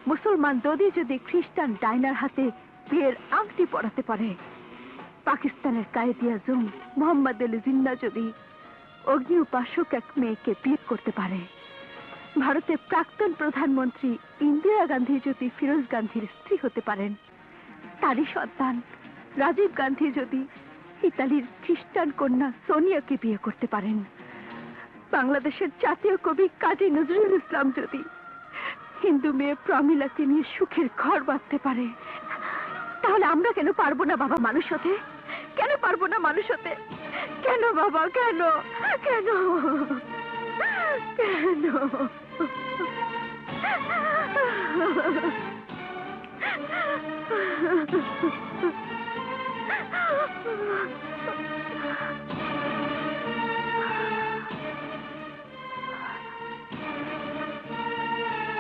মুসলমান দদি যদি খ্রিস্টান ডাইনার হাতে বিয়ের আংটি পরাতে পারে, পাকিস্তানের কায়েদে আজম মোহাম্মদ আলী জিন্না যদি অগ্নি উপাসক এক মেয়েকে বিয়ে করতে পারে, ভারতের প্রাক্তন প্রধানমন্ত্রী ইন্দিরা গান্ধী যদি ফিরোজ গান্ধীর স্ত্রী হতে পারেন, তারই সন্তান রাজীব গান্ধী যদি ইতালির খ্রিস্টান কন্যা সোনিয়াকে বিয়ে করতে পারেন, বাংলাদেশের জাতীয় কবি কাজী নজরুল ইসলাম যদি হিন্দু মেয়ে প্রমিলাকে নিয়ে সুখের ঘর বাঁধতে পারে, তাহলে আমরা কেন পারবো না বাবা মানুষ হতে? কেন পারবো না মানুষ হতে? কেন বাবা, কেন কেন কেন?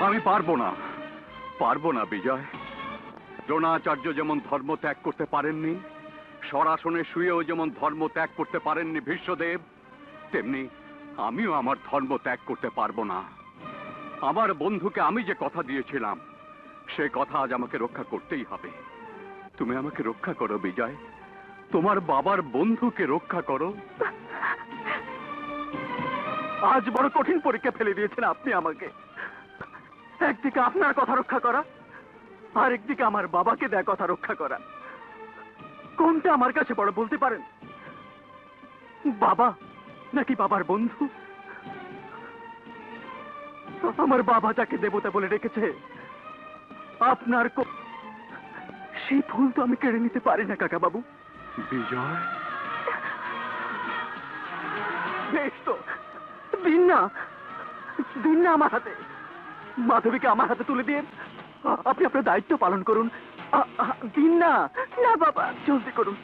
আমি পারবো না, পারবো না বিজয়। দ্রোণাচার্য যেমন ধর্ম ত্যাগ করতে পারেননি, স্বরাসনে শুয়েও যেমন ধর্ম ত্যাগ করতে পারেননি ভীষ্মদেব, তেমনি আমিও আমার ধর্ম ত্যাগ করতে পারবো না। আমার বন্ধুকে আমি যে কথা দিয়েছিলাম, সে কথা আজ আমাকে রক্ষা করতেই হবে। তুমি আমাকে রক্ষা করো বিজয়, তোমার বাবার বন্ধুকে রক্ষা করো। আজ বড় কঠিন পরীক্ষা ফেলে দিয়েছেন আপনি আমাকে। একদিকে আপনার কথা রক্ষা করা, আর একদিকে আমার বাবাকে দেয়া কথা রক্ষা করা। কোনটা আমার কাছে বড় বলতে পারেন? বাবা নাকি বাবার বন্ধু? আমার বাবা যাকে দেবতা বলে রেখেছে, আপনার সেই ফুল তো আমি কেড়ে নিতে পারি না কাকা বাবু। বিজয়, বেশ তো, দিন না, দিন না আমার হাতে। মাধবীকে আমার হাতে তুলে দিয়ে আপনি আপনার দায়িত্ব পালন করুন। দিন না। না বাবা, জলদি করুন।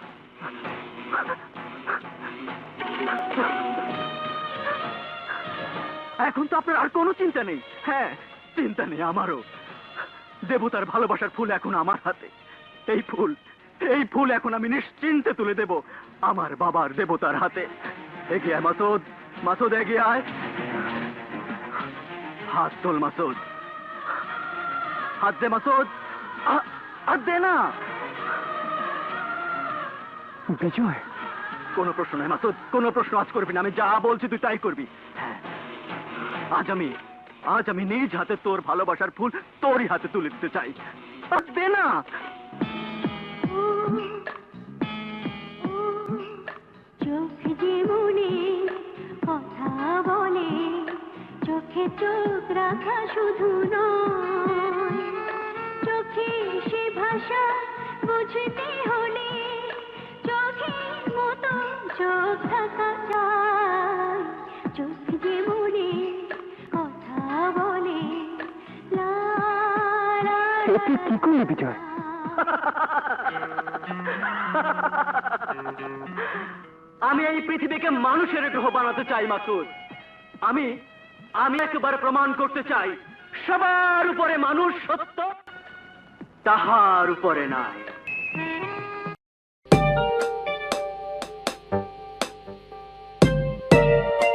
এখন তো আপনার আর কোনো চিন্তা নেই। হ্যাঁ, চিন্তা নেই আমারও। দেবতার ভালোবাসার ফুল এখন আমার হাতে। এই ফুল এখন আমি নিশ্চিন্তে তুলে দেব আমার বাবার দেবতার হাতে। এগিয়ে আয় মাসুদ, মাসুদ এগিয়ে আয়। হাত তোল মাসুদ, হাত দে মাসুদ, হাত দে না। বিজয়, কোনো প্রশ্ন নয় মাসুদ, কোনো প্রশ্ন আজ করবি না। আমি যা বলছি তুই তাই করবি। হ্যাঁ, আজ আমি নিজ হাতে তোর ভালোবাসার ফুল তোরই হাতে তুলে দিতে চাই। হাত দে না। চোখ যে মনে কথা বলে, চোখে চোখ রাখা শুধু নয়, চোখে সে ভাষা বুঝতে হলে চোখের মতো চোখ থাকা চাই। চোখ যে মনে কথা বলে, লা লা লা। কি করলি বিজয়? আমি এই পৃথিবীকে মানুষের গ্রহ বানাতে চাই মাসুদ। আমি একেবারে প্রমাণ করতে চাই সবার উপরে মানুষ সত্য, তাহার উপরে নাই।